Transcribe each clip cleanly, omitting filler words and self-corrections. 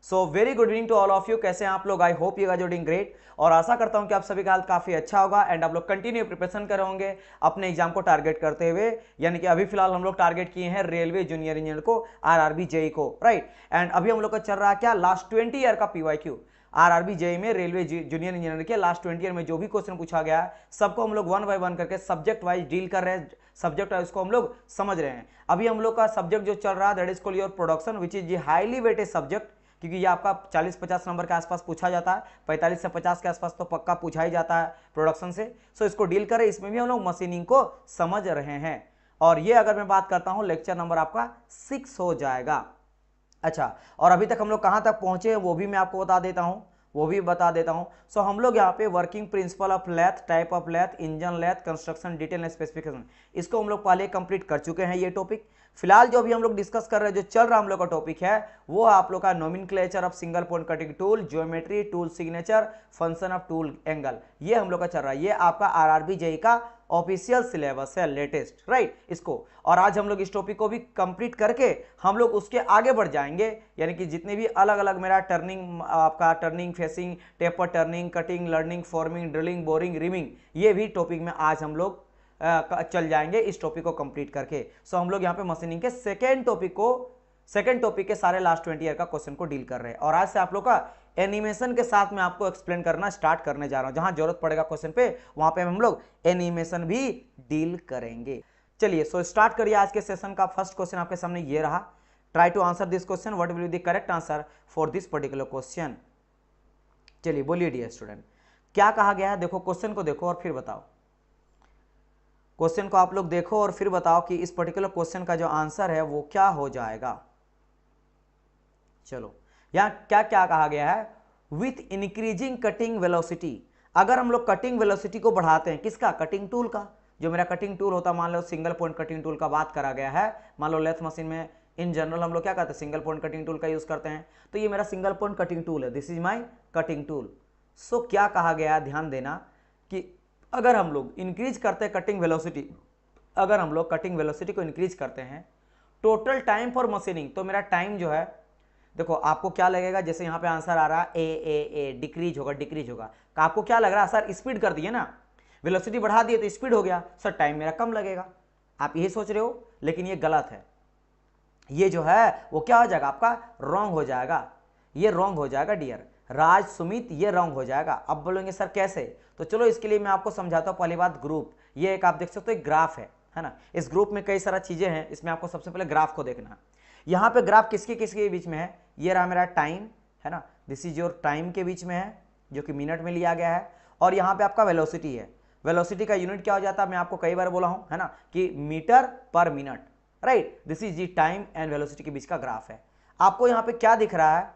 So very good evening to all of you. कैसे हैं आप लोग? I hope you guys are doing great और आशा करता हूं कि आप सभी का हाल काफी अच्छा होगा एंड आप लोग कंटिन्यू प्रिपरेशन कर होंगे अपने एग्जाम को टारगेट करते हुए। यानी कि अभी फिलहाल हम लोग टारगेट किए हैं रेलवे जूनियर इंजीनियर को, आरआरबी जेई को, राइट। एंड अभी हम लोग का चल रहा है क्या, लास्ट 20 ईयर का पीवाईक्यू। आरआरबी जेई में रेलवे जूनियर इंजीनियर के लास्ट 20 ईयर में जो भी क्वेश्चन पूछा गया है सबको हम लोग वन बाय वन करके सब्जेक्ट वाइज डील कर रहे हैं, सब्जेक्ट वाइज को हम लोग समझ रहे हैं। अभी हम लोग का सब्जेक्ट जो चल रहा है that is called your production, which is highly weighted subject, क्योंकि ये आपका 40-50 नंबर के आसपास पूछा जाता है, 45 से 50 के आसपास तो पक्का पूछा ही जाता है प्रोडक्शन से। सो इसको डील करें, इसमें भी हम लोग मशीनिंग को समझ रहे हैं। और ये अगर मैं बात करता हूं लेक्चर नंबर आपका 6 हो जाएगा। अच्छा, और अभी तक हम लोग कहां तक पहुंचे हैं वो भी मैं आपको बता देता हूं। सो हम लोग यहाँ पे working principle of lathe, type of lathe, engine lathe, construction detail and specification, इसको हम लोग पहले कंप्लीट कर चुके हैं ये टॉपिक। फिलहाल जो भी हम लोग डिस्कस कर रहे हैं, जो चल रहा हम लोग का टॉपिक है वो आप लोग का nomenclature of single point cutting tool, geometry, tool signature, function of tool angle, ये हम लोग का चल रहा है। ये आपका आरआरबी जेई का ऑफिशियल सिलेबस है, लेटेस्ट, राइट इसको। और आज हम लोग इस टॉपिक को भी कंप्लीट करके हम लोग उसके आगे बढ़ जाएंगे। यानी कि जितने भी अलग अलग मेरा टर्निंग, आपका turning, facing, taper turning, cutting, learning, forming, drilling, boring, rhyming, ये भी टॉपिक में आज हम लोग चल जाएंगे इस टॉपिक को कंप्लीट करके। सो हम लोग यहाँ पे मशीनिंग के सेकेंड टॉपिक के सारे लास्ट 20 ईयर का क्वेश्चन को डील कर रहे हैं। और आज से आप लोग का एनिमेशन के साथ मैं आपको एक्सप्लेन करना स्टार्ट करने जा रहा हूं। जहां जरूरत पड़ेगा क्वेश्चन पे वहां पे हम लोग एनिमेशन भी डील करेंगे। चलिए सो स्टार्ट करिए आज के सेशन का। फर्स्ट क्वेश्चन आपके सामने ये रहा, try to answer this question, what will be the correct answer for this particular question. चलिए बोलिए डियर स्टूडेंट, क्या कहा गया है? देखो क्वेश्चन को देखो और फिर बताओ। क्वेश्चन को आप लोग देखो और फिर बताओ कि इस पर्टिकुलर क्वेश्चन का जो आंसर है वो क्या हो जाएगा। चलो यहां क्या क्या कहा गया है, विथ इंक्रीजिंग कटिंग वेलोसिटी। अगर हम लोग कटिंग वेलोसिटी को बढ़ाते हैं, किसका? कटिंग टूल का। जो मेरा कटिंग टूल होता है, मान लो सिंगल पॉइंट कटिंग टूल का बात करा गया है। मान लो लेथ मशीन में इन जनरल हम लोग क्या करते हैं, सिंगल पॉइंट कटिंग टूल का यूज करते हैं। तो ये मेरा सिंगल पॉइंट कटिंग टूल है, this is my cutting tool. So क्या कहा गया है, ध्यान देना कि अगर हम लोग इंक्रीज करते हैं कटिंग वेलोसिटी, अगर हम लोग कटिंग वेलोसिटी को इंक्रीज करते हैं, टोटल टाइम फॉर मशीनिंग, तो मेरा टाइम जो है, देखो आपको क्या लगेगा, जैसे यहाँ पे आंसर आ रहा है ए डिक्रीज होगा। आपको क्या लग रहा है, सर स्पीड कर दिए ना, वेलोसिटी बढ़ा दिए तो स्पीड हो गया, सर टाइम मेरा कम लगेगा। आप यही सोच रहे हो, लेकिन ये गलत है। ये जो है वो क्या हो जाएगा, आपका रॉन्ग हो जाएगा। ये रॉन्ग हो जाएगा डियर राज सुमित, ये रॉन्ग हो जाएगा। अब बोलेंगे सर कैसे? तो चलो इसके लिए मैं आपको समझाता हूँ। पहली बात, ग्रुप, ये एक आप देख सकते हो एक ग्राफ है ना। इस ग्रुप में कई सारा चीजें हैं, इसमें आपको सबसे पहले ग्राफ को देखना है। यहाँ पे ग्राफ किसके किसके बीच में है, ये रहा मेरा टाइम, है ना, दिस इज योर टाइम के बीच में है, जो कि मिनट में लिया गया है। और यहाँ पे आपका वेलोसिटी है। वेलोसिटी का यूनिट क्या हो जाता है, मैं आपको कई बार बोला हूँ, है ना, कि मीटर पर minute, right. This is the time and velocity के बीच का ग्राफ है। आपको यहाँ पे क्या दिख रहा है,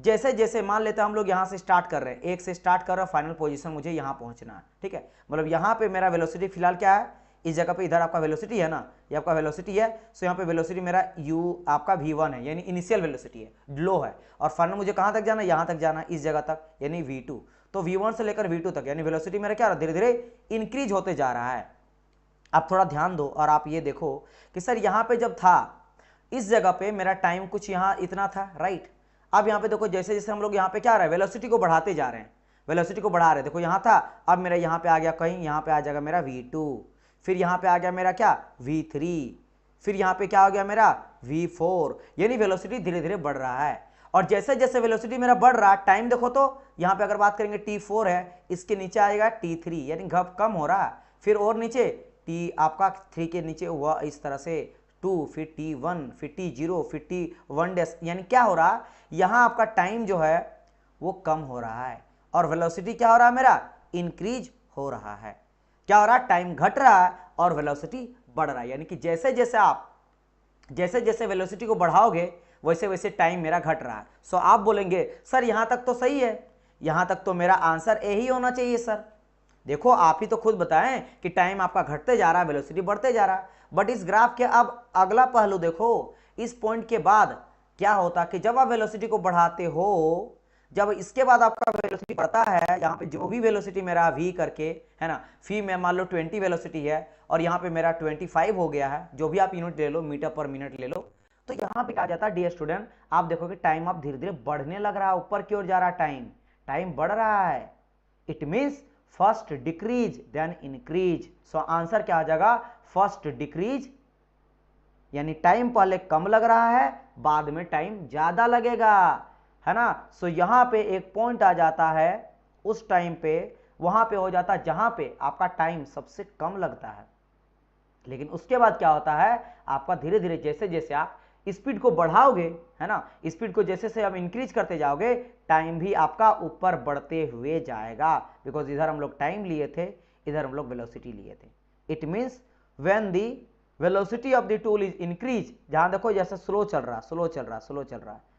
जैसे जैसे मान लेते हैं हम लोग यहाँ से स्टार्ट कर रहे हैं, एक से स्टार्ट कर रहे हैं, फाइनल पोजीशन मुझे यहाँ पहुँचना है, ठीक है। मतलब यहाँ पे मेरा वेलोसिटी फिलहाल क्या है, इस जगह पे, इधर आपका वेलोसिटी है ना, ये आपका वेलोसिटी है। सो यहाँ पे वेलोसिटी मेरा u आपका v1 है, यानी इनिशियल वेलोसिटी है, लो है। और फाइनल मुझे कहाँ तक जाना है, यहाँ तक जाना है, इस जगह तक, यानी v2। तो v1 से लेकर v2 तक, यानी वेलोसिटी मेरा क्या धीरे धीरे इंक्रीज होते जा रहा है। आप थोड़ा ध्यान दो और आप ये देखो कि सर यहाँ पे जब था, इस जगह पे मेरा टाइम कुछ यहाँ इतना था, राइट। अब यहाँ पे देखो जैसे जैसे हम लोग यहाँ पे क्या रहा है, वेलोसिटी को बढ़ाते जा रहे हैं, वेलोसिटी को बढ़ा रहे हैं। देखो यहाँ था, अब मेरा यहाँ पे आ गया, कहीं यहाँ पे आ जाएगा मेरा v2, फिर यहाँ पे आ गया मेरा क्या v3, फिर यहाँ पे क्या हो गया मेरा v4, यानी वेलोसिटी धीरे धीरे बढ़ रहा है। और जैसे जैसे वेलोसिटी मेरा बढ़ रहा है, टाइम देखो तो यहाँ पे अगर बात करेंगे t4 है, इसके नीचे आएगा t3, यानी घप कम हो रहा है। फिर और नीचे t आपका 3 के नीचे हुआ इस तरह से 2, फिर t1, फिर t0, फिर t1 डैश, यानी क्या हो रहा है, यहाँ आपका टाइम जो है वो कम हो रहा है और वेलोसिटी क्या हो रहा है, मेरा इंक्रीज हो रहा है। क्या हो रहा है, टाइम घट रहा है और वेलोसिटी बढ़ रहा है। यानी कि जैसे जैसे वेलोसिटी को बढ़ाओगे वैसे वैसे टाइम मेरा घट रहा है। सो आप बोलेंगे सर यहाँ तक तो सही है, यहाँ तक तो मेरा आंसर ए ही होना चाहिए सर। देखो आप ही तो खुद बताएं कि टाइम आपका घटते जा रहा है, वेलोसिटी बढ़ते जा रहा है। बट इस ग्राफ के अब अगला पहलू देखो, इस पॉइंट के बाद क्या होता कि जब आप वेलोसिटी को बढ़ाते हो, जब इसके बाद आपका वेलोसिटी बढ़ता है, यहाँ पे जो भी वेलोसिटी मेरा v करके, है ना, फी में मान लो 20 वेलोसिटी है और यहाँ पे मेरा 25 हो गया है, जो भी आप यूनिट ले लो, मीटर पर मिनट ले लो। तो यहाँ पे क्या जाता है डियर स्टूडेंट, आप देखोगे टाइम आप धीरे धीरे बढ़ने लग रहा है, ऊपर की ओर जा रहा है, टाइम बढ़ रहा है। It means first decrease then increase. So answer क्या आ जाएगा, फर्स्ट डिक्रीज, यानी टाइम पहले कम लग रहा है, बाद में टाइम ज्यादा लगेगा, है ना। सो यहां पे एक पॉइंट आ जाता है, उस टाइम पे वहां पे हो जाता है जहां पे आपका टाइम सबसे कम लगता है। लेकिन उसके बाद क्या होता है, आपका धीरे धीरे जैसे जैसे आप स्पीड को बढ़ाओगे, है ना, स्पीड को जैसे से आप इंक्रीज करते जाओगे, टाइम भी आपका ऊपर बढ़ते हुए जाएगा। बिकॉज इधर हम लोग टाइम लिए थे, इधर हम लोग वेलोसिटी लिए थे। It means when the velocity of the tool is increase, जहां देखो जैसे स्लो चल रहा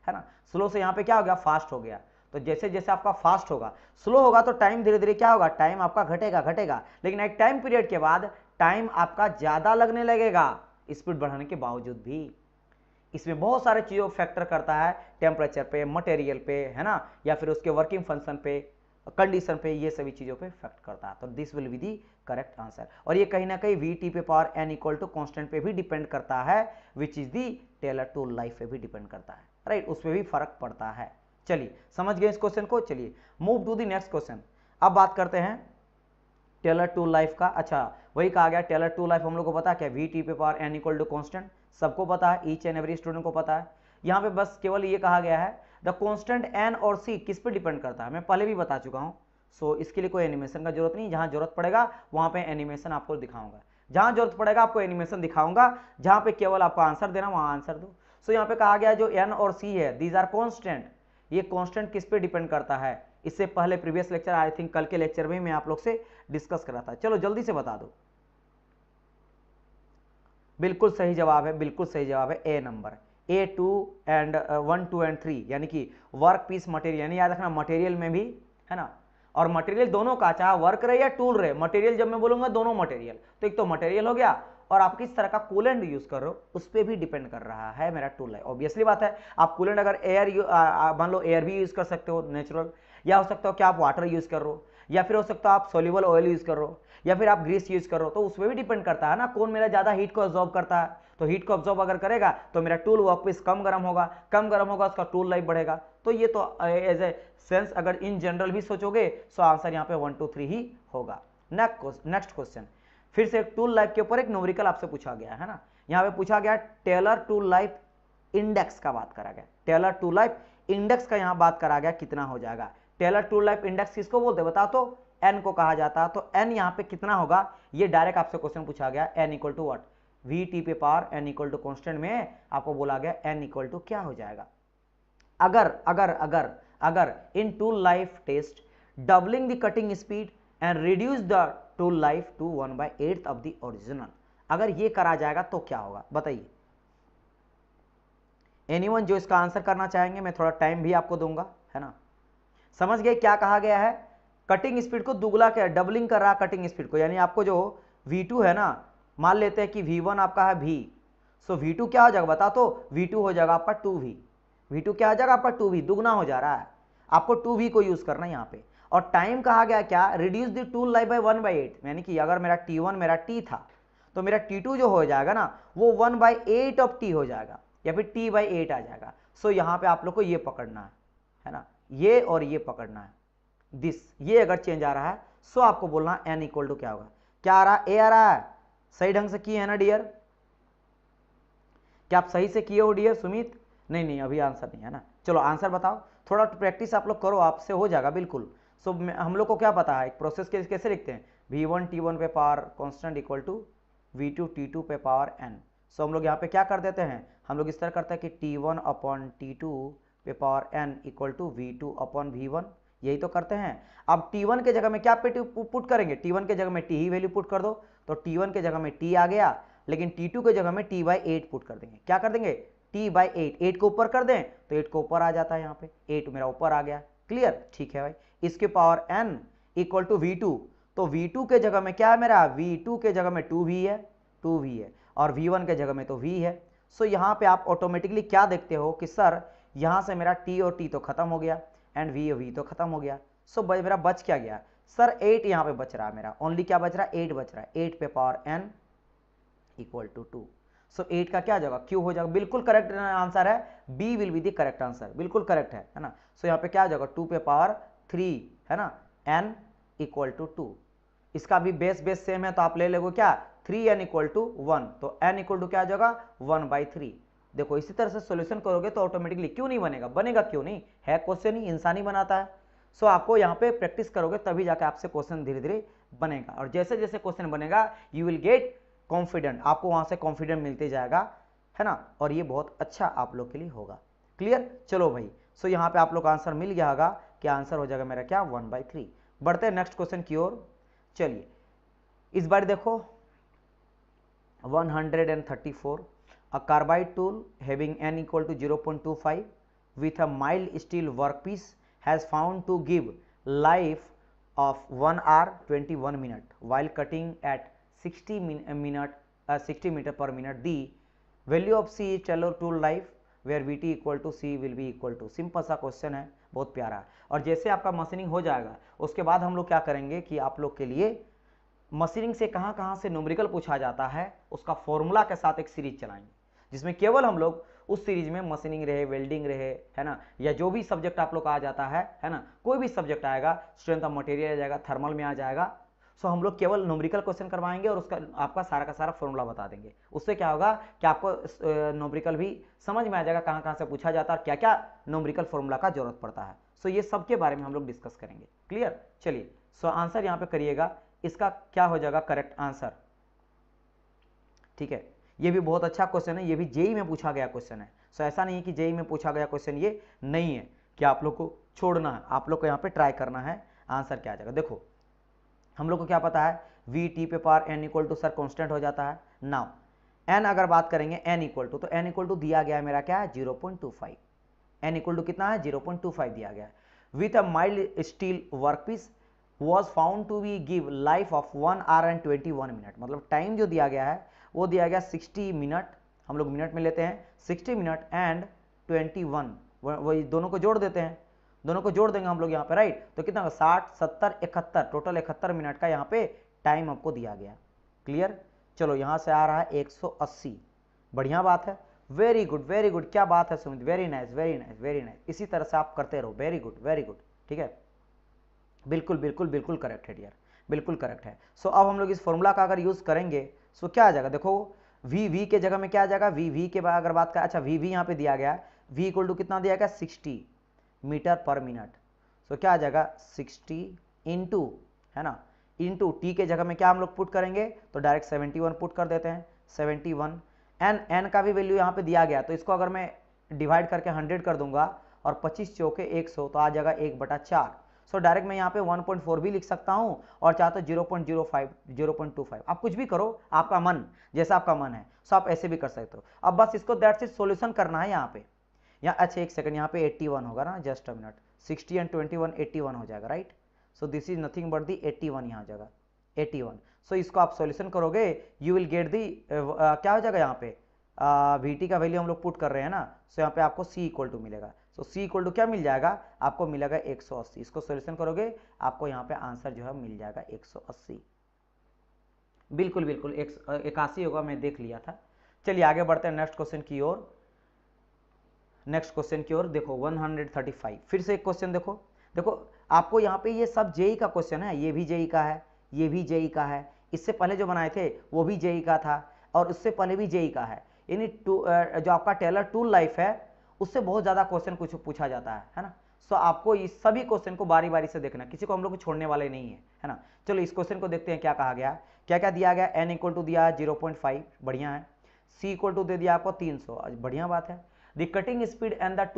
है ना, स्लो से यहां पे क्या हो गया, फास्ट हो गया। तो जैसे जैसे आपका फास्ट होगा, स्लो होगा तो टाइम धीरे धीरे क्या होगा, टाइम आपका घटेगा, लेकिन एक टाइम पीरियड के बाद टाइम आपका ज्यादा लगने लगेगा स्पीड बढ़ाने के बावजूद भी। इसमें बहुत सारे चीजों फैक्टर करता है, टेम्परेचर पे, मटेरियल पे, है ना, या फिर उसके वर्किंग फंक्शन पे, कंडीशन पे, ये सभी चीजों पे इफेक्ट करता है। तो this will be the correct answer. और ये कहीं ना कहीं वी पे power N equal to constant पे भी डिपेंड करता है, which is the Taylor tool life पे भी डिपेंड करता है, राइट, उसमें भी फर्क पड़ता है। चलिए समझ गए इस क्वेश्चन को। चलिए move to the next question. अब बात करते हैं टेलर टूल लाइफ का। अच्छा, वही कहा गया टेलर टूल लाइफ हम लोग को पता क्या, वी पे power N equal to constant, सबको पता है, ईच एंड एवरी स्टूडेंट को पता है। यहाँ पे बस केवल ये कहा गया है द कॉन्स्टेंट एन और सी किस पे डिपेंड करता है, मैं पहले भी बता चुका हूँ। सो इसके लिए कोई एनिमेशन का जरूरत नहीं, जहां जरूरत पड़ेगा वहां पे एनिमेशन आपको दिखाऊंगा, जहां जरूरत पड़ेगा आपको एनिमेशन दिखाऊंगा, जहां पे केवल आपको आंसर देना वहां आंसर दो। सो यहाँ पे कहा गया जो एन और सी है, दीज आर कॉन्स्टेंट, ये कॉन्स्टेंट किस पे डिपेंड करता है, इससे पहले प्रीवियस लेक्चर, आई थिंक कल के लेक्चर में मैं आप लोग से डिस्कस कर रहा था। चलो जल्दी से बता दो। बिल्कुल सही जवाब है, बिल्कुल सही जवाब है ए नंबर, A2 एंड 1 2 एंड 3, यानी कि वर्क पीस मटेरियल, यानी याद रखना मटेरियल में भी, है ना, और मटेरियल दोनों का, चाहे वर्क रहे या टूल रहे, मटेरियल जब मैं बोलूंगा दोनों मटेरियल, तो एक तो मटेरियल हो गया, और आप किस तरह का कूलेंट यूज कर रहे हो उस पर भी डिपेंड कर रहा है मेरा टूल है। ऑब्वियसली बात है, आप कूलेंट अगर एयर मान लो एयर भी यूज कर सकते हो नेचुरल, या हो सकता हो कि आप वाटर यूज कर रहे हो, या फिर हो सकता है आप सोल्यूबल ऑयल यूज कर रहे हो, या फिर आप ग्रीस यूज कर रहे हो, तो उसमें भी डिपेंड करता है ना कौन मेरा ज्यादा हीट को ऑब्जॉर्व करता है। तो हीट को ऑब्जॉर्व अगर करेगा तो मेरा टूल वर्कपीस कम गर्म होगा, उसका टूल लाइफ बढ़ेगा। तो ये तो एज ए सेंस अगर इन जनरल भी सोचोगे तो आंसर यहाँ पे 1 2 3 ही होगा। नेक्स्ट क्वेश्चन, फिर से एक टूल लाइफ के ऊपर एक न्यूमेरिकल आपसे पूछा गया है ना, यहाँ पे पूछा गया टेलर टूल लाइफ इंडेक्स का बात करा गया, टेलर टूल लाइफ इंडेक्स का यहाँ बात करा गया, कितना हो जाएगा। टेलर टूल लाइफ इंडेक्स किसको बोलते हैं बता, तो एन को कहा जाता है। तो एन यहाँ पे कितना होगा, ये डायरेक्ट आपसे क्वेश्चन पूछा गया, n equal to what, V पे power N equal to constant में आपको बोला गया एन इक्वल टू क्या हो जाएगा। अगर अगर अगर अगर in tool life test doubling the cutting speed and reduce the tool life to 1/8 of the original, अगर ये करा जाएगा तो क्या होगा बताइए। एनीवन जो इसका आंसर करना चाहेंगे, मैं थोड़ा टाइम भी आपको दूंगा, है ना। समझ गए क्या कहा गया है, कटिंग स्पीड को दुगला क्या, डबलिंग कर रहा कटिंग स्पीड को, यानी आपको जो V2 है ना, मान लेते हैं कि V1 आपका है V, सो V2 क्या हो जाएगा बता, तो V2 हो जाएगा आपका 2V, V2 क्या हो जाएगा आपका 2V, दुगना हो जा रहा है, आपको 2V को यूज करना है यहाँ पे। और टाइम कहा गया क्या, reduce the tool life by 1/8, यानी कि अगर मेरा T1 मेरा T था तो मेरा T2 जो हो जाएगा ना वो 1/8 ऑफ T हो जाएगा, या फिर T/8 आ जाएगा। सो यहाँ पे आप लोग को ये पकड़ना है ना, ये और ये पकड़ना है, दिस, ये अगर चेंज आ रहा है सो आपको बोलना एन इक्वल टू क्या होगा, क्या आ रहा है, ए आ रहा है, सही ढंग से किए है ना डियर, क्या आप सही से किए हो डियर सुमित, नहीं अभी आंसर नहीं है ना, चलो आंसर बताओ, थोड़ा प्रैक्टिस आप लोग करो, आपसे हो जाएगा बिल्कुल। सो हम लोग को क्या पता है, एक प्रोसेस कैसे लिखते हैं, V1 T1 पे power constant equal to V2 T2 पे पावर n। सो हम लोग यहाँ पे क्या कर देते हैं, हम लोग इस तरह करते हैं कि T1 अपॉन T2 पे power n equal to V2 upon V1, यही तो करते हैं। अब T1 के जगह में क्या पुट करेंगे, T1 के जगह में T ही वैल्यू पुट कर दो, तो T1 के जगह में T आ गया, लेकिन T2 के जगह में T/8 पुट कर देंगे, क्या कर देंगे T/8, 8 को ऊपर कर दें तो 8 को ऊपर आ जाता है, यहाँ पे 8 मेरा ऊपर आ गया, क्लियर, ठीक है भाई। इसके power n equal to V2, तो V2 के जगह में क्या है मेरा, V2 के जगह में 2V है, और V1 के जगह में तो V है। सो यहाँ पे आप ऑटोमेटिकली क्या देखते हो कि सर यहाँ से मेरा T और T तो खत्म हो गया, एंड V तो खत्म हो गया। सो मेरा बच क्या गया सर, 8 यहाँ पे बच रहा है मेरा, ओनली क्या बच रहा है, 8 बच रहा है, 8 पे power n equal to 2। So 8 का क्या जाएगा क्यू हो जाएगा, बिल्कुल करेक्ट आंसर है, B will be the correct answer, बिल्कुल करेक्ट है ना। सो यहाँ पे क्या जाएगा 2 पे पावर 3 है ना, n इक्वल टू 2, इसका भी बेस सेम है तो आप ले लोगे क्या 3n इक्वल टू 1, तो n इक्वल टू क्या आ जाएगा 1/3। देखो इसी तरह से सॉल्यूशन करोगे तो ऑटोमेटिकली क्यों नहीं बनेगा, बनेगा क्यों नहीं, है क्वेश्चन ही इंसान ही बनाता है। सो आपको यहाँ पे प्रैक्टिस करोगे तभी जाके आपसे क्वेश्चन धीरे धीरे बनेगा, और जैसे जैसे क्वेश्चन बनेगा यू विल गेट कॉन्फिडेंट, आपको वहां से कॉन्फिडेंट मिलते जाएगा है ना, और ये बहुत अच्छा आप लोग के लिए होगा। क्लियर, चलो भाई। सो यहाँ पे आप लोग का आंसर मिल गया होगा कि आंसर हो जाएगा मेरा क्या 1/3। बढ़ते हैं नेक्स्ट क्वेश्चन की ओर। चलिए इस बार देखो 134, a carbide tool having n equal to 0.25 with a mild steel workpiece has found to give life of 1 hour 21 minute while cutting at 60 meter per minute. The value of C is tailor tool life where Vt equal to C will be equal to। Simple सा question है, बहुत प्यारा है। और जैसे आपका machining हो जाएगा उसके बाद हम लोग क्या करेंगे कि आप लोग के लिए मशीनिंग से कहां कहां से न्यूमेरिकल पूछा जाता है उसका फॉर्मूला के साथ एक सीरीज चलाएंगे, जिसमें केवल हम लोग उस सीरीज में मशीनिंग रहे, वेल्डिंग रहे है ना, या जो भी सब्जेक्ट आप लोग का आ जाता है ना, कोई भी सब्जेक्ट आएगा, स्ट्रेंथ ऑफ मटेरियल आ जाएगा, थर्मल में आ जाएगा, सो हम लोग केवल न्यूमेरिकल क्वेश्चन करवाएंगे और उसका आपका सारा का सारा फॉर्मूला बता देंगे। उससे क्या होगा कि आपको न्यूमेरिकल भी समझ में आ जाएगा कहां कहां से पूछा जाता है और क्या क्या न्यूमेरिकल फॉर्मूला का जरूरत पड़ता है। सो ये सब के बारे में हम लोग डिस्कस करेंगे। क्लियर, चलिए सो आंसर यहाँ पे करिएगा, इसका क्या हो जाएगा करेक्ट आंसर। ठीक है, ये भी बहुत अच्छा क्वेश्चन है, ये भी जेई में पूछा गया क्वेश्चन है। सो ऐसा नहीं है कि जेई में पूछा गया क्वेश्चन ये नहीं है कि आप लोग को छोड़ना है, आप लोग को यहाँ पे ट्राई करना है आंसर क्या आ जाएगा। देखो हम लोग को क्या पता है वी टी पे power N equal to sir constant हो जाता है। नाउ एन अगर बात करेंगे एन इक्वल टू, तो एन इक्वल टू दिया गया है मेरा क्या है 0.25, एन इक्वल टू कितना है 0.25 दिया गया है। With a mild steel workpiece was found to be give life of 1 hour and 21 minute, मतलब टाइम जो दिया गया है वो दिया गया 60 मिनट, हम लोग मिनट में लेते हैं 60 मिनट एंड 21, वही दोनों को जोड़ देते हैं, दोनों को जोड़ देंगे हम लोग यहाँ पे राइट, तो कितना 60 70 71, टोटल 71 मिनट का यहाँ पे टाइम आपको दिया गया। क्लियर, चलो यहाँ से आ रहा है 180, बढ़िया बात है, वेरी गुड वेरी गुड, क्या बात है Sumit, very nice very nice very nice, इसी तरह से आप करते रहो, वेरी गुड वेरी गुड। ठीक है, बिल्कुल बिल्कुल बिल्कुल करेक्ट है डियर, बिल्कुल करेक्ट है। सो अब हम लोग इस फॉर्मूला का अगर यूज करेंगे सो क्या आ जाएगा, देखो वी के जगह में क्या आ जाएगा, वी के बाद अगर बात करें, अच्छा वी यहाँ पे दिया गया, वी इक्वल टू कितना दिया गया 60 मीटर पर मिनट, सो क्या आ जाएगा 60 इंटू है ना, इंटू टी के जगह में क्या हम लोग पुट करेंगे, तो डायरेक्ट 71 पुट कर देते हैं, 71 एन का भी वैल्यू यहाँ पे दिया गया, तो इसको अगर मैं डिवाइड करके 100 कर दूंगा और 25 चौके 100, तो आ जाएगा 1/4। सो डायरेक्ट मैं यहाँ पे 1.4 भी लिख सकता हूँ और चाहते हो 0.05 0.25, आप कुछ भी करो, आपका मन जैसा आपका मन है, सो आप ऐसे भी कर सकते हो। अब बस इसको दैट्स इट सॉल्यूशन करना है यहाँ पे, यहाँ अच्छा एक सेकंड, यहाँ पे 81 होगा ना, जस्ट अ मिनट, 60 एंड 21 81 हो जाएगा right, so this is nothing but the 81 यहाँ जाएगा 81। सो इसको आप सॉल्यूशन करोगे यू विल गेट दी क्या हो जाएगा यहाँ पे वीटी का वैल्यू हम लोग पुट कर रहे हैं ना, सो यहाँ पे आपको सी इक्वल टू मिलेगा, सो सी इक्वल टू क्या मिल जाएगा आपको मिलेगा 180, इसको सॉल्यूशन करोगे आपको यहाँ पे आंसर जो है मिल जाएगा 180, बिल्कुल बिल्कुल 81 होगा, मैं देख लिया था। चलिए आगे बढ़ते हैं नेक्स्ट क्वेश्चन की ओर, नेक्स्ट क्वेश्चन की ओर देखो 135, फिर से एक क्वेश्चन देखो, देखो आपको यहाँ पे ये सब जेई का क्वेश्चन है, ये भी जेई का है, ये भी जेई का है, इससे पहले जो बनाए थे वो भी जेई का था और उससे पहले भी जेई का है, यानी जो आपका टेलर टूल लाइफ है उससे बहुत ज्यादा क्वेश्चन कुछ पूछा जाता है ना। सो आपको इस सभी क्वेश्चन को बारी बारी से देखना, किसी को हम लोग छोड़ने वाले नहीं है ना। चलो इस क्वेश्चन को देखते हैं क्या कहा गया, क्या क्या दिया गया, एन इक्वल टू दिया 0.5, बढ़िया है, सी इक्वल टू दे दिया आपको 300, बढ़िया बात है, the cutting speed and the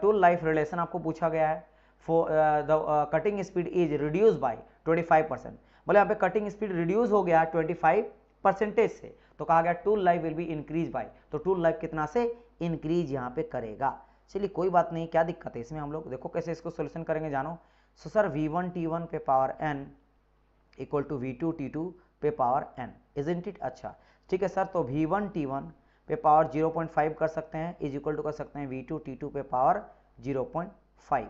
tool life relation आपको पूछा गया है, for the cutting speed is reduce by 25%, बोले यहाँ पे कटिंग स्पीड रिड्यूस हो गया 25% से, तो कहा गया tool life will be increase by, तो टूल लाइफ कितना से इंक्रीज यहाँ पे करेगा। चलिए कोई बात नहीं, क्या दिक्कत है इसमें, हम लोग देखो कैसे इसको सोल्यूशन करेंगे जानो। सो सर V1 T1 पे power n equal to V2 T2 पे पावर n, इजंट इट, अच्छा ठीक है सर, तो V1 T1 पे पावर 0.5 कर सकते हैं, इज इक्वल टू कर सकते हैं V2 T2 पे पावर 0.5,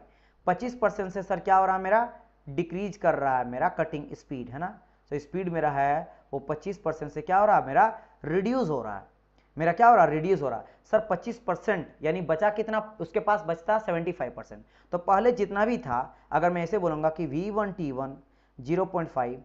25% से सर क्या हो रहा है मेरा डिक्रीज कर रहा है मेरा कटिंग स्पीड है ना, तो स्पीड मेरा है वो 25% से क्या हो रहा है, मेरा रिड्यूस हो रहा है। मेरा क्या हो रहा है, रिड्यूस हो रहा है। सर 25% यानी बचा कितना, उसके पास बचता 75%। तो पहले जितना भी था, अगर मैं ऐसे बोलूंगा कि V1T1 0.5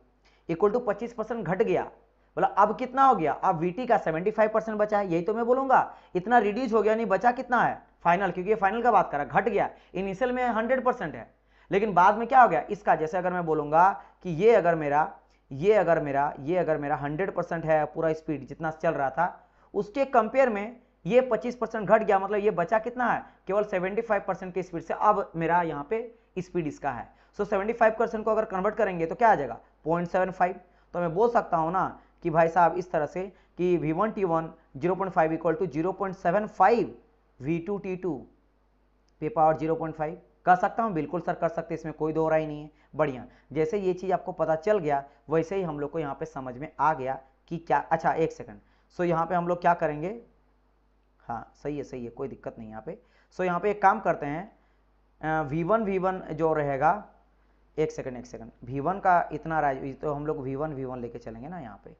इक्वल टू 25% घट गया, बोला अब कितना हो गया, अब VT का 75% बचा है, यही तो मैं बोलूंगा। इतना रिड्यूस हो गया, नहीं बचा कितना है फाइनल, क्योंकि ये फाइनल का बात कर रहा, घट गया। इनिशियल में 100% है, लेकिन बाद में क्या हो गया इसका, जैसे अगर मैं बोलूंगा कि ये अगर मेरा 100% है पूरा स्पीड जितना चल रहा था, उसके कंपेयर में ये 25% घट गया, मतलब ये बचा कितना है, केवल 75% की स्पीड से अब मेरा यहाँ पे स्पीड इसका है। सो 75% को अगर कन्वर्ट करेंगे तो क्या आ जाएगा 0.75। तो मैं बोल सकता हूँ ना कि भाई साहब इस तरह से कि V1T1 0.5 इक्वल टू 0.75 V2T2 पे पावर 0.5 कर सकता हूँ, बिल्कुल सर कर सकते, इसमें कोई दो राय नहीं है। बढ़िया, जैसे ये चीज़ आपको पता चल गया वैसे ही हम लोग को यहाँ पे समझ में आ गया कि क्या, अच्छा एक सेकंड, सो यहाँ पे हम लोग क्या करेंगे, हाँ सही है, कोई दिक्कत नहीं यहाँ पे। सो यहाँ पे एक काम करते हैं, V1 जो रहेगा, एक सेकंड V1 का इतना तो हम लोग V1 लेके चलेंगे ना, यहाँ पे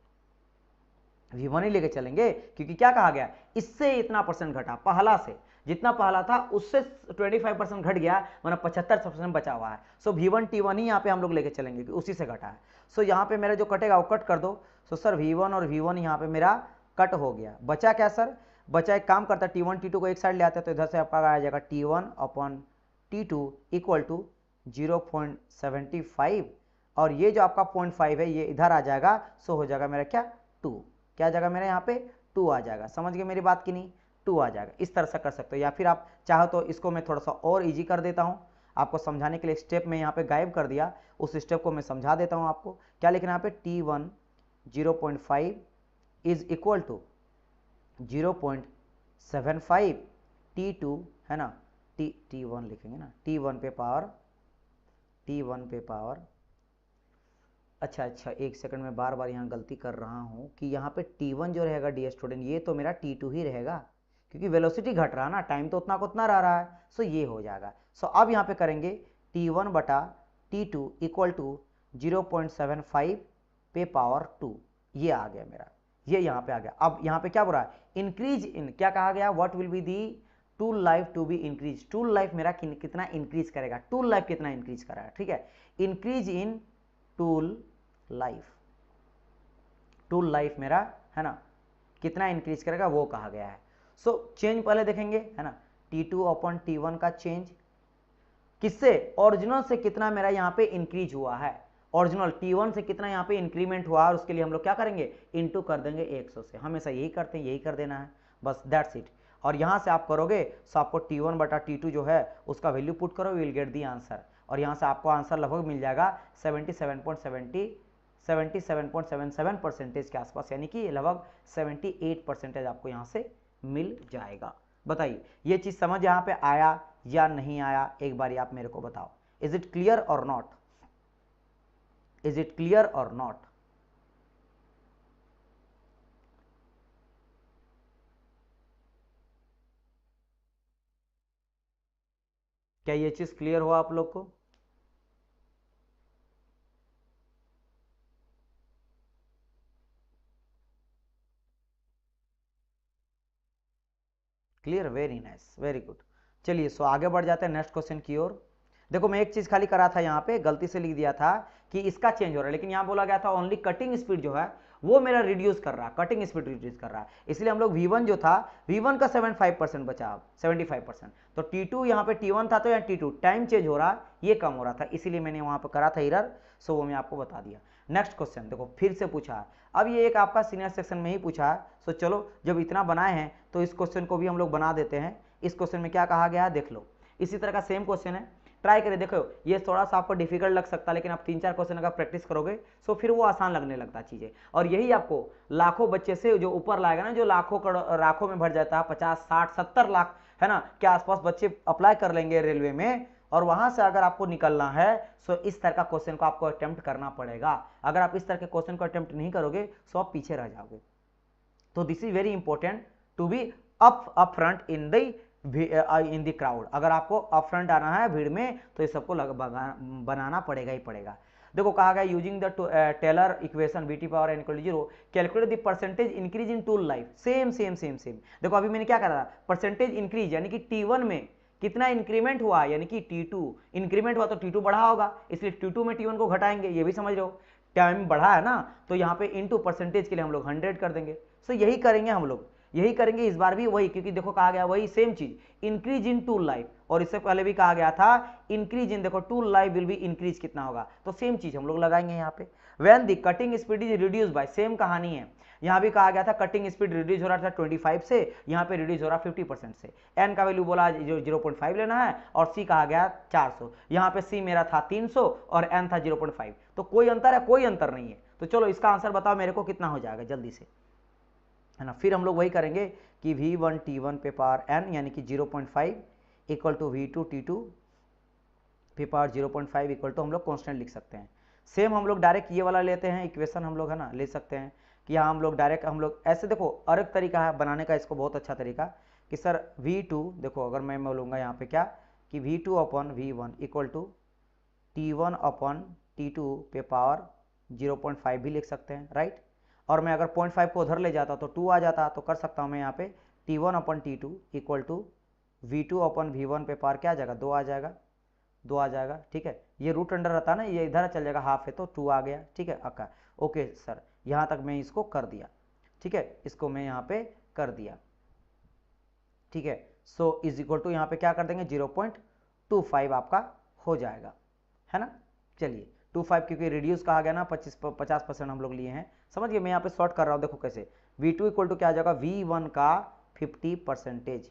V1 ही लेके चलेंगे, क्योंकि क्या कहा गया, इससे इतना परसेंट घटा, पहला से जितना पहला था उससे 25% घट गया, मतलब 75% बचा हुआ है। सो V1T1 ही यहाँ पे हम लोग लेके चलेंगे कि उसी से घटा है। सो यहाँ पे मेरा जो कटेगा वो कट कर दो। सो सर V1 और V1 यहाँ पे मेरा कट हो गया, बचा क्या सर, बचा एक काम करता है T1 T2 को एक साइड ले आते हैं, तो इधर से आपका आ जाएगा T1/T2 इक्वल टू 0.75, और ये जो आपका 0.5 है ये इधर आ जाएगा। सो हो जाएगा मेरा क्या 2, क्या आ जाएगा मेरा यहाँ पे 2 आ जाएगा। समझ गए मेरी बात की नहीं, 2 आ जाएगा। इस तरह से कर सकते हो, या फिर आप चाहो तो इसको मैं थोड़ा सा और इजी कर देता हूँ आपको समझाने के लिए। स्टेप में यहाँ पे गायब कर दिया, उस स्टेप को मैं समझा देता हूँ आपको। क्या लिखना है यहाँ पे, T1 0.5 is equal to 0.75 T2 है ना, T1 लिखेंगे ना, T1 पे पावर अच्छा एक सेकंड में बार बार यहाँ गलती कर रहा हूँ कि यहाँ पे T1 जो रहेगा डियर स्टूडेंट, ये तो मेरा T2 ही रहेगा, क्योंकि वेलोसिटी घट रहा है ना, टाइम तो उतना को उतना रह रहा है। सो ये हो जाएगा। सो अब यहाँ पे करेंगे T1/T2 इक्वल टू 0.75 पे पावर 2, ये आ गया मेरा, ये यहाँ पे आ गया। अब यहाँ पे क्या बोल रहा है, इंक्रीज इन, क्या कहा गया, what will be the tool life to be increase, tool life मेरा कितना इंक्रीज करेगा, टूल लाइफ कितना इंक्रीज करेगा, ठीक है, इंक्रीज इन टूल लाइफ मेरा है ना कितना इंक्रीज करेगा वो कहा गया है। सो चेंज पहले देखेंगे है ना, T2/T1 का चेंज किससे, ओरिजिनल से कितना मेरा यहाँ पे इंक्रीज हुआ है, ओरिजिनल T1 से कितना यहाँ पे इंक्रीमेंट हुआ, और उसके लिए हम लोग क्या करेंगे, इनटू कर देंगे 100 से, हमेशा यही करते हैं, यही कर देना है बस, दैट्स इट। और यहाँ से आप करोगे तो आपको T1/T2 जो है उसका वैल्यू पुट करो, विल गेट दी आंसर, और यहाँ से आपको आंसर लगभग मिल जाएगा 77.77% के आसपास, यानी कि लगभग 78% आपको यहाँ से मिल जाएगा। बताइए ये चीज समझ यहाँ पे आया या नहीं आया, एक बार आप मेरे को बताओ, इज इट क्लियर और नॉट, इज इट क्लियर और नॉट। क्या ये चीज क्लियर हुआ आप लोग को? Clear, very nice, very good. चलिए सो आगे बढ़ जाते हैं नेक्स्ट क्वेश्चन की ओर। देखो मैं एक चीज खाली करा था, यहाँ पे गलती से लिख दिया था कि इसका चेंज हो रहा है, लेकिन यहाँ बोला गया था ओनली कटिंग स्पीड जो है वो मेरा रिड्यूस कर रहा है, कटिंग स्पीड रिड्यूस कर रहा है, इसलिए हम लोग V1 जो था, V1 का 75% बचा, 75%, तो T2 यहाँ पे T1 था तो यहाँ T2 टाइम चेंज हो रहा, ये कम हो रहा था, इसीलिए मैंने वहां पर करा था एरर। सो वो मैं आपको बता दिया। नेक्स्ट क्वेश्चन देखो फिर से पूछा है, अब ये एक आपका सीनियर सेक्शन में ही पूछा है। सो चलो जब इतना बनाए हैं तो इस क्वेश्चन को भी हम लोग बना देते हैं। इस क्वेश्चन में क्या कहा गया है देख लो, इसी तरह का सेम क्वेश्चन है, ट्राई करें। देखो ये थोड़ा सा आपको डिफिकल्ट लग सकता है, लेकिन आप 3-4 क्वेश्चन अगर प्रैक्टिस करोगे तो फिर वो आसान लगने लगता चीजें, और यही आपको लाखों बच्चे से जो ऊपर लाएगा ना, जो लाखों में भर जाता है, 50, 60, 70 लाख है ना के आसपास बच्चे अप्लाई कर लेंगे रेलवे में, और वहां से अगर आपको निकलना है तो इस तरह का क्वेश्चन को आपको अटेम्प्ट करना पड़ेगा। अगर आप इस तरह के क्वेश्चन को अटेम्प्ट नहीं करोगे तो आप पीछे रह जाओगे। तो this is very important to be up front in the crowd. अगर आपको अप फ्रंट आना है भीड़ में तो ये सबको बनाना पड़ेगा ही पड़ेगा। देखो कहा गया using the Taylor equation bt power n equal to 0 calculate the percentage increase in tool life. Same same same same. देखो अभी मैंने क्या करा था, परसेंटेज इंक्रीज यानी कि T1 में कितना इंक्रीमेंट हुआ, यानी कि T2 इंक्रीमेंट हुआ तो T2 बढ़ा होगा, इसलिए T2 में T1 को घटाएंगे, ये भी समझ रहे हो। टाइम बढ़ा है ना, तो यहाँ पे इनटू परसेंटेज के लिए हम लोग 100 कर देंगे। सो यही करेंगे हम लोग, यही करेंगे इस बार भी वही, क्योंकि देखो कहा गया वही सेम चीज इंक्रीज इन टूल लाइफ, और इससे पहले भी कहा गया था इंक्रीज इन, देखो tool life will be increase कितना होगा, तो सेम चीज हम लोग लगाएंगे यहाँ पे। When the cutting speed is reduce by, same कहानी है, यहाँ भी कहा गया था कटिंग स्पीड रिड्यूस हो रहा था 25 से, यहाँ पे रिड्यूस हो रहा 50% से। एन का वैल्यू बोला 0.5 लेना है, और सी कहा गया 400, यहाँ पे सी मेरा था 300 और एन था 0.5, तो कोई अंतर है, कोई अंतर नहीं है। तो चलो इसका आंसर बताओ मेरे को कितना हो जाएगा जल्दी से, है ना। फिर हम लोग वही करेंगे कि V1 T1 पे पावर n यानी कि 0.5 इक्वल टू V2 T2 पे पावर 0.5 इक्वल टू हम लोग कॉन्स्टेंट लिख सकते हैं। सेम हम लोग डायरेक्ट ये वाला लेते हैं इक्वेशन, हम लोग है ना ले सकते हैं कि यहाँ हम लोग डायरेक्ट हम लोग ऐसे, देखो और एक तरीका है बनाने का इसको, बहुत अच्छा तरीका कि सर V2, देखो अगर मैं बोलूँगा यहाँ पे क्या कि V2 upon V1 equal to T1 upon T2 पे पावर 0.5 भी लिख सकते हैं, राइट। और मैं अगर 0.5 को उधर ले जाता तो 2 आ जाता, तो कर सकता हूँ मैं यहाँ पे T1 upon T2 equal to V2 upon V1 पे पावर क्या आ जाएगा, 2 आ जाएगा, 2 आ जाएगा, ठीक है। ये रूट अंडर रहता है ना, ये इधर चल जाएगा, हाफ है तो 2 आ गया, ठीक है अक्का। ओके सर, यहाँ तक मैं इसको कर दिया, ठीक है, इसको मैं यहाँ पे कर दिया, ठीक है। सो इज इक्वल टू यहाँ पे क्या कर देंगे 0.25 आपका हो जाएगा, है ना। चलिए 25 क्योंकि रिड्यूस कहा गया ना, 50% हम लोग लिए हैं, समझ गए। मैं यहाँ पे शॉर्ट कर रहा हूँ, देखो कैसे V2 इक्वल टू क्या आ जाएगा V1 का 50%,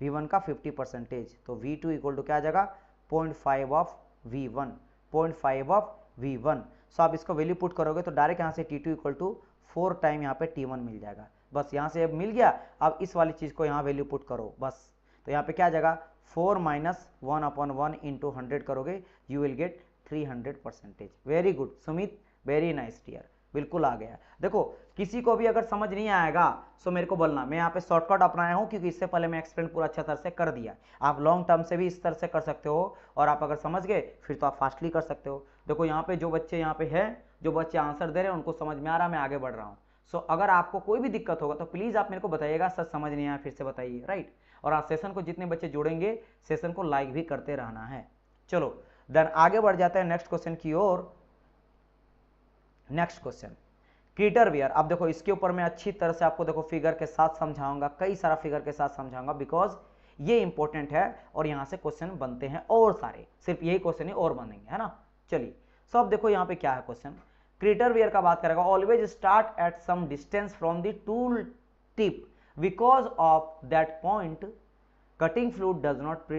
V1 का 50%, तो V2 इक्वल टू क्या आ जाएगा 0.5 ऑफ V1, 0.5 ऑफ V1। सो आप इसको वैल्यू पुट करोगे तो डायरेक्ट यहाँ से T2 इक्वल टू 4 टाइम यहाँ पे T1 मिल जाएगा, बस यहाँ से अब मिल गया। अब इस वाली चीज़ को यहाँ वैल्यू पुट करो बस, तो यहाँ पे क्या आ जाएगा 4 माइनस 1/1 इंटू 100 करोगे, you will get 300%। Very good Sumit, very nice dear, बिल्कुल आ गया। देखो किसी को भी अगर समझ नहीं आएगा सो मेरे को बोलना, मैं यहाँ पे शॉर्टकट अपनाया हूँ क्योंकि इससे पहले मैं एक्सप्लेन पूरा अच्छा तरह से कर दिया। आप लॉन्ग टर्म से भी इस तरह से कर सकते हो, और आप अगर समझ गए फिर तो आप फास्टली कर सकते हो। देखो यहाँ पे जो बच्चे यहाँ पे है, जो बच्चे आंसर दे रहे हैं उनको समझ में आ रहा है, मैं आगे बढ़ रहा हूँ। सो अगर आपको कोई भी दिक्कत होगा तो प्लीज़ आप मेरे को बताइएगा, सर समझ नहीं आया फिर से बताइए, राइट। और आप सेशन को जितने बच्चे जुड़ेंगे सेशन को लाइक भी करते रहना है। चलो देन आगे बढ़ जाते हैं नेक्स्ट क्वेश्चन की ओर। Next question crater wear. अब देखो इसके ऊपर मैं अच्छी तरह से आपको देखो फिगर के साथ समझाऊंगा, कई सारा फिगर के साथ समझाऊंगा, बिकॉज ये इंपॉर्टेंट है और यहां से क्वेश्चन बनते हैं और सारे, सिर्फ यही क्वेश्चन ही और बनेंगे, है ना। चलिए सो अब देखो यहाँ पे क्या है क्वेश्चन, क्रीटर वियर का बात करेगा। Always start at some distance from the tool tip because of that point cutting fluid does not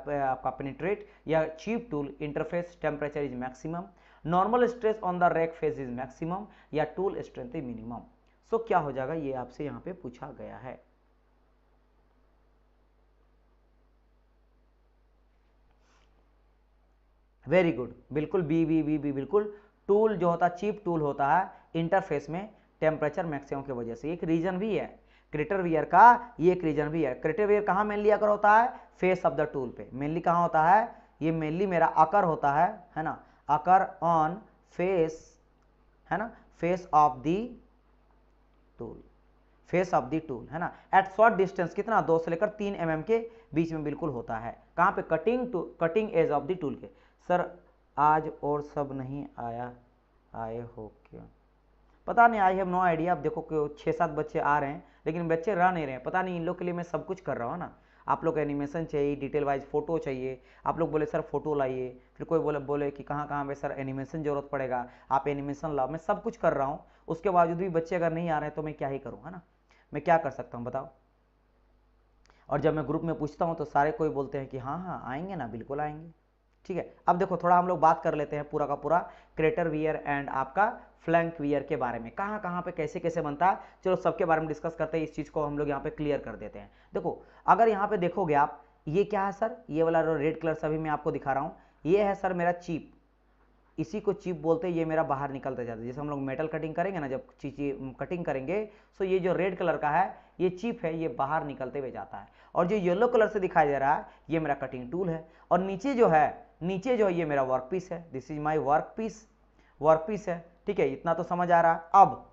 आपका पेनिट्रेट, या chip tool interface temperature is maximum, normal stress on the rake face is maximum, या tool strength is minimum. So क्या हो जाएगा, ये आपसे यहाँ पे पूछा गया है। वेरी गुड, बिल्कुल बी बिल्कुल। टूल जो होता है चीप टूल होता है इंटरफेस में टेम्परेचर मैक्सिमम की वजह से, एक रीजन भी है क्रीटर वियर का, ये एक रीजन भी है। क्रीटर वियर कहाँ मेनली अकर होता है, फेस ऑफ द टूल पे मेनली कहाँ होता है, ये मेनली मेरा अकर होता है ना, अकर ऑन फेस, है ना, face of the tool, face of the tool, है ना। एट शॉर्ट डिस्टेंस कितना 2 से लेकर 3 mm के बीच में बिल्कुल होता है, कहाँ पे cutting edge of the tool के। सर आज और सब नहीं आए हो क्या, पता नहीं, आई हैव नो आइडिया। अब देखो कि 6-7 बच्चे आ रहे हैं लेकिन बच्चे रह नहीं रहे हैं, पता नहीं इन लोग के लिए मैं सब कुछ कर रहा हूँ ना। आप लोग एनिमेशन चाहिए, डिटेल वाइज फोटो चाहिए, आप लोग बोले सर फोटो लाइए, फिर कोई बोले कि कहाँ कहाँ पे सर एनिमेशन जरूरत पड़ेगा, आप एनिमेशन लाओ, मैं सब कुछ कर रहा हूँ। उसके बावजूद भी बच्चे अगर नहीं आ रहे हैं तो मैं क्या ही करूँ, है ना, मैं क्या कर सकता हूँ बताओ। और जब मैं ग्रुप में पूछता हूँ तो सारे कोई बोलते हैं कि हाँ हाँ आएंगे ना, बिल्कुल आएंगे, ठीक है। अब देखो थोड़ा हम लोग बात कर लेते हैं पूरा का पूरा क्रेटर वियर एंड आपका फ्लैंक वियर के बारे में, कहाँ कहाँ पे कैसे कैसे बनता है। चलो सबके बारे में डिस्कस करते हैं, इस चीज़ को हम लोग यहाँ पे क्लियर कर देते हैं। देखो अगर यहाँ पे देखोगे आप, ये क्या है सर, ये वाला रेड कलर से अभी मैं आपको दिखा रहा हूँ, ये है सर मेरा चिप, इसी को चिप बोलते हैं। ये मेरा बाहर निकलते जाता है, जैसे हम लोग मेटल कटिंग करेंगे ना, जब कटिंग करेंगे सो ये जो रेड कलर का है ये चिप है, ये बाहर निकलते हुए जाता है। और जो येलो कलर से दिखाई दे रहा है ये मेरा कटिंग टूल है। और नीचे जो है ये मेरा वर्क पीस है, this is my work piece. Workpiece है, ठीक है, इतना तो समझ आ रहा है। अब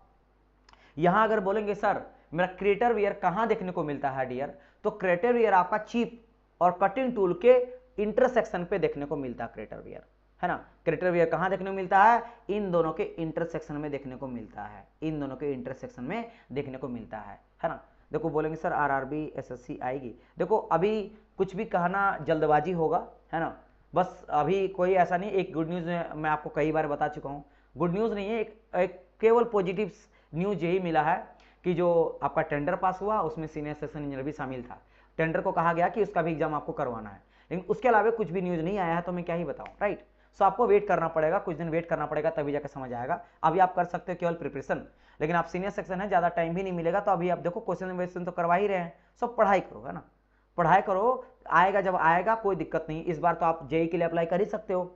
यहां अगर बोलेंगे सर मेरा क्रिएटर वियर कहां देखने को मिलता है डियर, तो क्रिएटर वियर आपका चिप और कटिंग टूल के इंटरसेक्शन पे देखने को मिलता है क्रिएटर वियर, है ना। क्रिएटर वियर कहां देखने को मिलता है, इन दोनों के इंटरसेक्शन में देखने को मिलता है, इन दोनों के इंटरसेक्शन में देखने को मिलता है ना। देखो बोलेंगे सर आरआरबी एसएससी आएगी, देखो अभी कुछ भी कहना जल्दबाजी होगा, है ना। बस अभी कोई ऐसा नहीं, एक गुड न्यूज मैं आपको कई बार बता चुका हूँ, गुड न्यूज नहीं है, एक केवल पॉजिटिव न्यूज यही मिला है कि जो आपका टेंडर पास हुआ उसमें सीनियर सेक्शन इंजीनियर भी शामिल था। टेंडर को कहा गया कि उसका भी एग्जाम आपको करवाना है, लेकिन उसके अलावा कुछ भी न्यूज नहीं आया है, तो मैं क्या ही बताऊं, राइट। सो आपको वेट करना पड़ेगा, कुछ दिन वेट करना पड़ेगा, तभी जाकर समझ आएगा। अभी आप कर सकते हो केवल प्रिपरेशन, लेकिन आप सीनियर सेक्शन है, ज्यादा टाइम भी नहीं मिलेगा, तो अभी आप देखो क्वेश्चन वेश्चन तो करवा ही रहे हैं, सब पढ़ाई करो, है ना, पढ़ाई करो, आएगा जब आएगा कोई दिक्कत नहीं। इस बार तो आप जेई के लिए अप्लाई कर ही सकते हो।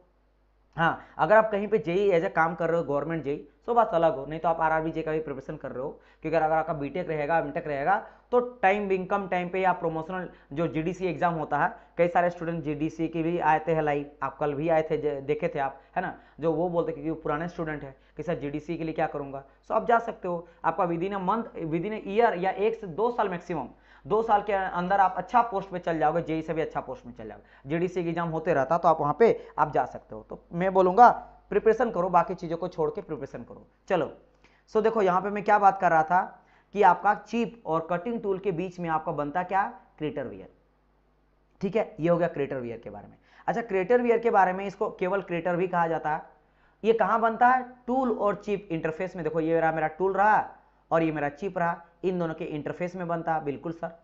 हाँ, अगर आप कहीं पे जेई एज ए काम कर रहे हो, गवर्नमेंट जेई, तो बात अलग हो, नहीं तो आप आरआरबी जे का भी प्रिपरेशन कर रहे हो, क्योंकि अगर आपका बीटेक रहेगा, एमटेक रहेगा, तो टाइम बिंग कम टाइम पे आप प्रोमोशनल जो जीडीसी एग्जाम होता है, कई सारे स्टूडेंट जीडीसी की भी आए थे लाइव, आप कल भी आए थे, देखे थे आप, है ना, जो वो बोलते क्योंकि वो पुराने स्टूडेंट है कि सर जीडीसी के लिए क्या करूंगा, सो आप जा सकते हो। आपका with in a month, with in year या 1 से 2 साल मैक्सिमम, 2 साल के अंदर आप अच्छा पोस्ट पे चल जाओगे, जेई से भी अच्छा पोस्ट में चल जाओगे, जीडीसी एग्जाम होते रहता, तो आप वहां पे आप जा सकते हो। तो मैं बोलूंगा प्रिपरेशन करो, बाकी चीजों को छोड़ के प्रिपरेशन करो। चलो सो देखो यहाँ पे मैं क्या बात कर रहा था कि आपका चिप और कटिंग टूल के बीच में आपका बनता क्या, क्रिएटर वियर, ठीक है, ये हो गया क्रिएटर वियर के बारे में। अच्छा, क्रिएटर वियर के बारे में, इसको केवल क्रिएटर भी कहा जाता है। ये कहां बनता है, टूल और चिप इंटरफेस में। देखो ये रहा मेरा टूल रहा और ये मेरा चिप रहा, इन दोनों के इंटरफेस में बनता है, बिल्कुल सर।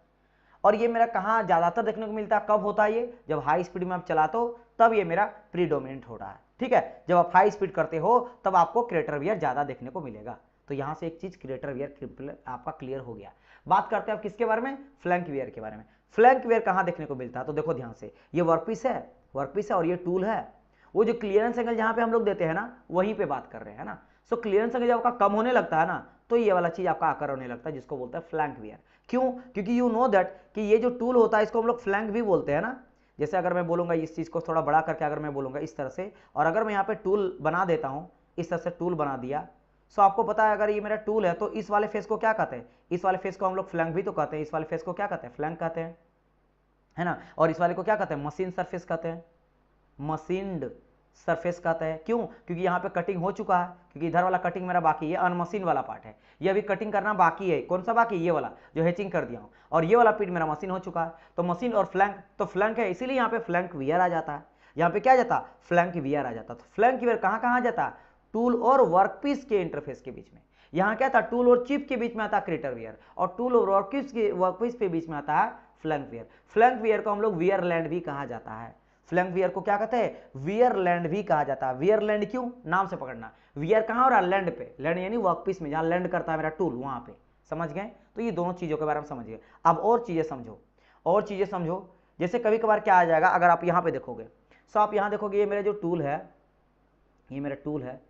और ये मेरा कहां ज्यादातर देखने को मिलता है, कब होता है ये, जब हाई स्पीड में आप चलाते हो तब ये मेरा प्रीडोमिनेंट हो रहा है, ठीक है। जब आप हाई स्पीड करते हो तब आपको क्रिएटर वियर ज्यादा देखने को मिलेगा। तो यहां से एक चीज क्रिएटर वियर आपका क्लियर हो गया। बात करते हैं आप किसके बारे में, फ्लैंक वियर के बारे में। फ्लैंक वियर कहां देखने को मिलता है, तो देखो ध्यान से, ये वर्कपीस है और ये टूल है। वो जो क्लियरेंस एंगल जहां पे हम लोग देते हैं ना, वहीं पे बात कर रहे हैं ना। सो क्लियरेंस एंगल जब आपका कम होने लगता है ना, तो ये वाला चीज आपका आकर होने लगता है, जिसको बोलते हैं फ्लैंक वियर। क्यों, क्योंकि यू नो दैट कि ये जो टूल होता है इसको हम लोग फ्लैंक भी बोलते हैं ना। जैसे अगर मैं बोलूंगा इस चीज को थोड़ा बड़ा करके, अगर मैं बोलूंगा इस तरह से, और अगर मैं यहाँ पे टूल बना देता हूं, इस तरह से टूल बना दिया, सो आपको पता है अगर ये मेरा टूल है तो इस वाले फेस को क्या कहते हैं, इस वाले फेस को हम लोग फ्लैंक भी तो कहते हैं, इस वाले फेस को क्या कहते हैं, फ्लैंक कहते हैं, है ना। और इस वाले को क्या कहते हैं, मशीन सरफेस कहते हैं, मशीन्ड सरफेस कहते हैं। क्यों, क्योंकि यहाँ पे कटिंग हो चुका है, क्योंकि इधर वाला कटिंग मेरा बाकी है, अनमशीन वाला पार्ट है, ये अभी कटिंग करना बाकी है। कौन सा बाकी, ये वाला जो हैचिंग कर दिया हूं, और ये वाला पीट मेरा मशीन हो चुका है। तो मशीन और फ्लैंक, तो फ्लैंक है, इसीलिए यहाँ पे फ्लैंक वियर आ जाता है। यहाँ पे क्या जाता, फ्लैंक वियर आ जाता। तो फ्लैंक वियर कहाँ कहाँ जाता, टूल और वर्कपीस के इंटरफेस के बीच में। यहाँ क्या था, टूल और चिप के बीच में आता क्रिएटर वियर, और टूल और वर्कपीस के बीच में आता है फ्लैंक वियर। फ्लैंक वियर को हम लोग वियर लैंड भी कहा जाता है। फ्लैंक वियर को क्या कहते हैं, वियर लैंड भी कहा जाता है। वियर लैंड क्यों, नाम से पकड़ना, वियर कहां हो रहा है, लैंड पे, लैंड यानी वर्कपीस में, जहां लैंड करता है मेरा टूल, वहां पे। समझ गए, तो ये दोनों चीजों के बारे में समझ गए। अब और चीजें समझो, और चीजें समझो। जैसे कभी कभार क्या आ जाएगा, अगर आप यहां पे देखोगे, सो आप यहां देखोगे ये मेरा जो टूल है, ये मेरा टूल है।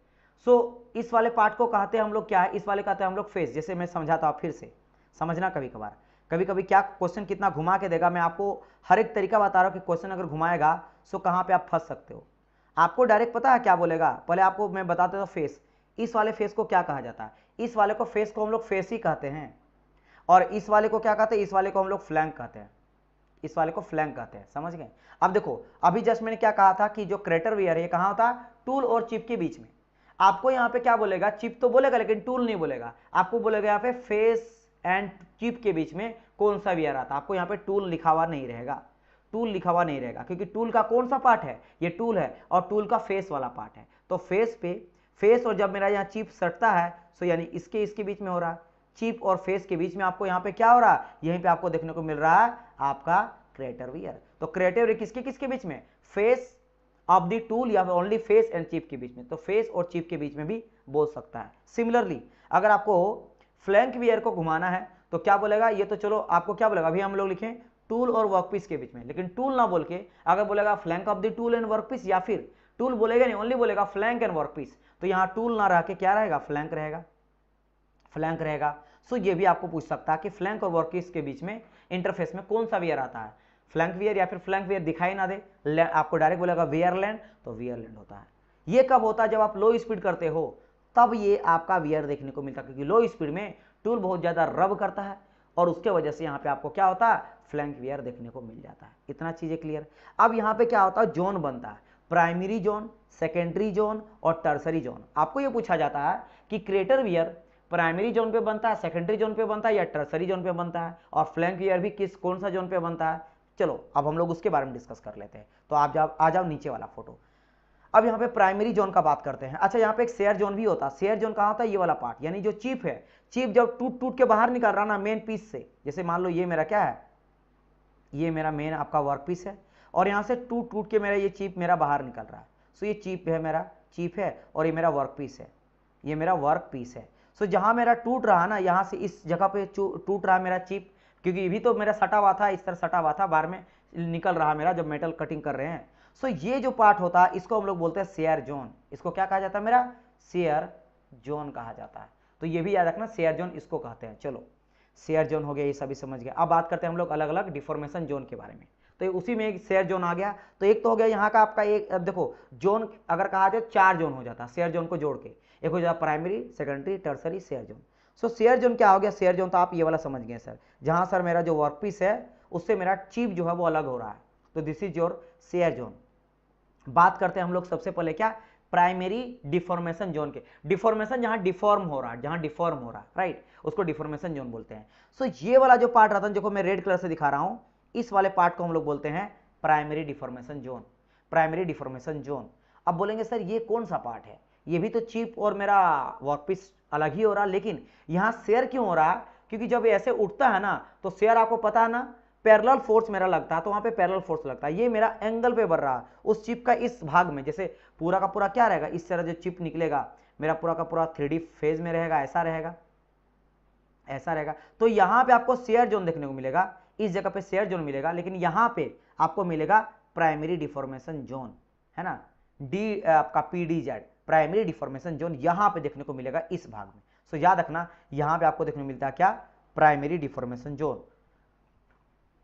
सो इस वाले पार्ट को कहते हैं हम लोग क्या है, इस वाले कहते हैं हम लोग फेस। जैसे मैं समझाता हूं, फिर से समझना। कभी कभार कभी कभी क्या क्वेश्चन कितना घुमा के देगा, मैं आपको हर एक तरीका बता रहा हूं कि क्वेश्चन अगर घुमाएगा सो कहां पे आप फंस सकते हो। आपको डायरेक्ट पता है क्या बोलेगा, पहले आपको मैं बता देता हूं फेस। इस वाले फेस को क्या कहा जाता है, इस वाले को फेस को हम लोग फेस ही कहते हैं। और इस वाले को क्या कहते हैं, इस वाले को हम लोग फ्लैंक कहते हैं, इस वाले को फ्लैंक कहते हैं। समझ गए। अब देखो, अभी जस्ट मैंने क्या कहा था कि जो क्रिएटर वियर है कहां होता है, टूल और चिप के बीच में। आपको यहां पे क्या बोलेगा, चिप तो बोलेगा लेकिन टूल नहीं बोलेगा, आपको बोलेगा यहाँ पे फेस एंड चिप के बीच में कौन सा वियर आता है। आपको यहाँ पे टूल लिखा हुआ नहीं रहेगा, टूल लिखा हुआ नहीं रहेगा, क्योंकि टूल का कौन सा पार्ट है, ये टूल है, और टूल का फेस वाला पार्ट है। तो फेस पे, फेस और जब मेरा यहाँ चिप सटता है, सो यानी इसके इसके बीच में हो रहा है, चिप और फेस के बीच में आपको यहाँ पे क्या हो रहा है, यहीं पे आपको देखने को मिल रहा है आपका क्रिएटर वियर। तो क्रिएटर वियर किसके किसके बीच में, फेस ऑफ द टूल या ओनली फेस एंड चिप के बीच में। तो फेस और चिप के बीच में भी बोल सकता है। सिमिलरली अगर आपको फ्लैंक वियर को घुमाना है तो क्या बोलेगा, ये तो चलो आपको क्या बोलेगा, अभी हम लोग लिखें टूल और वर्कपीस के बीच में, लेकिन टूल ना बोल के अगर बोलेगा flank of the tool and workpiece, या फिर टूल बोलेगा नहीं, ओनली बोलेगा फ्लैंक एंड वर्कपीस, तो यहां टूल ना रह के क्या रहेगा, फ्लैंक रहेगा, फ्लैंक रहेगा। सो ये भी आपको पूछ सकता है कि फ्लैंक और वर्कपीस के बीच में इंटरफेस में कौन सा वियर आता है, फ्लैंक वियर या फिर फ्लैंक वियर दिखाई ना दे, आपको डायरेक्ट बोलेगा वियर लैंड, तो वियर लैंड होता है। ये कब होता है? जब आप लो स्पीड करते हो तब ये आपका वियर देखने को मिलता है, क्योंकि लो स्पीड में टूल बहुत ज़्यादा रब करता है और उसके वजह से यहाँ पे आपको क्या होता है? फ्लैंक वियर देखने को मिल जाता है। इतना चीज़ें क्लियर। अब यहाँ पे क्या होता है? जोन बनता है, प्राइमरी जोन, सेकेंडरी जोन और टर्सरी जोन। आपको ये पूछा जाता है कि क्रेटर वियर प्राइमरी जोन पे बनता है, सेकेंडरी जोन पे बनता है या टर्सरी जोन पे बनता है, और फ्लैंक वियर भी कौन सा जोन पे बनता है। चलो अब हम लोग उसके बारे में डिस्कस कर लेते हैं। तो आप आ जाओ नीचे वाला फोटो। अब यहाँ पे प्राइमरी जोन का बात करते हैं। अच्छा, यहाँ पे एक शेयर जोन भी होता है। शेयर जोन कहाँ होता है? ये वाला पार्ट, यानी जो चिप है, चिप जब टूट टूट के बाहर निकल रहा ना मेन पीस से, जैसे मान लो ये मेरा क्या है, ये मेरा मेन आपका वर्क पीस है और यहाँ से टूट टूट के मेरा ये चिप मेरा बाहर निकल रहा है। सो ये चिप है, मेरा चिप है और ये मेरा वर्क पीस है, ये मेरा वर्क पीस है। सो जहाँ मेरा टूट रहा ना, यहाँ से इस जगह पे टूट रहा मेरा चिप, क्योंकि ये भी तो मेरा सटा हुआ था, इस तरह सटा हुआ था, बाहर में निकल रहा मेरा जब मेटल कटिंग कर रहे हैं। सो ये जो पार्ट होता है इसको हम लोग बोलते हैं शेयर जोन। इसको क्या कहा जाता है? मेरा शेयर जोन कहा जाता है। तो ये भी याद रखना, शेयर जोन इसको कहते हैं। चलो शेयर जोन हो गया, ये सभी समझ गए। अब बात करते हैं हम लोग अलग अलग डिफॉर्मेशन जोन के बारे में। तो उसी में एक शेयर जोन आ गया। तो एक तो हो गया यहाँ का आपका एक, अब देखो जोन अगर कहा जाए 4 जोन हो जाता है शेयर जोन को जोड़ के। एक हो जाता primary, secondary, tertiary, shear zone. सो शेयर जोन क्या हो गया? शेयर जोन तो आप ये वाला समझ गए सर, जहाँ सर मेरा जो वर्क पीस है उससे मेरा चिप जो है वो अलग हो रहा है। तो this is your shear zone. बात करते हैं हम लोग सबसे पहले क्या? प्राइमरी डिफॉर्मेशन जोन के। डिफॉर्मेशन जहां डिफॉर्म हो रहा है, जहां डिफॉर्म हो रहा है, राइट, उसको डिफॉर्मेशन जोन बोलते हैं। सो ये वाला जो पार्ट रहता है, देखो मैं रेड कलर से दिखा रहा हूं, इस वाले पार्ट को हम लोग बोलते हैं primary deformation zone. Primary deformation zone. अब बोलेंगे सर ये कौन सा पार्ट है? ये भी तो चिप और मेरा वर्कपीस अलग ही हो रहा है, लेकिन यहां शेयर क्यों हो रहा है? क्योंकि जब ऐसे उठता है ना तो शेयर आपको पता है ना, पैरेलल फोर्स मेरा लगता है, तो वहां पे पैरेलल फोर्स लगता है। ये मेरा एंगल पे बढ़ रहा है उस चिप का इस भाग में, जैसे पूरा का पूरा क्या रहेगा, इस तरह जो चिप निकलेगा मेरा पूरा का पूरा 3D फेज में रहेगा, ऐसा रहेगा, ऐसा रहेगा। तो यहां पे आपको शेयर जोन देखने को मिलेगा, इस जगह पे शेयर जोन मिलेगा, लेकिन यहां पे आपको मिलेगा प्राइमरी डिफॉर्मेशन जोन, है ना, डी आपका PDZ, प्राइमरी डिफॉर्मेशन जोन यहां पे देखने को मिलेगा इस भाग में। सो याद रखना, यहां पे आपको देखने को मिलता है क्या? Primary deformation zone.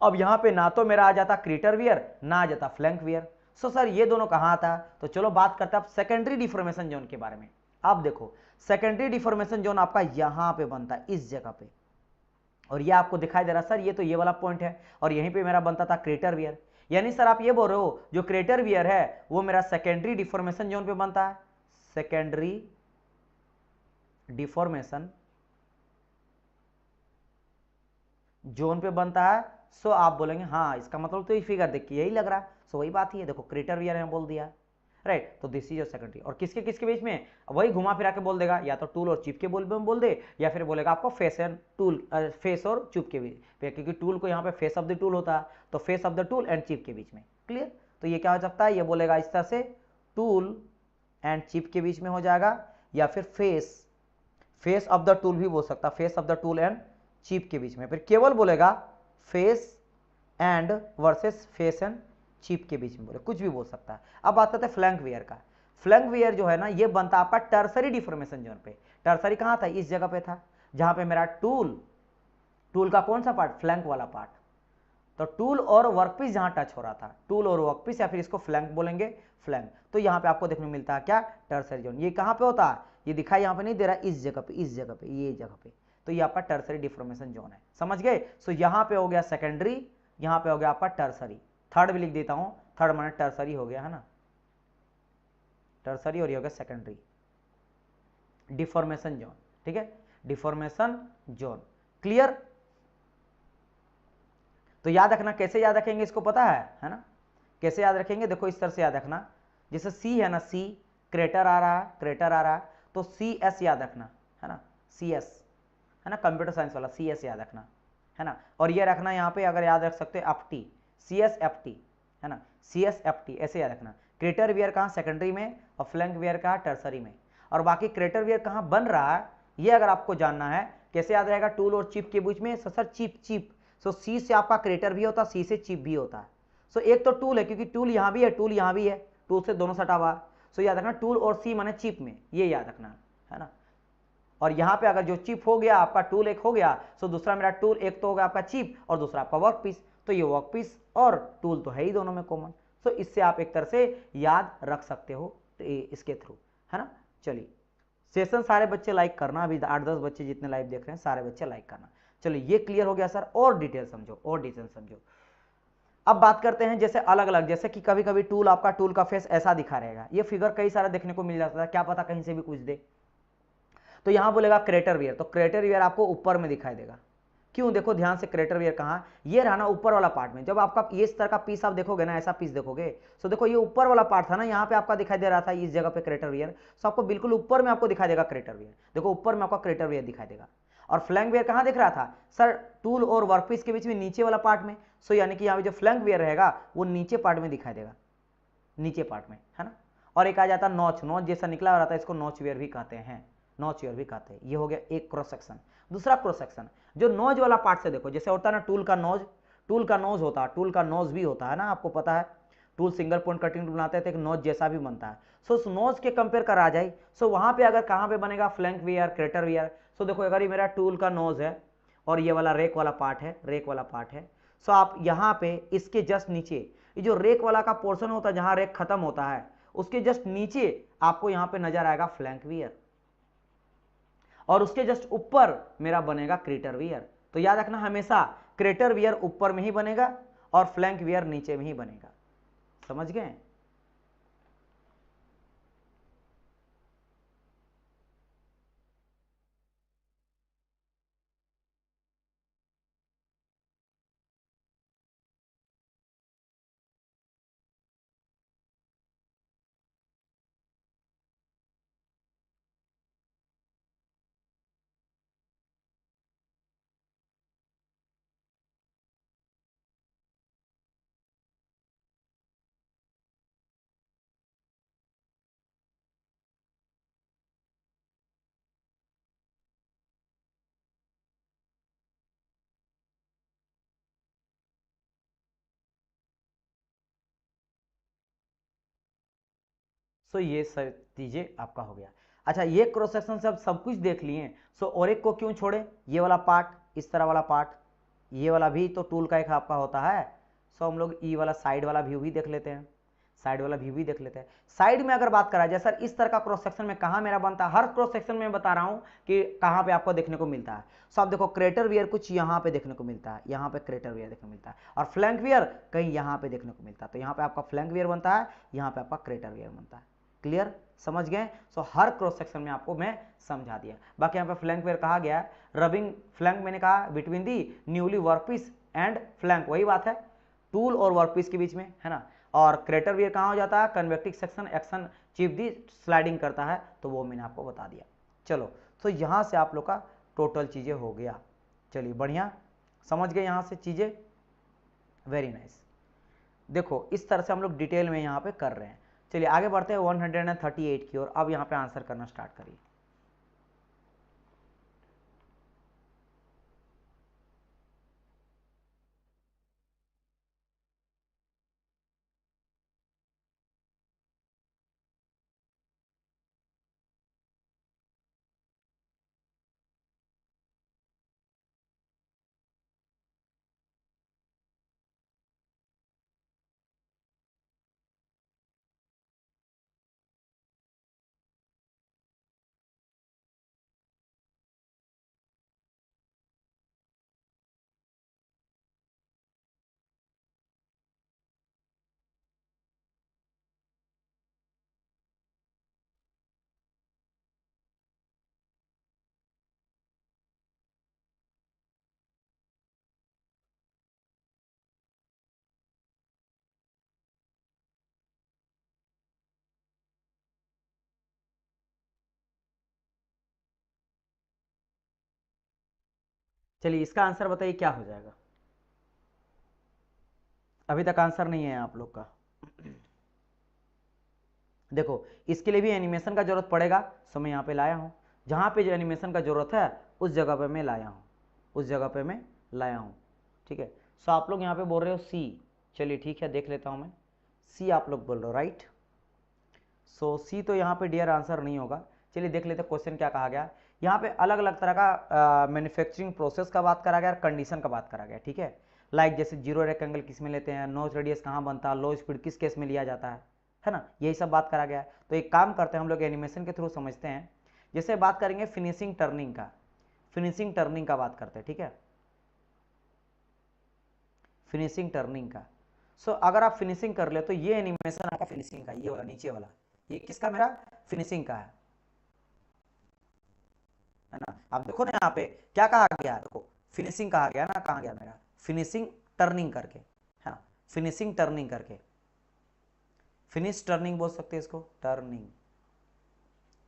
अब यहां पे ना तो मेरा आ जाता क्रेटर वियर, ना आ जाता फ्लैंक वियर। सो सर ये दोनों कहां आता? तो चलो बात करते हैं अब सेकेंडरी डिफॉर्मेशन जोन के बारे में। अब देखो सेकेंडरी डिफॉर्मेशन जोन आपका यहां पे बनता है, इस जगह पे, और ये आपको दिखाई दे रहा सर ये तो ये वाला पॉइंट है, और यहीं पे मेरा बनता था क्रेटर वियर। यानी सर आप ये बोल रहे हो जो क्रेटर वियर है वो मेरा सेकेंडरी डिफॉर्मेशन जोन पे बनता है, सेकेंडरी डिफॉर्मेशन जोन पे बनता है। सो आप बोलेंगे हाँ इसका मतलब तो ये फिगर देख के यही लग रहा है। सो वही बात ही है, देखो क्रेटर वियर में बोल दिया, राइट। तो दिस इज योर सेकेंडरी। और किसके किसके बीच में? वही घुमा फिरा के बोल देगा, या तो टूल और चिप के बोल दे, या फिर बोलेगा आपको फेस एंड टूल, फेस और चिप के बीच, क्योंकि टूल को यहाँ पे फेस ऑफ द टूल होता है, तो face of the tool and chip के बीच में। क्लियर? तो ये क्या हो सकता है? ये बोलेगा इस तरह से टूल एंड चिप के बीच में हो जाएगा, या फिर फेस ऑफ द टूल भी बोल सकता, face of the tool and chip के बीच में। फिर केवल बोलेगा face and versus face and chip के बीच में, बोले कुछ भी बोल सकता है। अब बात करते हैं फ्लैंक वियर का। फ्लैंक वियर जो है ना ये बनता आपका टर्सरी डिफॉर्मेशन जोन पे। टर्सरी कहां था? इस जगह पे था, जहां पे मेरा टूल का कौन सा पार्ट? फ्लैंक वाला पार्ट। तो टूल और वर्कपीस जहां टच हो रहा था, टूल और वर्कपीस, या फिर इसको फ्लैंक बोलेंगे, फ्लैंक। तो यहां पे आपको देखने को मिलता है क्या? Tertiary zone. ये कहां पे होता है? ये दिखाई यहां पे नहीं दे रहा, इस जगह पे, इस जगह पे, ये जगह पे। तो ये आपका टर्सरी डिफॉर्मेशन जोन है, समझ गए? सो यहां पे हो गया सेकेंडरी, यहां पे हो गया आपका टर्सरी। थर्ड भी लिख देता हूं, थर्ड माने टर्सरी हो गया, है ना, टर्सरी, और ये हो गया सेकेंडरी डिफॉर्मेशन जोन। ठीक है, डिफॉर्मेशन जोन। क्लियर? तो याद रखना, कैसे याद रखेंगे इसको पता है ना? कैसे याद रखेंगे? देखो इस तरह से याद रखना, जैसे सी है ना, सी क्रेटर आ रहा है, क्रेटर आ रहा है, तो CS याद रखना, है ना, CS, है ना, कंप्यूटर साइंस वाला CS याद रखना, है ना। और ये रखना यहाँ पे अगर याद रख सकते हो FT, CSFT, है ना, CSFT ऐसे याद रखना। क्रेटर वियर कहाँ? सेकेंडरी में, और फ्लैंक वियर कहाँ? टर्सरी में। और बाकी क्रेटर वियर कहाँ बन रहा है ये अगर आपको जानना है, कैसे याद रहेगा? टूल और चिप के बीच में। सर चिप, सो सी से आपका क्रेटर भी होता है, सी से चिप भी होता है। सो एक तो टूल है, क्योंकि टूल यहाँ भी है, टूल यहाँ भी है, टूल से दोनों सटा हुआ। सो याद रखना टूल और सी माने चिप में, ये याद रखना, है ना। और यहाँ पे अगर जो चिप हो गया आपका, टूल एक हो गया, सो दूसरा मेरा टूल एक तो हो गया आपका चिप, और दूसरा आपका वर्क पीस। तो ये वर्क पीस और टूल तो है ही दोनों में कॉमन। सो इससे आप एक तरह से याद रख सकते हो इसके थ्रू, है ना। चलिए सेशन सारे बच्चे लाइक करना, अभी 8-10 बच्चे जितने लाइव देख रहे हैं सारे बच्चे लाइक करना। चलिए ये क्लियर हो गया सर, और डिटेल समझो, और डिटेल समझो। अब बात करते हैं जैसे अलग अलग, जैसे कि कभी कभी टूल आपका टूल का फेस ऐसा दिखा रहेगा, ये फिगर कई सारा देखने को मिल जाता है, क्या पता कहीं से भी कुछ दे। तो यहां बोलेगा क्रेटर वियर, तो क्रेटर वियर आपको ऊपर में दिखाई देगा। क्यों, देखो ध्यान से, क्रेटर वियर कहाँ, ये रहा ना ऊपर वाला पार्ट में। जब आपका ये इस तरह का पीस आप देखोगे ना, ऐसा पीस देखोगे, तो देखो ये ऊपर वाला पार्ट था ना, यहाँ पे आपका दिखाई दे रहा था इस जगह पे क्रेटर वियर, तो आपको बिल्कुल ऊपर में आपको दिखाई देगा क्रेटर वियर। देखो ऊपर में आपका क्रेटर वियर दिखाई देगा। और फ्लैंक वियर कहाँ दिख रहा था सर, टूल और वर्कपीस के बीच में नीचे वाला पार्ट में। सो यानी कि यहाँ पे जो फ्लैंक वियर रहेगा वो नीचे पार्ट में दिखाई देगा, नीचे पार्ट में, है ना। और एक आ जाता नॉच, नॉच जैसा निकला रहता है, इसको नॉच वियर भी कहते हैं, नॉच वियर भी कहते हैं। ये हो गया एक क्रॉस सेक्शन। दूसरा क्रॉस सेक्शन जो नोज वाला पार्ट से देखो, जैसे होता है ना टूल का नोज, टूल का नोज होता है, टूल का नोज भी होता है ना, आपको पता है। Tool single point cutting tool बनाते हैं तो एक नोज जैसा भी बनता है। सो उस नोज के कंपेयर करा जाए, सो वहां पे अगर कहां पे बनेगा फ्लैंक वियर, क्रेटर वियर। सो देखो अगर ये मेरा टूल का नोज है और ये वाला रेक वाला पार्ट है, रेक वाला पार्ट है, सो आप यहाँ पे इसके जस्ट नीचे ये जो रेक वाला का पोर्शन होता है जहां रेक खत्म होता है, उसके जस्ट नीचे आपको यहाँ पे नजर आएगा फ्लैंक वियर, और उसके जस्ट ऊपर मेरा बनेगा क्रेटर वियर। तो याद रखना हमेशा क्रेटर वियर ऊपर में ही बनेगा और फ्लैंक वियर नीचे में ही बनेगा, समझ गए। सो ये सब चीजें आपका हो गया। अच्छा ये क्रॉस सेक्शन से अब सब कुछ देख लिए, सो और एक को क्यों छोड़े, ये वाला पार्ट, इस तरह वाला पार्ट, ये वाला भी तो टूल का एक आपका होता है। सो हम लोग ई वाला साइड वाला व्यू भी देख लेते हैं, साइड वाला व्यू भी देख लेते हैं। साइड में अगर बात करा जाए सर, इस तरह का क्रॉस सेक्शन में कहां मेरा बनता है, हर क्रॉस सेक्शन में बता रहा हूं कि कहां पे आपको देखने को मिलता है। सो आप देखो क्रेटर वियर कुछ यहां पे देखने को मिलता है, यहां पे क्रेटर वियर देखने को मिलता है, और फ्लैंक वियर कहीं यहां पे देखने को मिलता है। तो यहां पे आपका फ्लैंक वियर बनता है, यहां पे आपका क्रेटर वियर बनता है। क्लियर, समझ गए। सो हर क्रॉस सेक्शन में आपको मैं समझा दिया। बाकी यहाँ पे फ्लैंक वेयर कहा गया है, रबिंग फ्लैंक मैंने कहा between the newly workpiece and flank, वही बात है टूल और वर्कपीस के बीच में, है ना। और क्रेटर वियर कहाँ हो जाता है, कन्वेक्टिव सेक्शन एक्शन चीफ दी स्लाइडिंग करता है, तो वो मैंने आपको बता दिया। चलो तो यहाँ से आप लोग का टोटल चीज़ें हो गया। चलिए बढ़िया, समझ गए यहाँ से चीज़ें, वेरी नाइस। देखो इस तरह से हम लोग डिटेल में यहाँ पे कर रहे हैं। चलिए आगे बढ़ते हैं 138 की ओर। अब यहाँ पे आंसर करना स्टार्ट करिए। चलिए इसका आंसर बताइए क्या हो जाएगा। अभी तक आंसर नहीं है आप लोग का। देखो इसके लिए भी एनिमेशन का जरूरत पड़ेगा, सो मैं यहाँ पे लाया हूँ, जहाँ पे जो एनिमेशन का जरूरत है उस जगह पे मैं लाया हूँ, उस जगह पे मैं लाया हूँ। ठीक है, सो आप लोग यहाँ पे बोल रहे हो सी, चलिए ठीक है देख लेता हूँ मैं। सी आप लोग बोल रहे हो, राइट। सो सी तो यहाँ पे डियर आंसर नहीं होगा। चलिए देख लेते क्वेश्चन क्या कहा गया। यहाँ पे अलग अलग तरह का मैन्युफैक्चरिंग प्रोसेस का बात करा गया और कंडीशन का बात करा गया। ठीक है, लाइक जैसे जीरो रेक्टेंगल किस में लेते हैं, नोज रेडियस कहाँ बनता है, लो स्पीड किस केस में लिया जाता है है ना, यही सब बात करा गया है। तो एक काम करते हैं हम लोग एनिमेशन के थ्रू समझते हैं। जैसे बात करेंगे फिनिशिंग टर्निंग का, फिनिशिंग टर्निंग का बात करते हैं, ठीक है, फिनिशिंग टर्निंग का। सो अगर आप फिनिशिंग कर ले तो ये एनिमेशन आपका फिनिशिंग का, ये वाला नीचे वाला, ये किसका, मेरा फिनिशिंग का है ना। आप देखो ना यहाँ पे क्या कहा गया है, देखो फिनिशिंग कहा गया ना, कहा गया मेरा फिनिशिंग टर्निंग करके, है ना, फिनिशिंग टर्निंग करके, फिनिश टर्निंग बोल सकते हैं इसको, टर्निंग,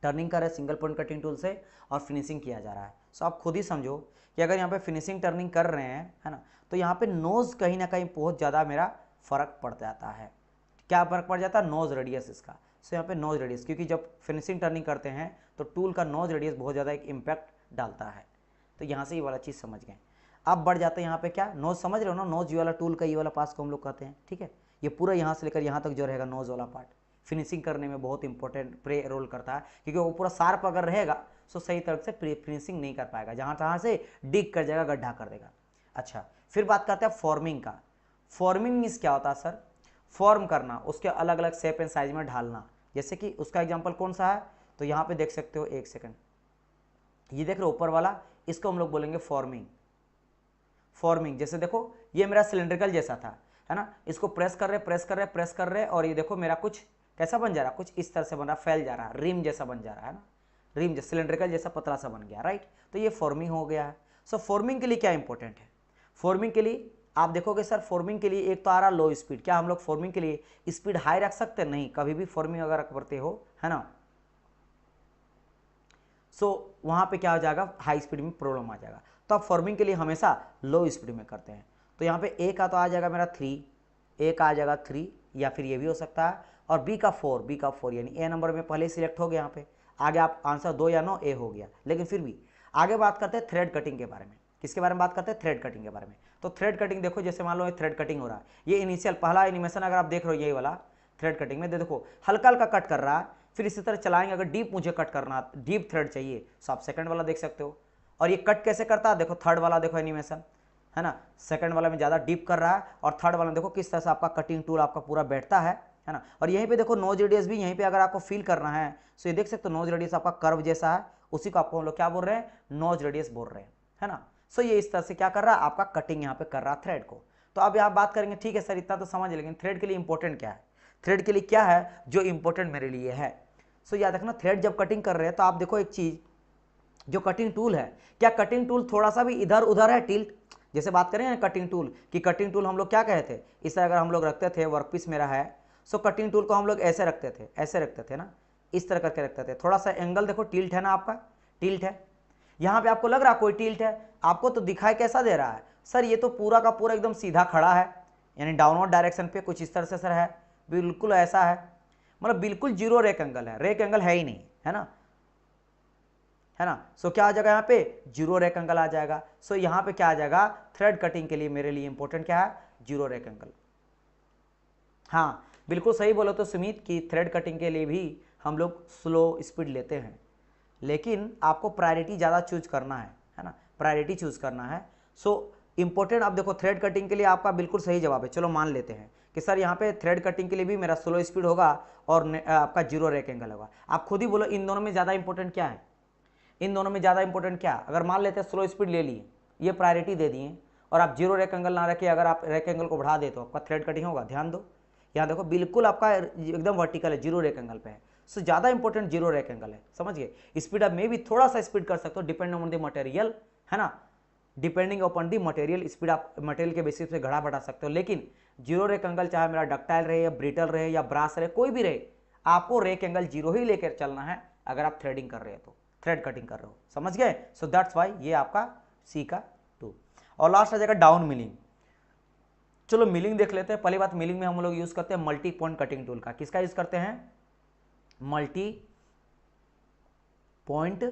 टर्निंग कर रहे हैं सिंगल पॉइंट कटिंग टूल से और फिनिशिंग किया जा रहा है। सो आप खुद ही समझो कि अगर यहाँ पे फिनिशिंग टर्निंग कर रहे हैं, है ना, तो यहाँ पे नोज कहीं ना कहीं बहुत ज़्यादा मेरा फर्क पड़ जाता है। क्या फर्क पड़ जाता है, नोज रेडियस इसका। सो यहाँ पे नोज रेडियस, क्योंकि जब फिनिशिंग टर्निंग करते हैं तो टूल का नोज रेडियस बहुत ज़्यादा एक इम्पैक्ट डालता है। तो यहाँ से ये वाला चीज़ समझ गए। अब बढ़ जाते हैं यहाँ पे क्या, नोज समझ रहे हो ना, नोज ये वाला टूल का ये वाला पास को हम लोग कहते हैं, ठीक है। ये पूरा यहाँ से लेकर यहाँ तक जो रहेगा नोज वाला पार्ट फिनिशिंग करने में बहुत इंपॉर्टेंट प्ले रोल करता है, क्योंकि वो पूरा शार्प अगर रहेगा तो सही तरह से फिनिशिंग नहीं कर पाएगा, जहाँ तहाँ से डिग कर जाएगा, गड्ढा कर देगा। अच्छा, फिर बात करते हैं फॉर्मिंग का। फॉर्मिंग मीन्स क्या होता है सर, फॉर्म करना, उसके अलग अलग शेप एंड साइज में ढालना। जैसे कि उसका एग्जांपल कौन सा है, तो यहाँ पे देख सकते हो, एक सेकंड, ये देख रहे हो ऊपर वाला, इसको हम लोग बोलेंगे फॉर्मिंग। फॉर्मिंग जैसे देखो ये मेरा सिलेंड्रिकल जैसा था, है ना, इसको प्रेस कर रहे प्रेस कर रहे प्रेस कर रहे, और ये देखो मेरा कुछ कैसा बन जा रहा है, कुछ इस तरह से बन रहा, फैल जा रहा है, रिम जैसा बन जा रहा है ना, रिम जैसा सिलेंड्रिकल जैसा पतला सा बन गया, राइट। तो ये फॉर्मिंग हो गया है। सो फॉर्मिंग के लिए क्या इंपॉर्टेंट है, फॉर्मिंग के लिए आप देखोगे सर, फॉर्मिंग के लिए एक तो आ रहा लो स्पीड, क्या हम लोग फॉर्मिंग के लिए स्पीड हाई रख सकते हैं, नहीं, कभी भी फॉर्मिंग अगर करते हो, है ना, सो वहाँ पे क्या हो जाएगा, हाई स्पीड में प्रॉब्लम आ जाएगा। तो आप फॉर्मिंग के लिए हमेशा लो स्पीड में करते हैं। तो यहाँ पे ए का तो आ जाएगा मेरा 3, ए का आ जाएगा 3, या फिर ये भी हो सकता है, और बी का 4, बी का 4, यानी ए नंबर में पहले ही सिलेक्ट हो गया। यहाँ पे आगे आप आंसर 2 या 9 ए हो गया, लेकिन फिर भी आगे बात करते हैं थ्रेड कटिंग के बारे में। किसके बारे में बात करते हैं, थ्रेड कटिंग के बारे में। तो थ्रेड कटिंग देखो, जैसे मान लो ये थ्रेड कटिंग हो रहा है, ये इनिशियल पहला एनिमेशन अगर आप देख रहे हो, यही वाला थ्रेड कटिंग में देखो हल्का हल्का कट कर रहा है, फिर इसी तरह चलाएंगे, अगर डीप मुझे कट करना, डीप थ्रेड चाहिए, तो आप सेकंड वाला देख सकते हो। और ये कट कैसे करता है, देखो थर्ड वाला देखो एनिमेशन, है ना, सेकंड वाला में ज़्यादा डीप कर रहा है, और थर्ड वाला में देखो किस तरह से आपका कटिंग टूल आपका पूरा बैठता है ना। और यहीं पे देखो नोज रेडियस भी यहीं पे अगर आपको फील करना है, तो ये देख सकते हो नोज रेडियस आपका कर्व जैसा है, उसी को आपको हम लोग क्या बोल रहे हैं, नोज रेडियस बोल रहे हैं, है ना। सो ये इस तरह से क्या कर रहा है, आपका कटिंग यहाँ पे कर रहा है थ्रेड को। तो अब यहाँ बात करेंगे, ठीक है सर इतना तो समझ, लेकिन थ्रेड के लिए इंपॉर्टेंट क्या है, थ्रेड के लिए क्या है जो इंपॉर्टेंट मेरे लिए है। सो याद रखना, थ्रेड जब कटिंग कर रहे हैं तो आप देखो एक चीज, जो कटिंग टूल है, क्या कटिंग टूल थोड़ा सा भी इधर उधर है टिल्ट, जैसे बात करें ना कटिंग टूल कि कटिंग टूल हम लोग क्या कहे थे, इस तरह अगर हम लोग रखते थे, वर्कपीस मेरा है, सो कटिंग टूल को हम लोग ऐसे रखते थे, ऐसे रखते थे ना, इस तरह करके रखते थे, थोड़ा सा एंगल देखो टिल्ट है ना, आपका टिल्ट है, यहाँ पे आपको लग रहा है कोई टिल्ट है, आपको तो दिखाई कैसा दे रहा है सर, ये तो पूरा का पूरा एकदम सीधा खड़ा है, यानी डाउनवर्ड डायरेक्शन पे कुछ इस तरह से सर है, बिल्कुल ऐसा है, मतलब बिल्कुल जीरो रेक एंगल है, रेक एंगल है ही नहीं, है ना, है ना। सो क्या आ जाएगा यहाँ पे, जीरो रेक एंगल आ जाएगा। सो यहाँ पे क्या आ जाएगा, थ्रेड कटिंग के लिए मेरे लिए इंपॉर्टेंट क्या है, जीरो रेक एंगल। हाँ बिल्कुल सही बोलो तो सुमित कि थ्रेड कटिंग के लिए भी हम लोग स्लो स्पीड लेते हैं, लेकिन आपको प्रायोरिटी ज़्यादा चूज करना है ना, प्रायोरिटी चूज करना है। सो इंपॉर्टेंट, आप देखो थ्रेड कटिंग के लिए आपका बिल्कुल सही जवाब है, चलो मान लेते हैं कि सर यहाँ पे थ्रेड कटिंग के लिए भी मेरा स्लो स्पीड होगा और आपका जीरो रेक एंगल होगा। आप खुद ही बोलो इन दोनों में ज़्यादा इंपॉर्टेंट क्या है, इन दोनों में ज़्यादा इंपॉर्टेंट क्या, अगर मान लेते हैं स्लो स्पीड ले लिए, ये प्रायोरिटी दे दिए, और आप जीरो रेक एंगल ना रखिए, अगर आप रेक एंगल को बढ़ा दे तो आपका थ्रेड कटिंग होगा। ध्यान दो, यहाँ देखो बिल्कुल आपका एकदम वर्टिकल है, जीरो रेक एंगल पे है, सो ज़्यादा इंपॉर्टेंट जीरो रेक एंगल है, समझ गए। स्पीड आप में भी थोड़ा सा स्पीड कर सकते हो, डिपेंडिंग ऑन द मटेरियल, है ना, depending upon the material, speed आप मटेरियल के बेसिस पे घड़ा बढ़ा सकते हो, लेकिन जीरो रेक एंगल चाहे मेरा डक्टाइल रहे या ब्रिटल रहे या ब्रास रहे, कोई भी रहे, आपको रेक एंगल जीरो ही लेकर चलना है अगर आप थ्रेडिंग कर रहे हो तो, थ्रेड कटिंग कर रहे हो, समझ गए। सो दैट्स वाई ये आपका सी का 2। और लास्ट आ जाएगा डाउन मिलिंग। चलो मिलिंग देख लेते हैं। पहली बात, मिलिंग में हम लोग यूज करते हैं मल्टी पॉइंट कटिंग टूल का। किसका यूज करते हैं, मल्टी पॉइंट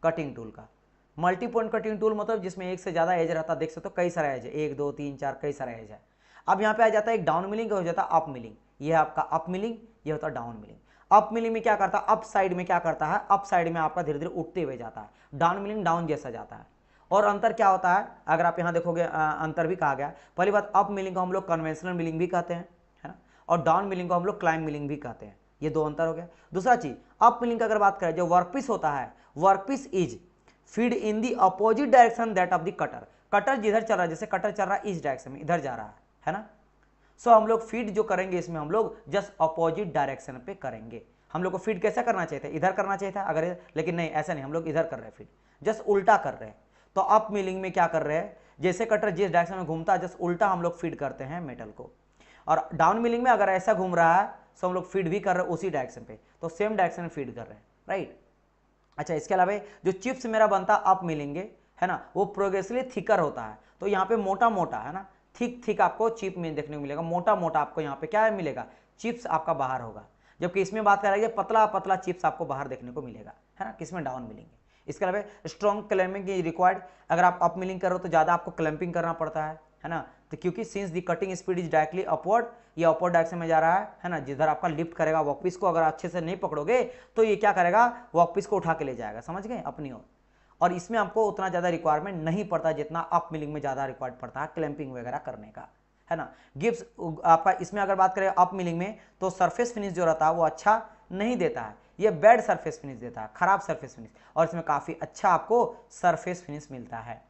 कटिंग टूल का। मल्टी पॉइंट कटिंग टूल मतलब जिसमें एक से ज्यादा एज रहता है, देख सकते हो कई सारा एज है, 1 2 3 4 कई सारा एज है। अब यहाँ पे आ जाता है एक डाउन मिलिंग, हो जाता है अप मिलिंग, ये है आपका अप मिलिंग, ये होता है डाउन मिलिंग। अप मिलिंग में क्या करता है, अप साइड में क्या करता है, अप साइड में आपका धीरे धीरे उठते हुए जाता है, डाउन मिलिंग डाउन जैसा जाता है। और अंतर क्या होता है, अगर आप यहाँ देखोगे अंतर भी कहा गया। पहली बात, अप मिलिंग को हम लोग कन्वेंशनल मिलिंग भी कहते हैं, है ना, और डाउन मिलिंग को हम लोग क्लाइंब मिलिंग भी कहते हैं। ये दो अंतर हो गया। दूसरा चीज अप मिलिंग का अगर बात करें, जो वर्कपीस होता है, workpiece is feed in the opposite direction that of the cutter. Cutter जिधर चल रहा है, जैसे कटर चल रहा है इस डायरेक्शन में, इधर जा रहा है ना। सो हम लोग फीड जो करेंगे इसमें हम लोग जस्ट अपोजिट डायरेक्शन पे करेंगे। हम लोग को फीड कैसा करना चाहिए था, इधर करना चाहिए था अगर, लेकिन नहीं ऐसा नहीं, हम लोग इधर कर रहे हैं फीड, जस्ट उल्टा कर रहे हैं। तो अप मिलिंग में क्या कर रहे हैं, जैसे कटर जिस डायरेक्शन में घूमता है जस्ट उल्टा हम लोग फीड करते हैं मेटल को। और डाउन मिलिंग में अगर ऐसा घूम रहा है तो हम लोग फीड भी कर रहे हैं उसी डायरेक्शन पे, तो सेम डायरेक्शन में फीड कर रहे हैं, राइट। अच्छा, इसके अलावा जो चिप्स मेरा बनता अप मिलेंगे है ना, वो प्रोग्रेसिवली थिकर होता है। तो यहाँ पे मोटा मोटा है ना, थिक थिक आपको चिप में देखने को मिलेगा, मोटा मोटा आपको यहाँ पे क्या मिलेगा, चिप्स आपका बाहर होगा। जबकि इसमें बात करेंगे पतला पतला चिप्स आपको बाहर देखने को मिलेगा, है ना, किसमें डाउन मिलेंगे। इसके अलावा स्ट्रॉन्ग क्लैंपिंग रिक्वायर्ड, अगर आप अप मिलिंग कर रहे हो तो ज़्यादा आपको क्लैंपिंग करना पड़ता है ना। तो क्योंकि since the cutting speed is directly upward, ये अपवर्ड डायरेक्शन में जा रहा है ना, जिधर आपका लिफ्ट करेगा वर्कपीस को, अगर अच्छे से नहीं पकड़ोगे तो ये क्या करेगा, वर्कपीस को उठा के ले जाएगा, समझ गए, अपनी ओर। और इसमें आपको उतना ज़्यादा रिक्वायरमेंट नहीं पड़ता जितना अप मिलिंग में ज़्यादा रिक्वायर्ड पड़ता है क्लैंपिंग वगैरह करने का, है ना। गिब्स आपका इसमें अगर बात करें अप मिलिंग में, तो सरफेस फिनिश जो रहता है वो अच्छा नहीं देता है, ये बैड सरफेस फिनिश देता है, खराब सरफेस फिनिश। और इसमें काफ़ी अच्छा आपको सरफेस फिनिश मिलता है,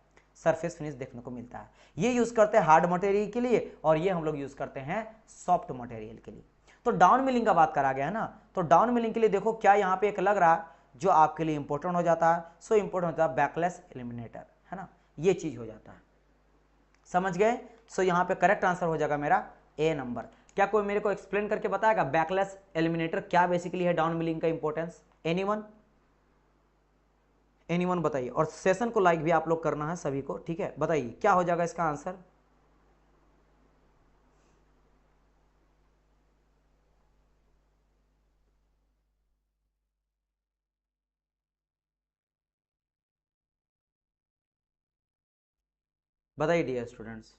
सरफेस फिनिश देखने को मिलता है। ये यूज़ करते हैं हार्ड मटेरियल के लिए और ये हम लोग यूज़ करते हैं सॉफ्ट मटेरियल के लिए। तो डाउन मिलिंग का बात करा गया है ना, तो डाउन मिलिंग के लिए देखो क्या यहाँ पे एक लग रहा है जो आपके लिए इंपॉर्टेंट हो जाता है, सो इंपॉर्टेंट होता है बैकलेस एलिमिनेटर, है ना, ये चीज़ हो जाता है, समझ गए। सो यहाँ पे करेक्ट आंसर हो जाएगा मेरा ए नंबर। क्या कोई मेरे को एक्सप्लेन करके बताएगा बैकलेस एलिमिनेटर क्या बेसिकली है, डाउन मिलिंग का इंपॉर्टेंस, एनीवन बताइए। और सेशन को लाइक भी आप लोग करना है सभी को, ठीक है, बताइए क्या हो जाएगा इसका आंसर। बताइए डियर स्टूडेंट्स।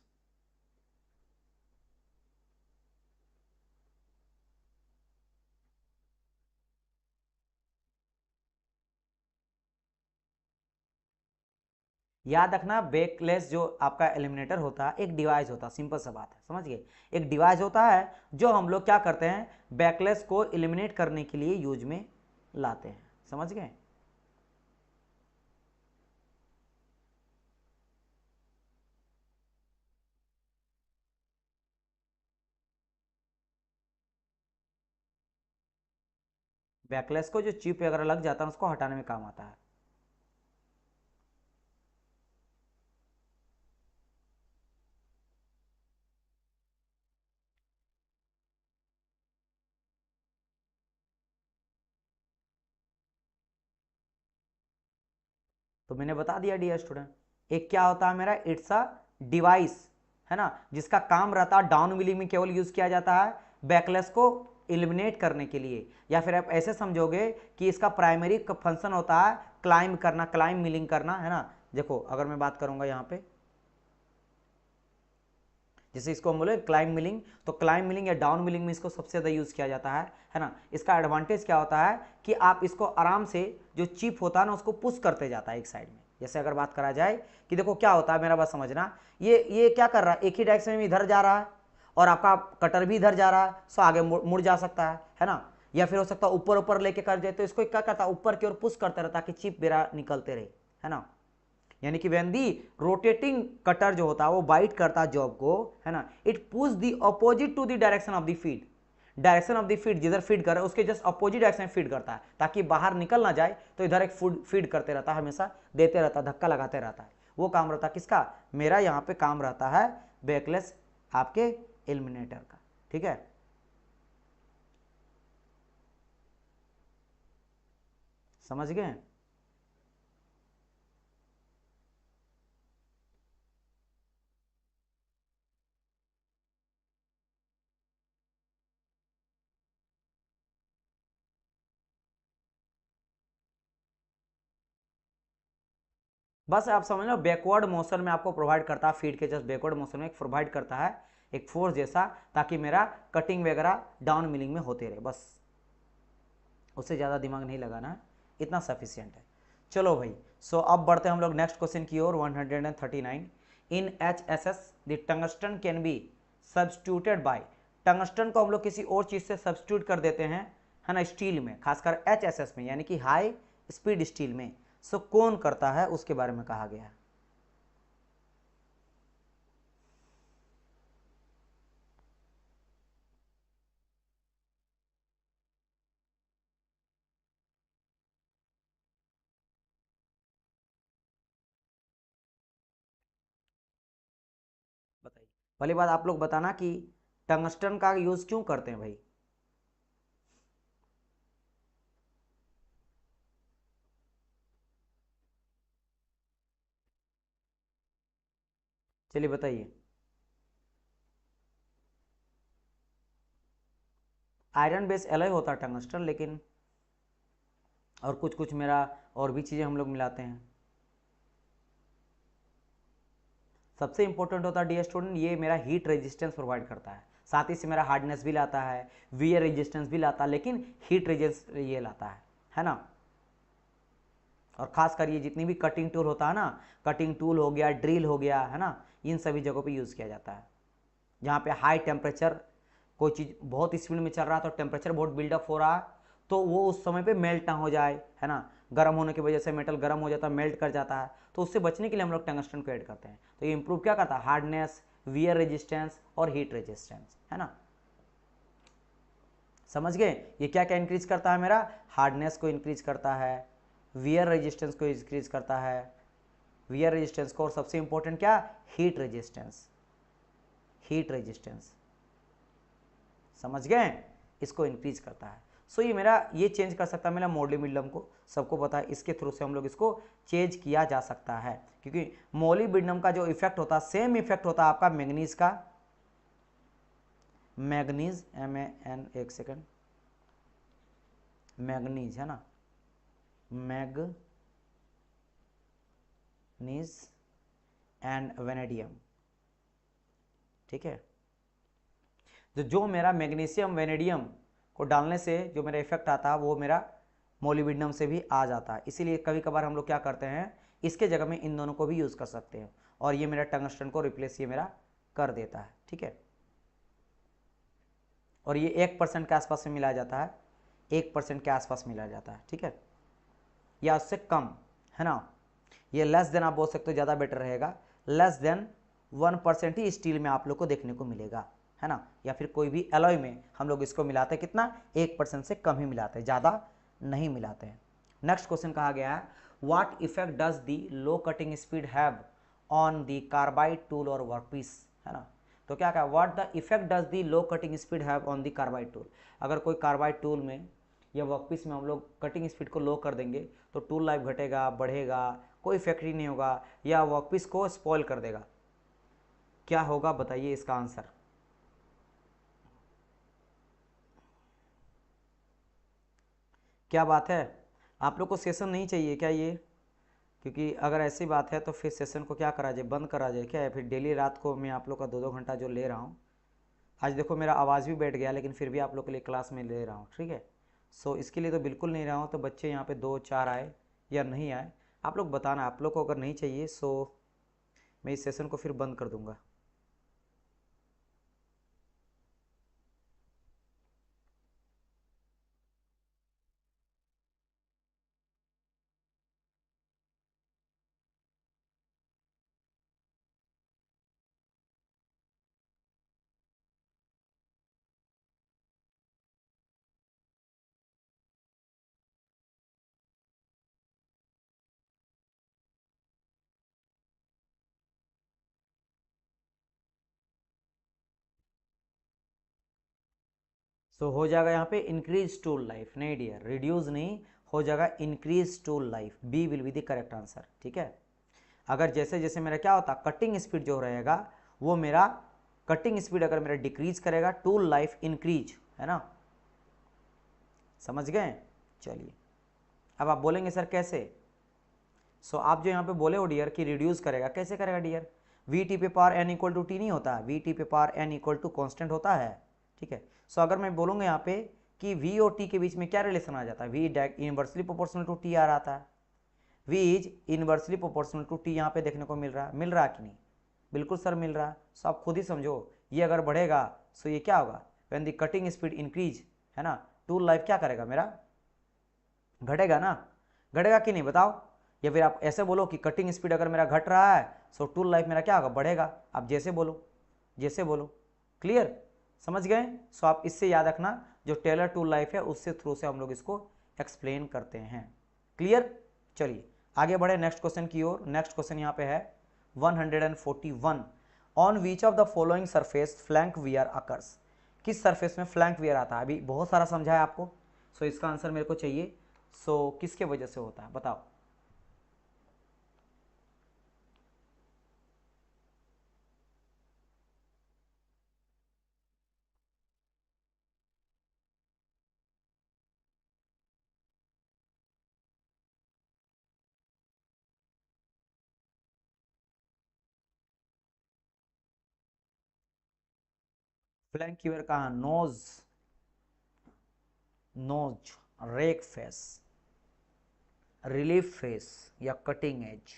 याद रखना बैकलेस जो आपका एलिमिनेटर होता है एक डिवाइस होता है, सिंपल सा बात है, समझ गए, एक डिवाइस होता है जो हम लोग क्या करते हैं बैकलेस को एलिमिनेट करने के लिए यूज में लाते हैं, समझ गए। बैकलेस को जो चिप वगैरह लग जाता है उसको हटाने में काम आता है। तो मैंने बता दिया डियर स्टूडेंट, एक क्या होता है मेरा, इट्स अ डिवाइस, है ना, जिसका काम रहता है डाउन मिलिंग में केवल यूज किया जाता है बैकलेस को एलिमिनेट करने के लिए। या फिर आप ऐसे समझोगे कि इसका प्राइमरी फंक्शन होता है क्लाइंब करना, क्लाइंब मिलिंग करना, है ना। देखो अगर मैं बात करूंगा यहाँ पे, जैसे इसको हम बोले क्लाइंब मिलिंग, तो क्लाइंब मिलिंग या डाउन मिलिंग में इसको सबसे ज़्यादा यूज़ किया जाता है ना। इसका एडवांटेज क्या होता है कि आप इसको आराम से जो चिप होता है ना उसको पुश करते जाता है एक साइड में। जैसे अगर बात करा जाए कि देखो क्या होता है, मेरा बात समझना, ये क्या कर रहा है, एक ही डायरेक्शन में इधर जा रहा है और आपका कटर भी इधर जा रहा है, सो आगे मुड़ जा सकता है ना। या फिर हो सकता है ऊपर ऊपर लेके कर जाए, तो इसको क्या करता है ऊपर की ओर पुश करता रहता है कि चिप मेरा निकलते रहे, है ना। यानी कि व्हेन दी रोटेटिंग कटर जो होता है वो बाइट करता है जॉब को, है ना, it push the opposite to the direction of the feed, direction of the feed जिधर फीड कर रहा है उसके जस्ट अपोजिट डायरेक्शन में फीड करता है ताकि बाहर निकल ना जाए, तो इधर एक फीड करते रहता है, हमेशा देते रहता है, धक्का लगाते रहता है। वो काम रहता है किसका, मेरा यहाँ पे काम रहता है बैकलेस आपके एलिमिनेटर का, ठीक है। समझ गए। बस आप समझ लो बैकवर्ड मोशन में आपको प्रोवाइड करता है, फीड के जस्ट बैकवर्ड मोशन में प्रोवाइड करता है एक फोर्स जैसा, ताकि मेरा कटिंग वगैरह डाउन मिलिंग में होते रहे, बस उससे ज़्यादा दिमाग नहीं लगाना है, इतना सफिशियंट है। चलो भाई, सो अब बढ़ते हैं हम लोग नेक्स्ट क्वेश्चन की ओर। 139 in HSS the tungsten can be substituted by tungsten को हम लोग किसी और चीज से सब्स्टिट्यूट कर देते हैं, है ना, स्टील में, खासकर HSS में, यानी कि हाई स्पीड स्टील में। सो कौन करता है उसके बारे में कहा गया है। बताइए, पहली बात आप लोग बताना कि टंगस्टन का यूज क्यों करते हैं भाई। चलिए बताइए। आयरन बेस एलॉय होता है टंगस्टन, लेकिन और कुछ कुछ मेरा और भी चीज़ें हम लोग मिलाते हैं। सबसे इंपॉर्टेंट होता है डियर स्टूडेंट, ये मेरा हीट रेजिस्टेंस प्रोवाइड करता है, साथ ही से मेरा हार्डनेस भी लाता है, वियर रेजिस्टेंस भी लाता है, लेकिन हीट रेजिस्ट ये लाता है ना। और खास कर ये जितनी भी कटिंग टूल होता है ना, कटिंग टूल हो गया, ड्रिल हो गया, है ना, इन सभी जगहों पे यूज़ किया जाता है। जहाँ पे हाई टेम्परेचर, कोई चीज़ बहुत स्पीड में चल रहा है तो टेम्परेचर बहुत बिल्डअप हो रहा है, तो वो उस समय पे मेल्ट ना हो जाए, है ना, गर्म होने की वजह से मेटल गर्म हो जाता है, मेल्ट कर जाता है, तो उससे बचने के लिए हम लोग टंगस्टन को ऐड करते हैं। तो ये इंप्रूव क्या करता है, हार्डनेस, वियर रेजिस्टेंस और हीट रेजिस्टेंस, है ना। समझ गए, ये क्या क्या इंक्रीज करता है, मेरा हार्डनेस को इंक्रीज करता है, वियर रेजिस्टेंस को इंक्रीज करता है, वियर रेजिस्टेंस को, और सबसे इंपॉर्टेंट क्या, हीट रेजिस्टेंस, हीट रेजिस्टेंस, समझ गए, इसको इंक्रीज करता है। सो ये मेरा ये चेंज कर सकता है मेरा मोलिब्डेनम को, सबको पता है, इसके थ्रू से हम लोग इसको चेंज किया जा सकता है, क्योंकि मोलिब्डेनम का जो इफेक्ट होता है सेम इफेक्ट होता है आपका मैग्नीज का, मैग्नीज, MAN, एक सेकेंड, मैग्नीज, है ना, मैग्नीज एंड वेनेडियम, ठीक है। जो मेरा मैग्नीशियम वेनेडियम को डालने से जो मेरा इफेक्ट आता है वो मेरा मोलिब्डेनम से भी आ जाता है, इसीलिए कभी कभार हम लोग क्या करते हैं, इसके जगह में इन दोनों को भी यूज़ कर सकते हैं, और ये मेरा टंगस्टन को रिप्लेस ये मेरा कर देता है, ठीक है। और ये 1% के आसपास में मिलाया जाता है, 1% के आसपास मिलाया जाता है, ठीक है, या उससे कम, है ना। ये लेस देन आप बोल सकते हो, ज़्यादा बेटर रहेगा, लेस देन 1% ही स्टील में आप लोग को देखने को मिलेगा, है ना, या फिर कोई भी एलॉय में हम लोग इसको मिलाते हैं कितना, 1% से कम ही मिलाते हैं, ज़्यादा नहीं मिलाते हैं। नेक्स्ट क्वेश्चन कहा गया है, what effect does the low cutting speed have on the carbide tool और वर्कपीस, है ना। तो क्या कहा, what the effect does the low cutting speed have on the carbide tool. अगर कोई कार्बाइड टूल में या वर्कपीस में हम लोग कटिंग स्पीड को लो कर देंगे तो टूल लाइफ घटेगा, बढ़ेगा, कोई इफेक्ट ही नहीं होगा, या वर्कपीस को स्पॉइल कर देगा। क्या होगा बताइए इसका आंसर। क्या बात है, आप लोग को सेशन नहीं चाहिए क्या ये, क्योंकि अगर ऐसी बात है तो फिर सेशन को क्या करा जाए, बंद करा जाए क्या है, फिर डेली रात को मैं आप लोग का 2-2 घंटा जो ले रहा हूँ, आज देखो मेरा आवाज़ भी बैठ गया, लेकिन फिर भी आप लोग के लिए क्लास में ले रहा हूँ, ठीक है। सो इसके लिए तो बिल्कुल नहीं रहा हूँ, तो बच्चे यहाँ पे 2-4 आए या नहीं आए, आप लोग बताना, आप लोग को अगर नहीं चाहिए सो मैं इस सेशन को फिर बंद कर दूँगा। सो हो जाएगा यहाँ पे इंक्रीज टूल लाइफ, नहीं डियर, रिड्यूस नहीं, हो जाएगा increase tool life, B will be the correct answer, ठीक है। अगर जैसे जैसे मेरा क्या होता, कटिंग स्पीड जो रहेगा वो मेरा, कटिंग स्पीड अगर मेरा डिक्रीज करेगा, टूल लाइफ इंक्रीज, है ना, समझ गए। चलिए अब आप बोलेंगे सर कैसे, सो आप जो यहाँ पे बोले हो डियर कि रिड्यूस करेगा, कैसे करेगा डियर, वी टी पे power N equal to T नहीं होता, वी टी पे power N equal to constant होता है, ठीक है। सो अगर मैं बोलूँगा यहाँ पे कि वी और टी के बीच में क्या रिलेशन आ जाता है, V inversely proportional to T आ रहा था, V is inversely proportional to T, यहाँ पे देखने को मिल रहा कि नहीं, बिल्कुल सर मिल रहा है। सो आप खुद ही समझो, ये अगर बढ़ेगा सो ये क्या होगा, when the cutting speed increase, है ना, टूल लाइफ क्या करेगा मेरा, घटेगा ना, घटेगा कि नहीं बताओ। या फिर आप ऐसे बोलो कि कटिंग स्पीड अगर मेरा घट रहा है सो टूल लाइफ मेरा क्या होगा, बढ़ेगा। आप जैसे बोलो, जैसे बोलो, क्लियर, समझ गए। सो आप इससे याद रखना, जो टेलर टूल लाइफ है उससे थ्रू से हम लोग इसको एक्सप्लेन करते हैं, क्लियर। चलिए आगे बढ़े नेक्स्ट क्वेश्चन की ओर। नेक्स्ट क्वेश्चन यहाँ पे है 141, on which of the following surface flank wear occurs, किस सरफेस में फ्लैंक वियर आता है। अभी बहुत सारा समझा है आपको, सो इसका आंसर मेरे को चाहिए। सो किसके वजह से होता है बताओ। फ्लैंक वियर कहाँ, nose, nose, rake face, relief face या कटिंग एज।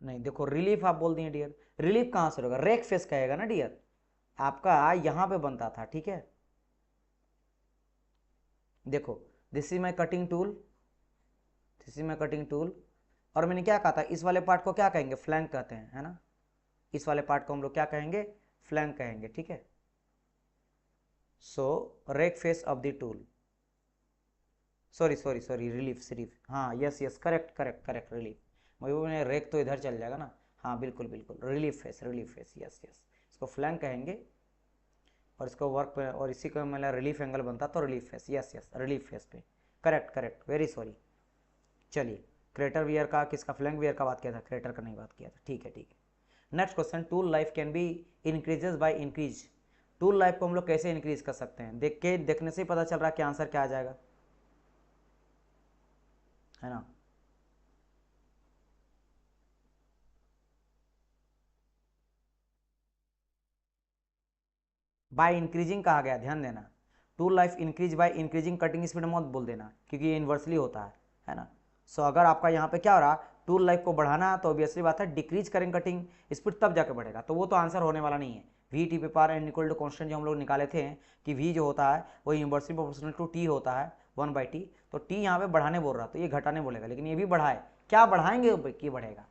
नहीं देखो, रिलीफ आप बोल दिए डियर, रिलीफ कहां से होगा, रेक फेस कहेगा ना डियर, आपका यहां पे बनता था, ठीक है। देखो this is my cutting tool, this is my cutting tool, और मैंने क्या कहा था, इस वाले पार्ट को क्या कहेंगे, फ्लैंक कहते हैं, है ना। इस वाले पार्ट को हम लोग क्या कहेंगे, फ्लैंक कहेंगे, ठीक है। So rake face of the tool, sorry sorry sorry, relief सिर्फ, हाँ yes yes, correct correct correct, relief, मैंने रेक तो इधर चल जाएगा ना, हाँ बिल्कुल बिल्कुल, relief face, relief face, yes yes, इसको फ्लैंक कहेंगे। और इसको वर्क पे, और इसी का मतलब रिलीफ एंगल बनता तो relief face, yes yes, relief face पे, करेक्ट करेक्ट, वेरी सॉरी। चलिए क्रेटर वियर का, किसका, फ्लैंक वियर का बात किया था, क्रेटर का नहीं बात किया था, ठीक है ठीक है। Next question, tool life can be increases by increase, tool life को हम लोग कैसे इंक्रीज कर सकते हैं, देखने से ही पता चल रहा है कि आंसर क्या आ जाएगा, है ना। बाय इंक्रीजिंग कहा गया, ध्यान देना, tool life increase by increasing cutting speed मत बोल देना, क्योंकि ये इन्वर्सली होता है ना। सो अगर आपका यहाँ पे क्या हो रहा, टूल लाइफ को बढ़ाना है तो ऑब्वियसली बात है डिक्रीज करेंगे कटिंग स्पीड तब जाकर बढ़ेगा, तो वो तो आंसर होने वाला नहीं है। वी टी पे पार एंड इक्वल टू कॉन्स्टेंट जो हम लोग निकाले थे कि वी जो होता है वो इन्वर्सली प्रोपोर्शनल टू टी होता है 1/t, तो टी यहाँ पे बढ़ाने बोल रहा तो ये घटाने बोलेगा, लेकिन ये भी बढ़ाए, क्या बढ़ाएंगे कि बढ़ेगा,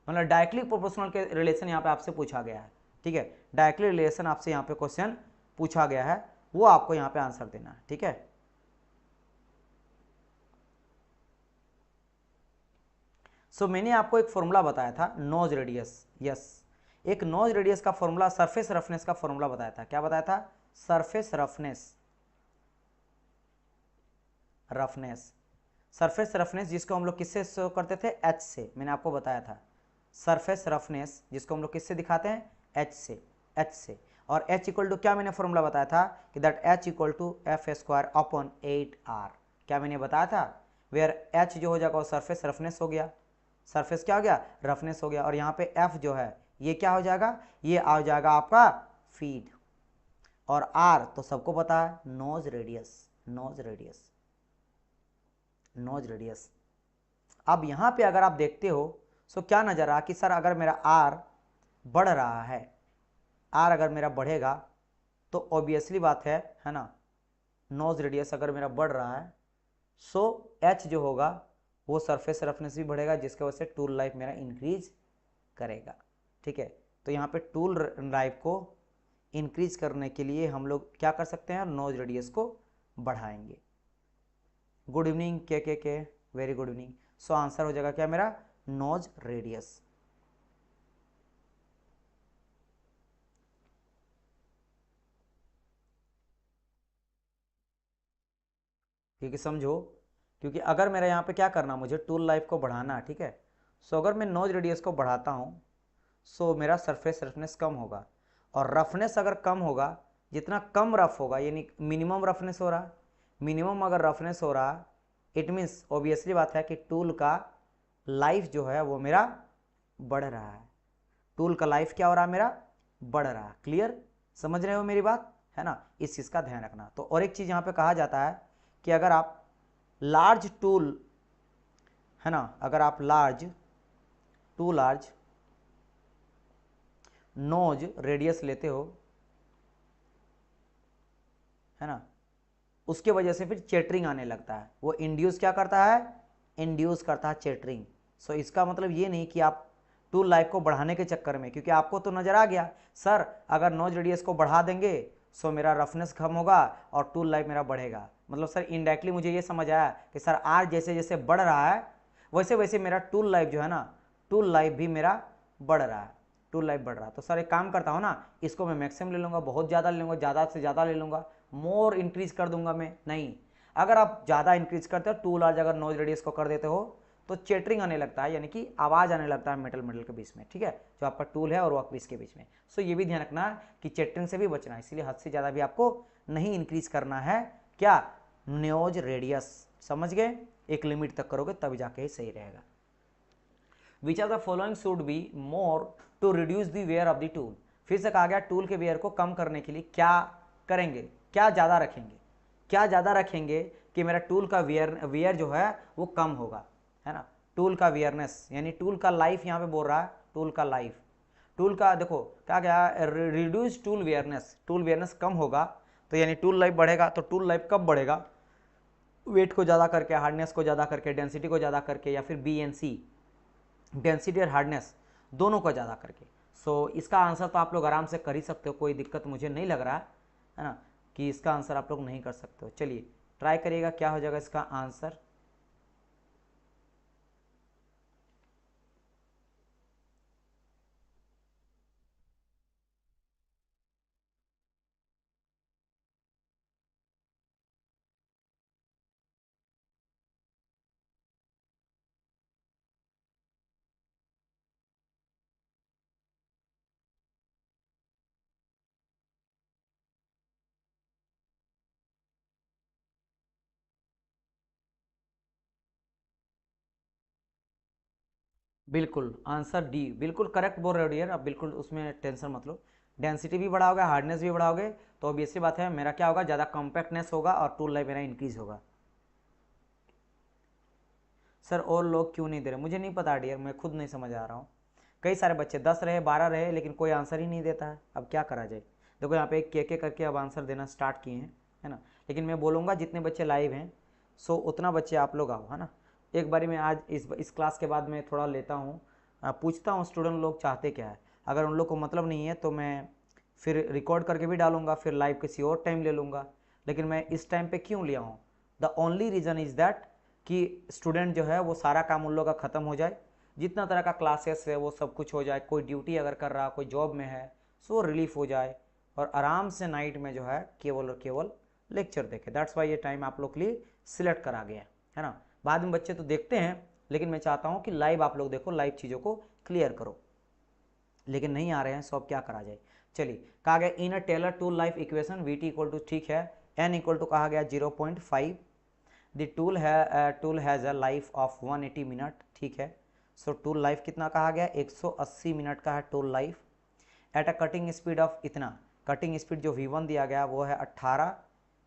मतलब डायरेक्टली प्रोपोर्शनल के रिलेशन यहाँ पे आपसे पूछा गया है, ठीक है। डायरेक्टली रिलेशन आपसे यहाँ पे क्वेश्चन पूछा गया है, वो आपको यहाँ पे आंसर देना है, ठीक है। सो मैंने आपको एक फॉर्मूला बताया था, नोज रेडियस, यस, एक नोज रेडियस का फॉर्मूला, सरफेस रफनेस का फॉर्मूला बताया था, क्या बताया था, surface roughness, roughness, surface roughness जिसको हम लोग किससे शो करते थे, एच से, मैंने आपको बताया था, सरफेस रफनेस जिसको हम लोग किससे दिखाते हैं, एच से, एच से। और एच इक्वल टू क्या मैंने फॉर्मूला बताया था कि that H equal to F square upon 8r, क्या मैंने बताया था, वेयर एच जो हो जाएगा वो सरफेस रफनेस हो गया, सरफेस क्या हो गया, रफनेस हो गया, और यहाँ पे एफ जो है ये क्या हो जाएगा, ये आ जाएगा आपका फीड, और आर तो सबको पता है, nose radius, nose radius, nose radius. अब यहाँ पे अगर आप देखते हो सो क्या नजर आ कि सर अगर मेरा आर बढ़ रहा है, आर अगर मेरा बढ़ेगा तो ऑब्वियसली बात है ना, नोज रेडियस अगर मेरा बढ़ रहा है सो एच जो होगा वो सरफेस रफनेस भी बढ़ेगा, जिसकी वजह से टूल लाइफ मेरा इंक्रीज करेगा, ठीक है। तो यहाँ पे टूल लाइफ को इंक्रीज करने के लिए हम लोग क्या कर सकते हैं, नोज रेडियस को बढ़ाएंगे। गुड इवनिंग के very good evening. So answer हो जाएगा क्या मेरा, नोज रेडियस। क्योंकि समझो, क्योंकि अगर मेरा यहाँ पे क्या करना, मुझे टूल लाइफ को बढ़ाना है, ठीक है। सो अगर मैं नोज रेडियस को बढ़ाता हूँ सो मेरा सरफेस रफनेस कम होगा, और रफनेस अगर कम होगा, जितना कम रफ होगा यानी मिनिमम रफनेस हो रहा, मिनिमम अगर रफनेस हो रहा इट मीन्स ऑब्वियसली बात है कि टूल का लाइफ जो है वो मेरा बढ़ रहा है, टूल का लाइफ क्या हो रहा है मेरा, बढ़ रहा है, क्लियर, समझ रहे हो मेरी बात, है ना। इस चीज़ का ध्यान रखना। तो और एक चीज़ यहाँ पे कहा जाता है कि अगर आप लार्ज टूल है ना, अगर आप टू लार्ज नोज रेडियस लेते हो है ना, उसके वजह से फिर चेटरिंग आने लगता है। वो इंड्यूस क्या करता है, इंड्यूस करता है चेटरिंग। सो इसका मतलब ये नहीं कि आप टूल लाइफ को बढ़ाने के चक्कर में, क्योंकि आपको तो नजर आ गया सर अगर नोज रेडियस को बढ़ा देंगे सो मेरा रफनेस कम होगा और टूल लाइफ मेरा बढ़ेगा। मतलब सर इनडायरेक्टली मुझे ये समझ आया कि सर आर जैसे जैसे बढ़ रहा है वैसे वैसे मेरा टूल लाइफ जो है ना, टूल लाइफ भी मेरा बढ़ रहा है, टूल लाइफ बढ़ रहा है। तो सर एक काम करता हूँ ना, इसको मैं मैक्सिमम ले लूँगा, बहुत ज़्यादा ले लूँगा, ज़्यादा से ज़्यादा ले लूँगा, मोर इंक्रीज कर दूंगा मैं। नहीं, अगर आप ज़्यादा इंक्रीज करते हो टू लार्ज अगर नोज रेडियस को कर देते हो तो चेटरिंग आने लगता है, यानी कि आवाज़ आने लगता है मेटल मेटल के बीच में, ठीक है, जो आपका टूल है और वर्कपीस के बीच में। सो ये भी ध्यान रखना कि चेटरिंग से भी बचना है, इसलिए हद से ज़्यादा भी आपको नहीं इंक्रीज करना है क्या, नोज रेडियस। समझ गए, एक लिमिट तक करोगे तब जाके ही सही रहेगा। Which of the following should be more to reduce the wear of the tool. फिर से कहा गया टूल के वेयर को कम करने के लिए क्या करेंगे, क्या ज़्यादा रखेंगे, क्या ज़्यादा रखेंगे कि मेरा टूल का वेयर जो है वो कम होगा, है ना। टूल का वियरनेस यानी टूल का लाइफ यहाँ पे बोल रहा है, टूल का लाइफ, टूल का देखो क्या गया, रिड्यूस टूल वियरनेस कम होगा तो यानी टूल लाइफ बढ़ेगा। तो टूल लाइफ कब बढ़ेगा, वेट को ज़्यादा करके, हार्डनेस को ज़्यादा करके, डेंसिटी को ज़्यादा करके, या फिर BNC डेंसिटी और हार्डनेस दोनों को ज़्यादा करके। सो इसका आंसर तो आप लोग आराम से कर ही सकते हो, कोई दिक्कत मुझे नहीं लग रहा है ना कि इसका आंसर आप लोग नहीं कर सकते हो। चलिए ट्राई करिएगा क्या हो जाएगा इसका आंसर। बिल्कुल आंसर डी, बिल्कुल करेक्ट बोल रहे हो डियर, अब बिल्कुल उसमें टेंशन मत लो। डेंसिटी भी बढ़ाओगे, हार्डनेस भी बढ़ाओगे तो ऑब्वियसली बात है मेरा क्या होगा, ज़्यादा कॉम्पैक्टनेस होगा और टूल लाइफ मेरा इंक्रीज होगा। सर और लोग क्यों नहीं दे रहे, मुझे नहीं पता डियर, मैं खुद नहीं समझ आ रहा हूँ। कई सारे बच्चे 10 रहे 12 रहे लेकिन कोई आंसर ही नहीं देता है, अब क्या करा जाए। देखो यहाँ पे एक के करके अब आंसर देना स्टार्ट किए हैं, है ना। लेकिन मैं बोलूँगा जितने बच्चे लाइव हैं सो उतना बच्चे आप लोग आओ, है ना। एक बारी मैं आज इस क्लास के बाद मैं थोड़ा लेता हूँ, पूछता हूँ स्टूडेंट लोग चाहते क्या है। अगर उन लोग को मतलब नहीं है तो मैं फिर रिकॉर्ड करके भी डालूंगा, फिर लाइव किसी और टाइम ले लूँगा। लेकिन मैं इस टाइम पे क्यों लिया हूँ, the only reason is that कि स्टूडेंट जो है वो सारा काम उन लोग का ख़त्म हो जाए, जितना तरह का क्लासेस है वो सब कुछ हो जाए, कोई ड्यूटी अगर कर रहा, कोई जॉब में है सो रिलीफ हो जाए और आराम से नाइट में जो है केवल और केवल लेक्चर देखे। दैट्स वाई ये टाइम आप लोग के लिए सिलेक्ट करा गया है ना। बाद में बच्चे तो देखते हैं लेकिन मैं चाहता हूँ कि लाइव आप लोग देखो, लाइव चीज़ों को क्लियर करो, लेकिन नहीं आ रहे हैं सो अब क्या करा जाए। चलिए कहा गया in a Taylor tool life equation V T equal to, ठीक है, एन इक्वल टू कहा गया 0.5, the tool has a life of 180 minute, ठीक है। सो टूल लाइफ कितना कहा गया, 180 मिनट का है tool life. At a cutting speed of इतना, कटिंग स्पीड जो V1 दिया गया वो है 18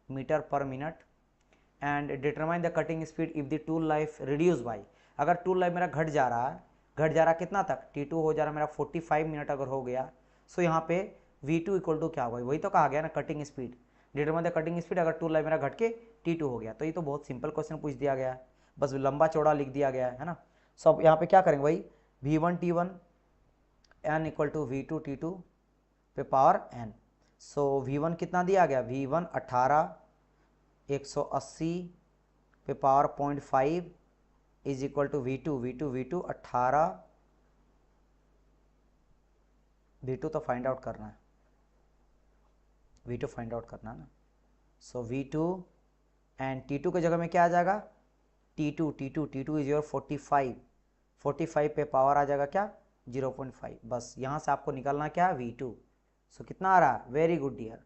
मीटर पर minute. And determine the cutting speed if the tool life reduce by, अगर टूल लाइफ मेरा घट जा रहा है, घट जा रहा कितना तक, T2 हो जा रहा मेरा 45 मिनट अगर हो गया, सो यहाँ पे V2 इक्वल टू क्या होगा, वही तो कहा गया ना cutting speed, determine the cutting speed अगर टूल लाइफ मेरा घट के T2 हो गया। तो ये तो बहुत सिंपल क्वेश्चन पूछ दिया गया है, बस लंबा चौड़ा लिख दिया गया है ना। सब यहाँ पे क्या करेंगे भाई, V1 T1 n equal to V2 T2 पे पावर n। सो V1 कितना दिया गया, V1 18 180 पे power 0.5 is equal to V2 18, V2 तो फाइंड आउट करना है, V2 फाइंड आउट करना है ना। सो V2 एंड T2 की जगह में क्या आ जाएगा, T2 इज योर 45 पे पावर आ जाएगा क्या 0.5, बस यहाँ से आपको निकालना क्या है V2। सो कितना आ रहा है, very good dear,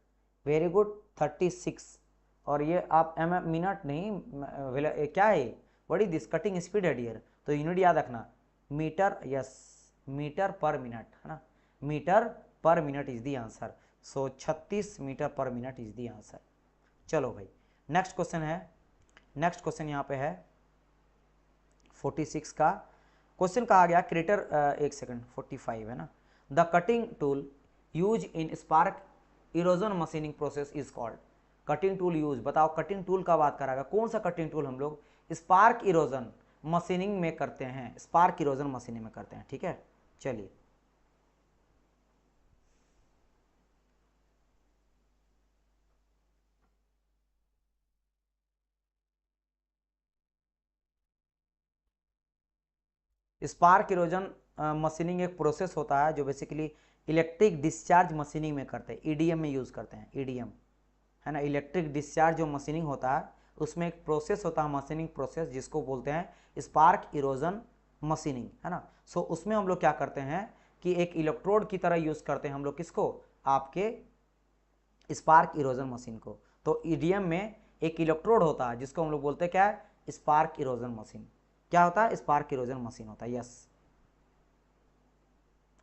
very good 36। और ये आप मिनट नहीं क्या है, what is this, cutting speed है डियर, तो यूनिट याद रखना मीटर, यस मीटर पर मिनट है ना, मीटर पर minute is the answer. So 36 metre पर मिनट इज दी आंसर। चलो भाई नेक्स्ट क्वेश्चन है, नेक्स्ट क्वेश्चन यहाँ पे है 46 का क्वेश्चन कहा गया क्रिएटर, एक सेकंड, 45 है ना। The cutting tool use in spark erosion machining process is called. Cutting tool use, बताओ कटिंग टूल का बात करा गया, कौन सा कटिंग टूल हम लोग स्पार्क इरोजन मशीनिंग में करते हैं, स्पार्क इरोजन मशीनिंग में करते हैं, ठीक है। चलिए स्पार्क इरोजन मशीनिंग एक प्रोसेस होता है जो बेसिकली इलेक्ट्रिक डिस्चार्ज मशीनिंग में करते हैं, ईडीएम में यूज़ करते हैं, ईडीएम है ना। इलेक्ट्रिक डिस्चार्ज जो मशीनिंग होता है उसमें एक प्रोसेस होता है, मशीनिंग प्रोसेस, जिसको बोलते हैं स्पार्क इरोजन मशीनिंग, है ना। सो उसमें हम लोग क्या करते हैं कि एक इलेक्ट्रोड की तरह यूज़ करते हैं हम लोग किसको, आपके स्पार्क इरोजन मशीन को। तो ईडीएम में एक इलेक्ट्रोड होता है जिसको हम लोग बोलते हैं क्या है, स्पार्क इरोजन मशीन। क्या होता है, स्पार्क इरोजन मशीन होता है, यस।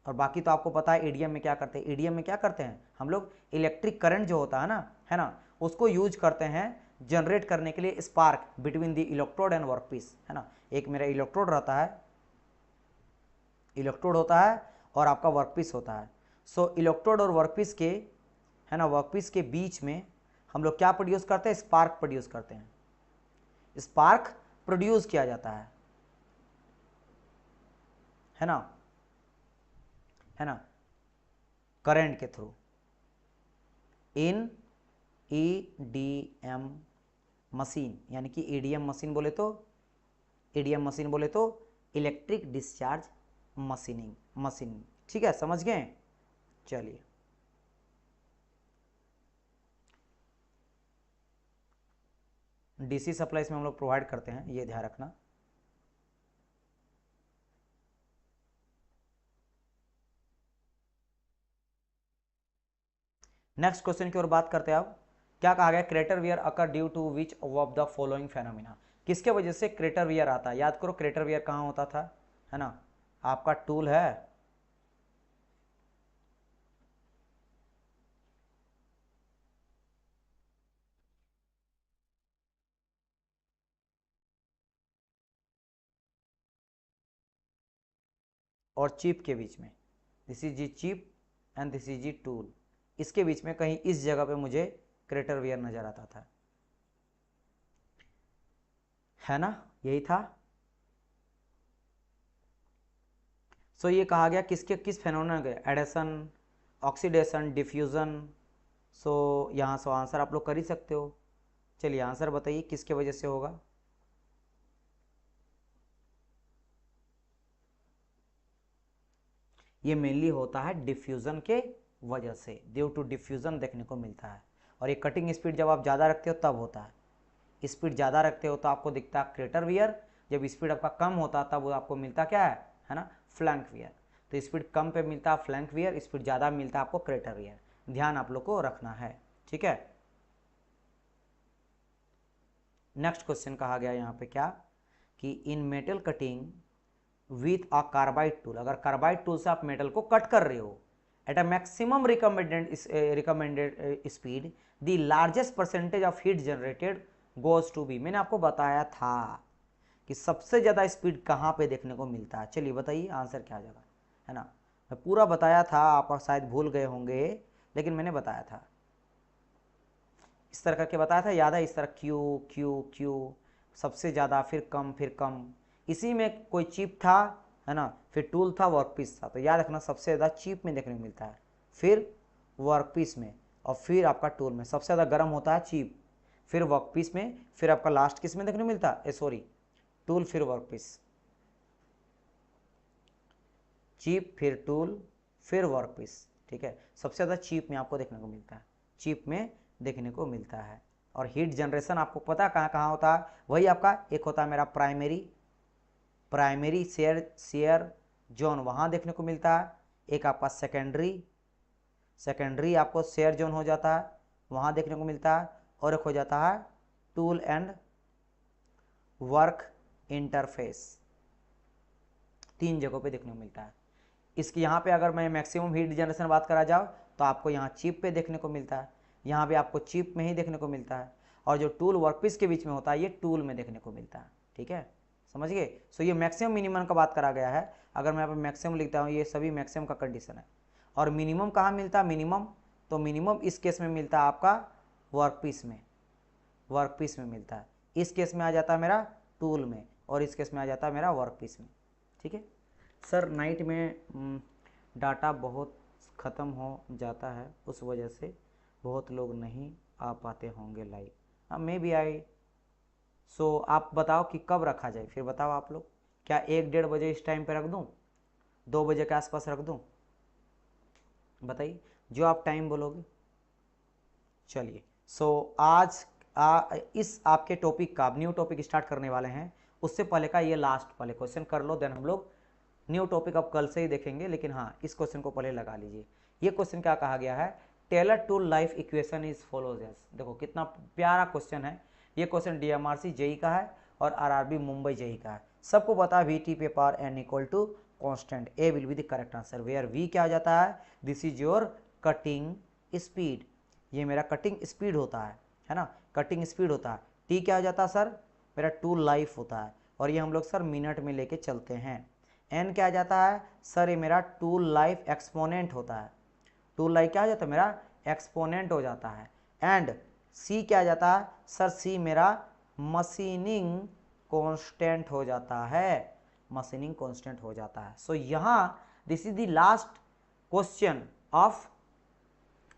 और बाकी तो आपको पता है ईडीएम में क्या करते हैं, ईडीएम में क्या करते हैं हम लोग, इलेक्ट्रिक करंट जो होता है ना, उसको यूज करते हैं जनरेट करने के लिए spark between the electrode and workpiece, है ना। एक मेरा इलेक्ट्रोड रहता है, इलेक्ट्रोड होता है और आपका वर्कपीस होता है। सो इलेक्ट्रोड और वर्कपीस के, है ना, वर्कपीस के बीच में हम लोग क्या प्रोड्यूस करते हैं, स्पार्क प्रोड्यूस करते हैं, स्पार्क प्रोड्यूस किया जाता है ना, है ना, करंट के थ्रू इन ईडीएम मशीन, यानी कि ईडीएम मशीन बोले तो, ईडीएम मशीन बोले तो इलेक्ट्रिक डिस्चार्ज मशीनिंग, ठीक है, समझ गए। चलिए डीसी सप्लाई में हम लोग प्रोवाइड करते हैं, ये ध्यान रखना। नेक्स्ट क्वेश्चन की ओर बात करते हैं अब। क्या कहा गया, crater wear occur due to which of the following phenomena, किसके वजह से क्रेटर वियर आता है। याद करो क्रेटर वियर कहाँ होता था, है ना, आपका टूल है, और चिप के बीच में, this is the chip and this is the tool, इसके बीच में कहीं इस जगह पे मुझे क्रेटर वियर नजर आता था, है ना, यही था। सो ये कहा गया किसके किस फेनोमेना के, एडेशन, ऑक्सीडेशन, डिफ्यूजन। सो यहाँ से आंसर आप लोग कर ही सकते हो। चलिए आंसर बताइए किसके वजह से होगा। ये मेनली होता है डिफ्यूजन के वजह से, ड्यू टू डिफ्यूजन देखने को मिलता है। और ये कटिंग स्पीड जब आप ज़्यादा रखते हो तब होता है, स्पीड ज़्यादा रखते हो तो आपको दिखता है क्रेटर वियर, जब स्पीड आपका कम होता है तब वो आपको मिलता क्या है ना, फ्लैंक वियर। तो स्पीड कम पे मिलता है फ्लैंक वियर, स्पीड ज़्यादा मिलता है आपको क्रेटर वियर, ध्यान आप लोग को रखना है, ठीक है। नेक्स्ट क्वेश्चन कहा गया यहाँ पे क्या, कि in metal cutting with a carbide tool, अगर कार्बाइड टूल से आप मेटल को कट कर रहे हो at a maximum recommended speed, the largest percentage of heat generated goes to be. मैंने आपको बताया था कि सबसे ज़्यादा स्पीड कहाँ पे देखने को मिलता है। चलिए बताइए आंसर क्या आ जाएगा, है ना। मैं पूरा बताया था, आप शायद भूल गए होंगे, लेकिन मैंने बताया था, इस तरह करके बताया था, याद है, इस तरह क्यू क्यू क्यू, सबसे ज़्यादा, फिर कम, फिर कम, इसी में कोई चिप था, है ना, फिर टूल था, वर्कपीस था। तो याद रखना सबसे ज़्यादा चिप में देखने को मिलता है, फिर वर्कपीस में, और फिर आपका टूल में। सबसे ज़्यादा गर्म होता है चिप, फिर वर्कपीस में, फिर आपका लास्ट किस में देखने को मिलता है, सॉरी, टूल फिर वर्कपीस, चिप फिर टूल फिर वर्कपीस, ठीक है। सबसे ज़्यादा चिप में आपको देखने को मिलता है, चिप में देखने को मिलता है। और हीट जनरेशन आपको पता कहाँ कहाँ होता है, वही आपका एक होता है मेरा प्राइमरी शेयर जोन, वहाँ देखने को मिलता है। एक आपका सेकेंडरी आपको शेयर जोन हो जाता है, वहाँ देखने को मिलता है। और एक हो जाता है टूल एंड वर्क इंटरफेस, 3 जगहों पे देखने को मिलता है। इसके यहाँ पे अगर मैं मैक्सिमम हीट जनरेशन बात करा जाओ तो आपको यहाँ चिप पे देखने को मिलता है, यहाँ भी आपको चिप में ही देखने को मिलता है। और जो टूल वर्कपीस के बीच में होता है ये टूल में देखने को मिलता है। ठीक है, समझ गए। सो ये मैक्सिमम मिनिमम का बात करा गया है। अगर मैं यहाँ पे मैक्सिमम लिखता हूँ, ये सभी मैक्सिमम का कंडीशन है। और मिनिमम कहाँ मिलता है, मिनिमम तो मिनिमम इस केस में मिलता है आपका वर्कपीस में, वर्कपीस में मिलता है। इस केस में आ जाता है मेरा टूल में, और इस केस में आ जाता है मेरा वर्कपीस में। ठीक है सर, नाइट में डाटा बहुत ख़त्म हो जाता है, उस वजह से बहुत लोग नहीं आ पाते होंगे लाइव। हाँ, मे बी आई। सो आप बताओ कि कब रखा जाए, फिर बताओ आप लोग। क्या 1-1:30 बजे इस टाइम पे रख दूँ, 2 बजे के आसपास रख दूँ, बताइए जो आप टाइम बोलोगे। चलिए, सो आज इस आपके टॉपिक का, न्यू टॉपिक स्टार्ट करने वाले हैं, उससे पहले का ये लास्ट वाले क्वेश्चन कर लो, देन हम लोग न्यू टॉपिक अब कल से ही देखेंगे। लेकिन हाँ, इस क्वेश्चन को पहले लगा लीजिए। ये क्वेश्चन क्या कहा गया है, Taylor tool life equation is follows as. देखो कितना प्यारा क्वेश्चन है। ये क्वेश्चन डीएमआरसी जेई का है और आरआरबी मुंबई जेई का है। सबको पता है वीटी पे power N equal to constant, A will be the correct answer. Where V क्या आ जाता है, this is your cutting speed, ये मेरा कटिंग स्पीड होता है ना, कटिंग स्पीड होता है। टी क्या हो जाता है सर, मेरा टूल लाइफ होता है, और ये हम लोग सर मिनट में लेके चलते हैं। एन क्या आ जाता है सर, ये मेरा टूल लाइफ एक्सपोनेंट होता है। टूल लाइफ क्या हो जाता है, मेरा एक्सपोनेंट हो जाता है। एंड सी क्या आ जाता है सर, सी मेरा मशीनिंग कांस्टेंट हो जाता है, मशीनिंग कांस्टेंट हो जाता है। सो यहाँ this is the last question of,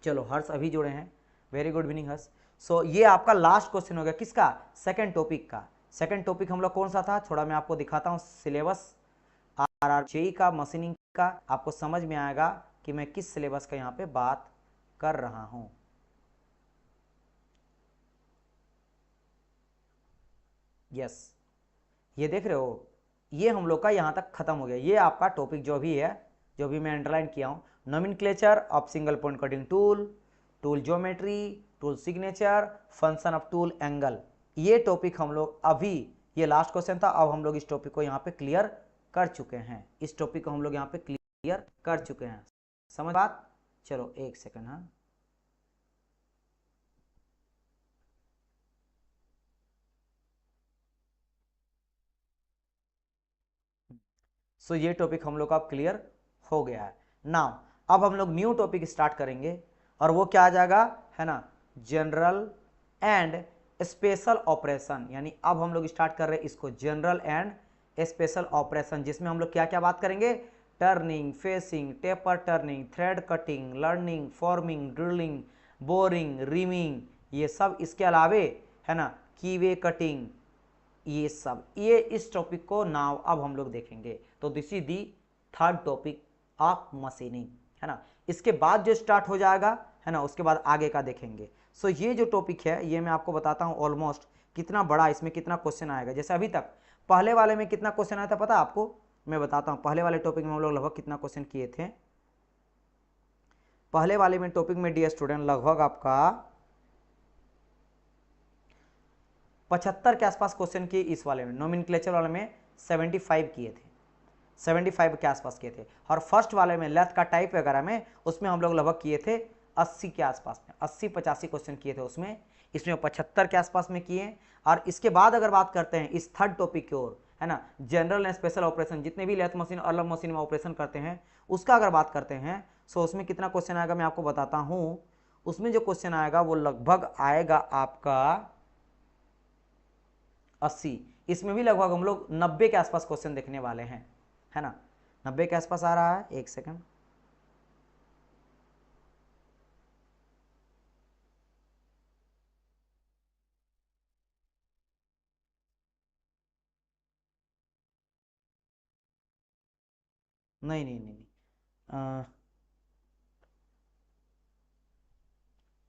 चलो हर्ष अभी जुड़े हैं, वेरी गुड इवनिंग हर्ष। सो ये आपका लास्ट क्वेश्चन हो गया, किसका, सेकंड टॉपिक का। सेकंड टॉपिक हम लोग कौन सा था, थोड़ा मैं आपको दिखाता हूँ सिलेबस आरआरजेई का, मशीनिंग का, आपको समझ में आएगा कि मैं किस सिलेबस का यहाँ पे बात कर रहा हूँ। यस, ये देख रहे हो, ये हम लोग का यहाँ तक खत्म हो गया। ये आपका टॉपिक जो भी है, जो भी मैं अंडरलाइन किया हूँ, nomenclature of single point cutting tool, tool geometry, tool signature, function of tool angle, ये टॉपिक हम लोग अभी, ये लास्ट क्वेश्चन था, अब हम लोग इस टॉपिक को यहाँ पे क्लियर कर चुके हैं। इस टॉपिक को हम लोग यहाँ पे क्लियर कर चुके हैं, समझ बात। चलो एक सेकंड, हाँ सो ये टॉपिक हम लोग का अब क्लियर हो गया है। नाउ अब हम लोग न्यू टॉपिक स्टार्ट करेंगे, और वो क्या आ जाएगा, है ना, जनरल एंड स्पेशल ऑपरेशन। यानी अब हम लोग स्टार्ट कर रहे हैं इसको, जनरल एंड स्पेशल ऑपरेशन, जिसमें हम लोग क्या क्या बात करेंगे, turning, facing, taper turning, thread cutting, learning, forming, drilling, boring, rhyming, ये सब। इसके अलावे है ना, कीवे कटिंग, ये सब, ये इस टॉपिक को नाउ अब हम लोग देखेंगे। तो this is the third topic of machining, है ना। इसके बाद जो स्टार्ट हो जाएगा, है ना, उसके बाद आगे का देखेंगे। सो ये जो टॉपिक है, ये मैं आपको बताता हूँ ऑलमोस्ट कितना बड़ा, इसमें कितना क्वेश्चन आएगा। जैसे अभी तक पहले वाले में कितना क्वेश्चन आया था पता आपको, मैं बताता हूँ। पहले वाले टॉपिक में हम लोग लगभग कितना क्वेश्चन किए थे, पहले वाले में टॉपिक में डियर स्टूडेंट लगभग आपका 75 के आसपास क्वेश्चन किए। इस वाले में, नोमेनक्लेचर वाले में 75 किए थे, 75 के आसपास किए थे। और फर्स्ट वाले में लेथ का टाइप वगैरह में, उसमें हम लोग लगभग किए थे 80 के आसपास में, 80-85 क्वेश्चन किए थे उसमें। इसमें 75 के आसपास में किए। और इसके बाद अगर बात करते हैं इस थर्ड टॉपिक की ओर, है ना, जनरल एंड स्पेशल ऑपरेशन, जितने भी लेथ मशीन और अलग मशीन में ऑपरेशन करते हैं, उसका अगर बात करते हैं, सो उसमें कितना क्वेश्चन आएगा मैं आपको बताता हूँ। उसमें जो क्वेश्चन आएगा वो लगभग आएगा आपका 80। इसमें भी लगभग हम लोग 90 के आसपास क्वेश्चन देखने वाले हैं, है ना, 90 के आसपास आ रहा है। एक सेकंड, नहीं नहीं नहीं नहीं,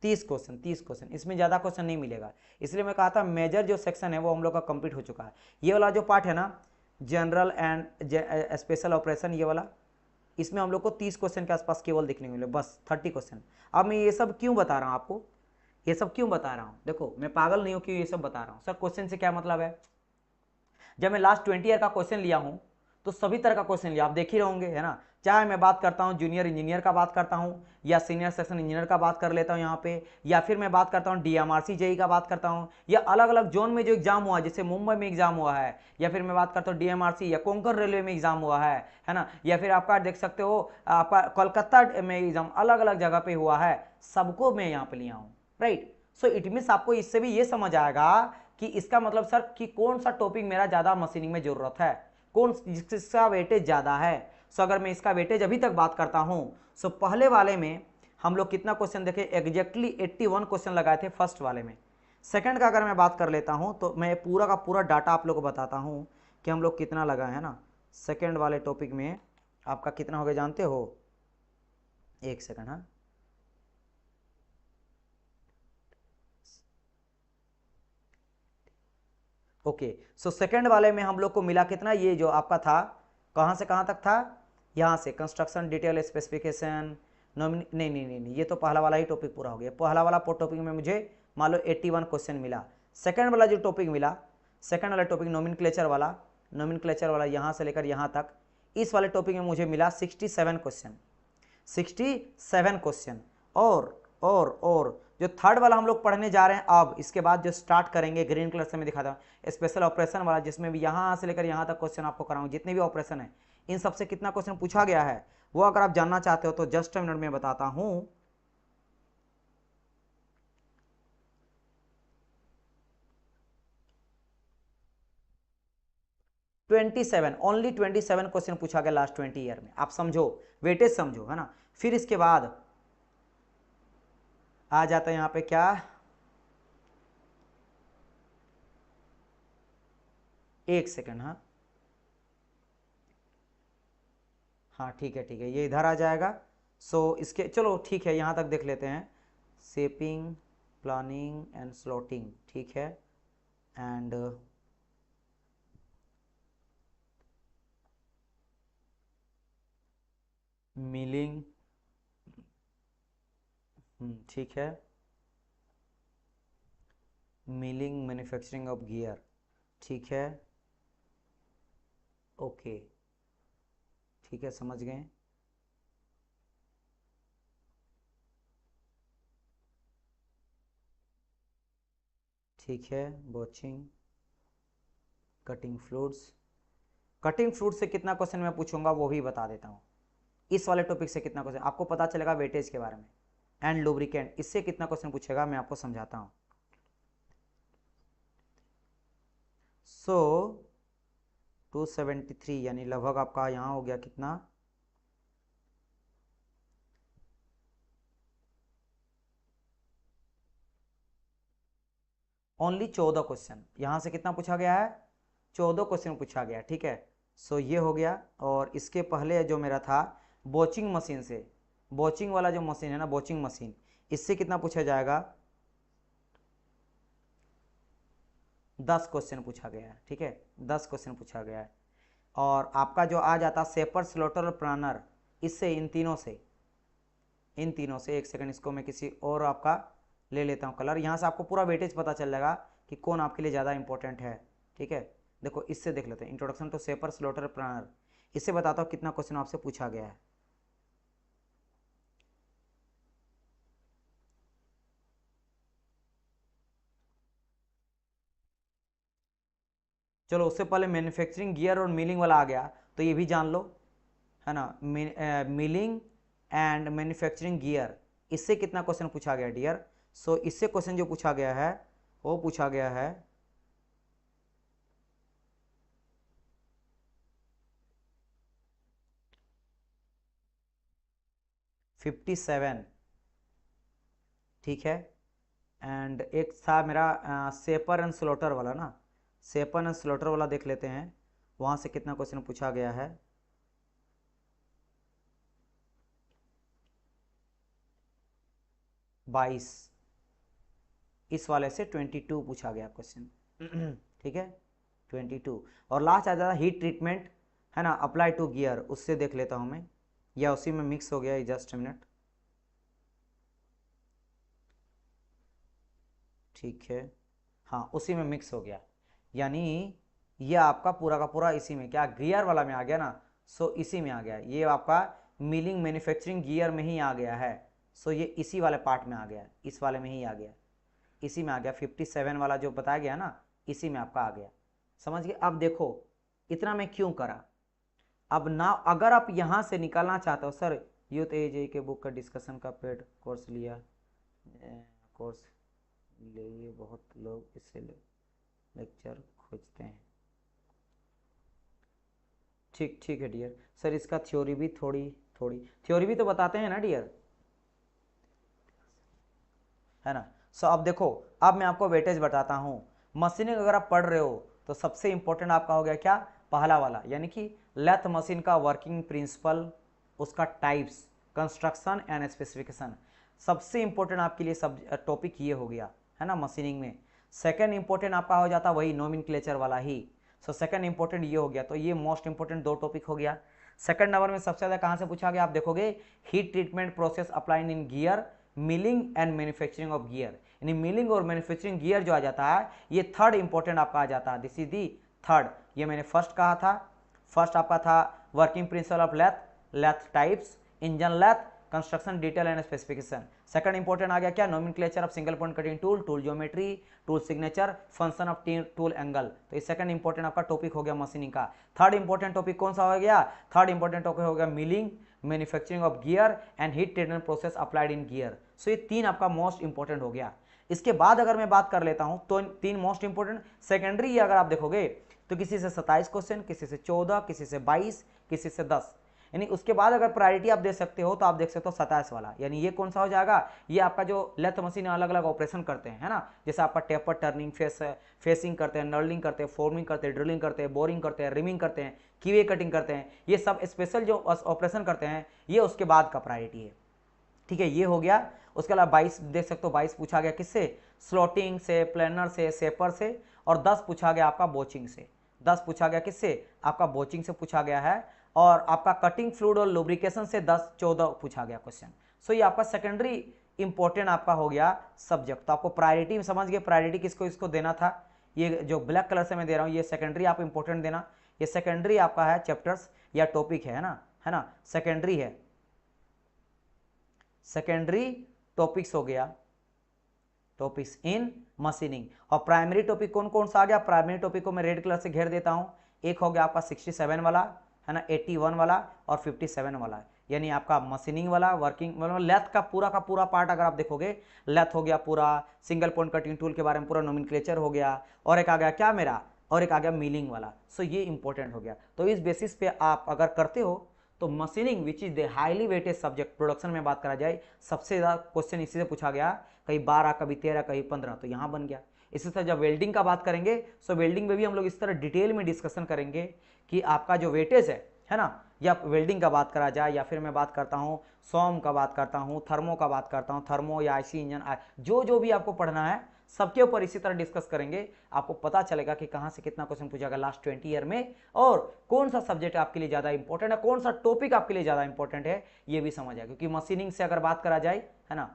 30 क्वेश्चन, 30 क्वेश्चन, इसमें ज़्यादा क्वेश्चन नहीं मिलेगा। इसलिए मैं कहा था मेजर जो सेक्शन है वो हम लोग का कंप्लीट हो चुका है। ये वाला जो पार्ट है ना, जनरल एंड स्पेशल ऑपरेशन, ये वाला, इसमें हम लोग को 30 क्वेश्चन के आसपास केवल देखने को मिले, बस 30 क्वेश्चन। अब मैं ये सब क्यों बता रहा हूँ आपको, ये सब क्यों बता रहा हूँ, देखो मैं पागल नहीं हूँ कि ये सब बता रहा हूँ। सर क्वेश्चन से क्या मतलब है, जब मैं लास्ट 20 ईयर का क्वेश्चन लिया हूँ तो सभी तरह का क्वेश्चन लिया, आप देख ही रहोगे, है ना। चाहे मैं बात करता हूँ जूनियर इंजीनियर का बात करता हूँ, या सीनियर सेक्शन इंजीनियर का बात कर लेता हूँ यहाँ पे, या फिर मैं बात करता हूँ डीएमआरसी जेई का बात करता हूँ, या अलग अलग जोन में जो एग्जाम हुआ, जैसे मुंबई में एग्जाम हुआ है, या फिर मैं बात करता हूँ डीएमआरसी या कोंकण रेलवे में एग्जाम हुआ है ना, या फिर आपका देख सकते हो आपका कोलकाता में एग्जाम, अलग अलग जगह पे हुआ है, सबको मैं यहाँ पे लिया हूँ, राइट। सो इट मीन्स आपको इससे भी ये समझ आएगा कि इसका मतलब सर कि कौन सा टॉपिक मेरा ज्यादा मशीनिंग में जरूरत है, कौन जिसका वेटेज ज्यादा है। सो अगर मैं इसका वेटेज अभी तक बात करता हूं, सो पहले वाले में हम लोग कितना क्वेश्चन देखे, एग्जैक्टली 81 क्वेश्चन लगाए थे फर्स्ट वाले में। सेकंड का अगर मैं बात कर लेता हूं तो मैं पूरा का पूरा डाटा आप लोग को बताता हूं कि हम लोग कितना लगाए हैं ना। सेकंड वाले टॉपिक में आपका कितना हो गया जानते हो, एक सेकंड, हाँ ओके। सो सेकंड वाले में हम लोग को मिला कितना, ये जो आपका था कहां से कहां तक था, यहां से कंस्ट्रक्शन डिटेल स्पेसिफिकेशन नॉमिनी, नहीं, ये तो पहला वाला ही टॉपिक पूरा हो गया। पहला वाला टॉपिक में मुझे मान लो 81 क्वेश्चन मिला। सेकंड वाला जो टॉपिक मिला, सेकंड वाला टॉपिक नोमेनक्लेचर वाला यहां से लेकर यहां तक, इस वाले टॉपिक में मुझे मिला 67 क्वेश्चन, 67 क्वेश्चन। और जो थर्ड वाला हम लोग पढ़ने जा रहे हैं अब, इसके बाद जो स्टार्ट करेंगे, ग्रीन कलर से मैं दिखाता हूँ, स्पेशल ऑपरेशन वाला, जिसमें भी यहाँ से लेकर यहाँ तक क्वेश्चन आपको कराऊंगा, जितने भी ऑपरेशन है इन सबसे कितना क्वेश्चन पूछा गया है वो अगर आप जानना चाहते हो तो जस्ट मिनट में बताता हूँ। 27, ओनली 27 क्वेश्चन पूछा गया लास्ट 20 ईयर में। आप समझो, वेटेज समझो, है ना। फिर इसके बाद आ जाता है यहाँ पे क्या, एक सेकंड, हाँ हाँ ठीक है, ये इधर आ जाएगा। सो इसके चलो ठीक है, यहाँ तक देख लेते हैं। शेपिंग, प्लानिंग एंड स्लॉटिंग, ठीक है, एंड मिलिंग, ठीक है, मिलिंग मैन्युफैक्चरिंग ऑफ गियर, ठीक है, ओके, ठीक है, समझ गए। ठीक है, watching, cutting fluids, cutting fluid से कितना क्वेश्चन मैं पूछूंगा वो भी बता देता हूँ। इस वाले टॉपिक से कितना क्वेश्चन आपको पता चलेगा वेटेज के बारे में, एंड लुब्रिकेंट, इससे कितना क्वेश्चन पूछेगा मैं आपको समझाता हूँ। सो 273 यानी लगभग आपका यहाँ हो गया कितना, ओनली 14 क्वेश्चन। यहाँ से कितना पूछा गया है, 14 क्वेश्चन पूछा गया, ठीक है। सो ये हो गया। और इसके पहले जो मेरा था बॉचिंग मशीन से, बॉचिंग वाला जो मशीन है ना, बॉचिंग मशीन, इससे कितना पूछा जाएगा, 10 क्वेश्चन पूछा गया है, ठीक है, 10 क्वेश्चन पूछा गया है। और आपका जो आ जाता शेपर, स्लॉटर और प्लानर, इससे इन तीनों से एक सेकंड, इसको मैं किसी और आपका ले लेता हूँ कलर, यहाँ से आपको पूरा वेटेज पता चल जाएगा कि कौन आपके लिए ज़्यादा इंपॉर्टेंट है, ठीक है। देखो इससे देख लेते हैं, introduction to shaper, slotter, planer, इससे बताता हूँ कितना क्वेश्चन आपसे पूछा गया है। चलो उससे पहले मैन्युफैक्चरिंग गियर और मिलिंग वाला आ गया, तो ये भी जान लो, है ना। मिलिंग एंड मैन्युफैक्चरिंग गियर, इससे कितना क्वेश्चन पूछा गया डियर। सो इससे क्वेश्चन जो पूछा गया है वो पूछा गया है 57, ठीक है। एंड एक था मेरा सेपर एंड स्लॉटर वाला ना, सेपर एंड स्लॉटर वाला देख लेते हैं, वहाँ से कितना क्वेश्चन पूछा गया है। 22, इस वाले से 22 पूछा गया क्वेश्चन ठीक है, 22। और लास्ट आ जाता हीट ट्रीटमेंट, है ना, अप्लाई टू गियर, उससे देख लेता हूँ मैं, या उसी में मिक्स हो गया, जस्ट मिनट, ठीक है, हाँ उसी में मिक्स हो गया। यानी ये आपका पूरा का पूरा इसी में, क्या गियर वाला में आ गया ना, सो इसी में आ गया, ये आपका मिलिंग मैन्युफैक्चरिंग गियर में ही आ गया है। सो ये इसी वाले पार्ट में आ गया, इस वाले में ही आ गया, इसी में आ गया, 57 वाला जो बताया गया ना, इसी में आपका आ गया। समझ गए? अब देखो इतना मैं क्यों करा। अब ना अगर आप यहां से निकालना चाहते हो, सर यूथ एजे के बुक का डिस्कशन का पेड कोर्स लिया, कोर्स लिए बहुत लोग इससे लेक्चर खोजते हैं। ठीक ठीक है डियर, सर इसका थ्योरी भी थ्योरी भी तो बताते हैं ना डियर, है ना। सो अब देखो, अब मैं आपको वेटेज बताता हूं। मशीनिंग अगर आप पढ़ रहे हो तो सबसे इंपॉर्टेंट आपका हो गया क्या, पहला वाला, यानी कि लेथ मशीन का वर्किंग प्रिंसिपल, उसका टाइप्स, कंस्ट्रक्शन एंड स्पेसिफिकेशन। सबसे इंपॉर्टेंट आपके लिए सब टॉपिक ये हो गया, है ना, मशीनिंग में। सेकंड इंपॉर्टेंट आपका हो जाता वही नोमेनक्लेचर वाला ही। सो सेकंड इंपॉर्टेंट ये हो गया, तो ये मोस्ट इंपॉर्टेंट दो टॉपिक हो गया। सेकंड नंबर में सबसे ज्यादा कहां से पूछा गया, आप देखोगे heat treatment process applied in gear, milling and manufacturing of gear, यानी मिलिंग और मैन्युफैक्चरिंग गियर जो आ जाता है, ये थर्ड इंपॉर्टेंट आपका आ जाता है। This is the third. ये मैंने फर्स्ट कहा था, फर्स्ट आपका था working principle of lathe types, engine lathe, construction detail and specification. Second important आ गया क्या, nomenclature of single point cutting tool, tool geometry, tool signature, function of tool angle. तो ये सेकंड इंपॉर्टेंट आपका टॉपिक हो गया मशीनिंग का। Third important topic कौन सा हो गया, थर्ड इंपॉर्टेंट टॉपिक हो गया milling, manufacturing of gear and heat treatment process applied in gear. So ये तीन आपका मोस्ट इंपॉर्टेंट हो गया। इसके बाद अगर मैं बात कर लेता हूं तो तीन मोस्ट इंपॉर्टेंट सेकेंडरी, अगर आप देखोगे तो किसी से 27 क्वेश्चन, किसी से 14, किसी से 22, किसी से 10, यानी उसके बाद अगर प्रायोरिटी आप दे सकते हो तो आप देख सकते हो 27 वाला, यानी ये कौन सा हो जाएगा, ये आपका जो लेथ मशीन अलग अलग ऑपरेशन करते हैं, है ना, जैसे आपका टेपर टर्निंग, फेसिंग करते हैं, नर्लिंग करते हैं, फॉर्मिंग करते हैं, ड्रिलिंग करते हैं, बोरिंग करते हैं, रिमिंग करते हैं, कीवे कटिंग करते हैं, ये सब स्पेशल जो ऑपरेशन करते हैं, ये उसके बाद का प्रायोरिटी है। ठीक है, ये हो गया। उसके अलावा 22 देख सकते हो, 22 पूछा गया किससे, स्लॉटिंग से, प्लानर से, शेपर से, और 10 पूछा गया आपका बोचिंग से। 10 पूछा गया किससे, आपका बोचिंग से पूछा गया है, और आपका कटिंग फ्लूइड और लुब्रिकेशन से 10-14 पूछा गया क्वेश्चन। सो ये आपका सेकेंडरी इंपॉर्टेंट आपका हो गया सब्जेक्ट। तो आपको प्रायोरिटी समझ गए, प्रायोरिटी किसको इसको देना था, ये जो ब्लैक कलर से मैं दे रहा हूँ, ये सेकेंडरी आप इंपॉर्टेंट देना, ये सेकेंडरी आपका है चैप्टर्स या टॉपिक है ना, सेकेंडरी है, सेकेंडरी टॉपिक्स हो गया, टॉपिक्स इन मशीनिंग। और प्राइमरी टॉपिक कौन कौन सा आ गया, प्राइमरी टॉपिक को मैं रेड कलर से घेर देता हूं। एक हो गया आपका 67 वाला, है ना, 81 वाला और 57 वाला, यानी आपका मशीनिंग वाला, वर्किंग मतलब लेथ का पूरा पार्ट अगर आप देखोगे, लेथ हो गया पूरा, सिंगल पॉइंट कटिंग टूल के बारे में पूरा नोमेनक्लेचर हो गया, और एक आ गया क्या मेरा, और एक आ गया मिलिंग वाला। सो ये इंपॉर्टेंट हो गया। तो इस बेसिस पे आप अगर करते हो तो machining which is the highly weighted subject, production में बात करा जाए सबसे ज्यादा क्वेश्चन इसी से पूछा गया, कहीं 12, कभी 13, कहीं 15, तो यहाँ बन गया। इसी तरह जब वेल्डिंग का बात करेंगे, सो वेल्डिंग में भी हम लोग इस तरह डिटेल में डिस्कशन करेंगे कि आपका जो वेटेज है ना, या वेल्डिंग का बात करा जाए, या फिर मैं बात करता हूँ सोम का बात करता हूँ, थर्मो का बात करता हूँ, थर्मो या आईसी इंजन, जो भी आपको पढ़ना है सबके ऊपर इसी तरह डिस्कस करेंगे। आपको पता चलेगा कि कहां से कितना क्वेश्चन पूछा गया लास्ट 20 ईयर में, और कौन सा सब्जेक्ट आपके लिए ज्यादा इंपॉर्टेंट है, कौन सा टॉपिक आपके लिए ज्यादा इंपॉर्टेंट है, ये भी समझ आएगा। क्योंकि मशीनिंग से अगर बात करा जाए, है ना,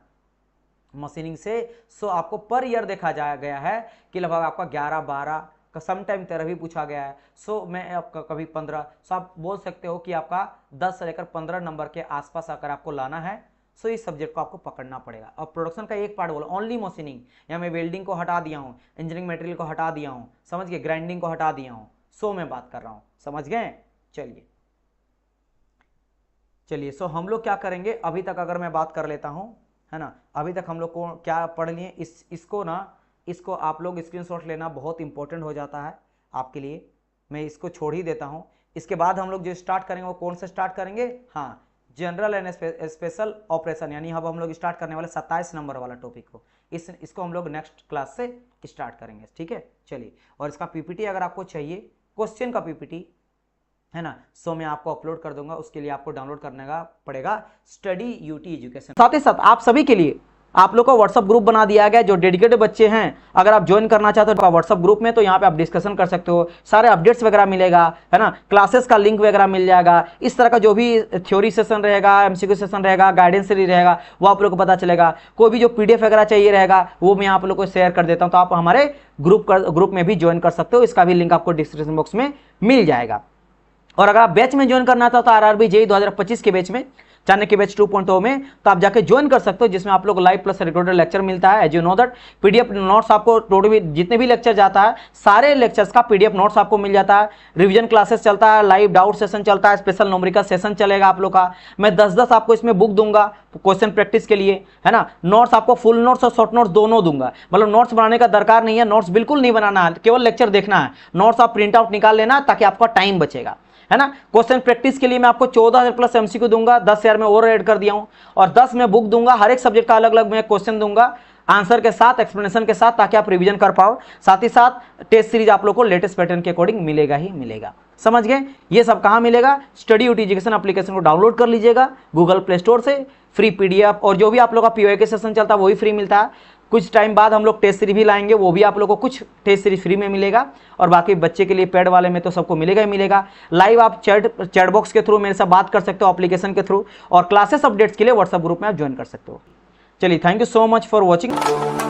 मशीनिंग से सो आपको पर ईयर देखा जाया गया है कि लगभग आपका 11, 12, समटाइम 13 भी पूछा गया है। सो मैं आपका कभी 15, सो आप बोल सकते हो कि आपका 10 से लेकर 15 नंबर के आसपास अगर आपको लाना है, सो इस सब्जेक्ट को आपको पकड़ना पड़ेगा। और प्रोडक्शन का एक पार्ट बोला ओनली मशीनिंग, या मैं वेल्डिंग को हटा दिया हूँ, इंजीनियरिंग मटेरियल को हटा दिया हूँ, समझ गए, ग्राइंडिंग को हटा दिया हूँ, सो मैं बात कर रहा हूँ, समझ गए। चलिए सो हम लोग क्या करेंगे, अभी तक अगर मैं बात कर लेता हूँ, है ना, अभी तक हम लोग को क्या पढ़ लिए, इसको आप लोग स्क्रीनशॉट लेना बहुत इंपॉर्टेंट हो जाता है आपके लिए। मैं इसको छोड़ ही देता हूँ। इसके बाद हम लोग जो स्टार्ट करेंगे वो कौन से स्टार्ट करेंगे, हाँ, जनरल एंड स्पेशल ऑपरेशन, यानी अब हम लोग स्टार्ट करने वाले 27 नंबर वाला टॉपिक को, इसको हम लोग नेक्स्ट क्लास से स्टार्ट करेंगे, ठीक है। चलिए, और इसका पीपीटी अगर आपको चाहिए, क्वेश्चन का पीपीटी, है ना, सो मैं आपको अपलोड कर दूंगा। उसके लिए आपको डाउनलोड करने का पड़ेगा स्टडी यूटी एजुकेशन। साथ ही साथ आप सभी के लिए आप लोग को व्हाट्सअप ग्रुप बना दिया गया जो डेडिकेटेड बच्चे हैं, अगर आप ज्वाइन करना चाहते हो व्हाट्सअप ग्रुप में तो यहाँ पे आप डिस्कशन कर सकते हो, सारे अपडेट्स वगैरह मिलेगा, है ना, क्लासेस का लिंक वगैरह मिल जाएगा, इस तरह का जो भी थ्योरी सेशन रहेगा, एमसीक्यू सेशन रहेगा, गाइडेंस रहेगा, वो आप लोग को पता चलेगा। कोई भी जो पीडीएफ वगैरह चाहिए रहेगा वो मैं आप लोग को शेयर कर देता हूँ, तो आप हमारे ग्रुप में भी ज्वाइन कर सकते हो, इसका भी लिंक आपको डिस्क्रिप्शन बॉक्स में मिल जाएगा। और अगर आप बैच में ज्वाइन करना चाहते हो आरआरबी जेईई 2025 के बैच में, चाणक्य बैच 2.0 में, तो आप जाके ज्वाइन कर सकते हो, जिसमें आप लोग लाइव प्लस रिकॉर्डेड लेक्चर मिलता है। As you know that PDF notes आपको टोटल जितने भी लेक्चर जाता है सारे लेक्चर्स का पीडीएफ नोट्स आपको मिल जाता है, रिवीजन क्लासेस चलता है, लाइव डाउट सेशन चलता है, स्पेशल न्यूमेरिकल सेशन चलेगा आप लोग का। मैं 10-10 आपको इसमें बुक दूंगा क्वेश्चन प्रैक्टिस के लिए, है ना। नोट्स आपको फुल नोट्स और शॉर्ट नोट्स दोनों दूंगा, मतलब नोट्स बनाने का दरकार नहीं है, नोट्स बिल्कुल नहीं बनाना है, केवल लेक्चर देखना है। नोट्स आप प्रिंट आउट निकाल लेना ताकि आपका टाइम बचेगा, है ना। क्वेश्चन प्रैक्टिस के लिए मैं आपको 14,000 प्लस एमसीक्यू दूंगा, 10,000 में और ऐड कर दिया हूं, और 10 में बुक दूंगा, हर एक सब्जेक्ट का अलग अलग मैं क्वेश्चन दूंगा आंसर के साथ, एक्सप्लेनेशन के साथ, ताकि आप रिवीजन कर पाओ। साथ ही साथ टेस्ट सीरीज आप लोग को लेटेस्ट पैटर्न के अकॉर्डिंग मिलेगा ही मिलेगा। समझ गए? ये सब कहां मिलेगा? स्टडी यूटी एजुकेशन एप्लीकेशन को डाउनलोड कर लीजिएगा गूगल प्ले स्टोर से, फ्री पीडीएफ, और जो भी आप लोग का पीओए के सेशन चलता है वही फ्री मिलता है। कुछ टाइम बाद हम लोग टेस्ट सीरीज भी लाएंगे, वो भी आप लोगों को कुछ टेस्ट सीरीज फ्री में मिलेगा, और बाकी बच्चे के लिए पेड वाले में तो सबको मिलेगा ही मिलेगा। लाइव आप चैट बॉक्स के थ्रू मेरे साथ बात कर सकते हो, एप्लीकेशन के थ्रू, और क्लासेस अपडेट्स के लिए व्हाट्सएप ग्रुप में आप ज्वाइन कर सकते हो। चलिए, thank you so much for watching.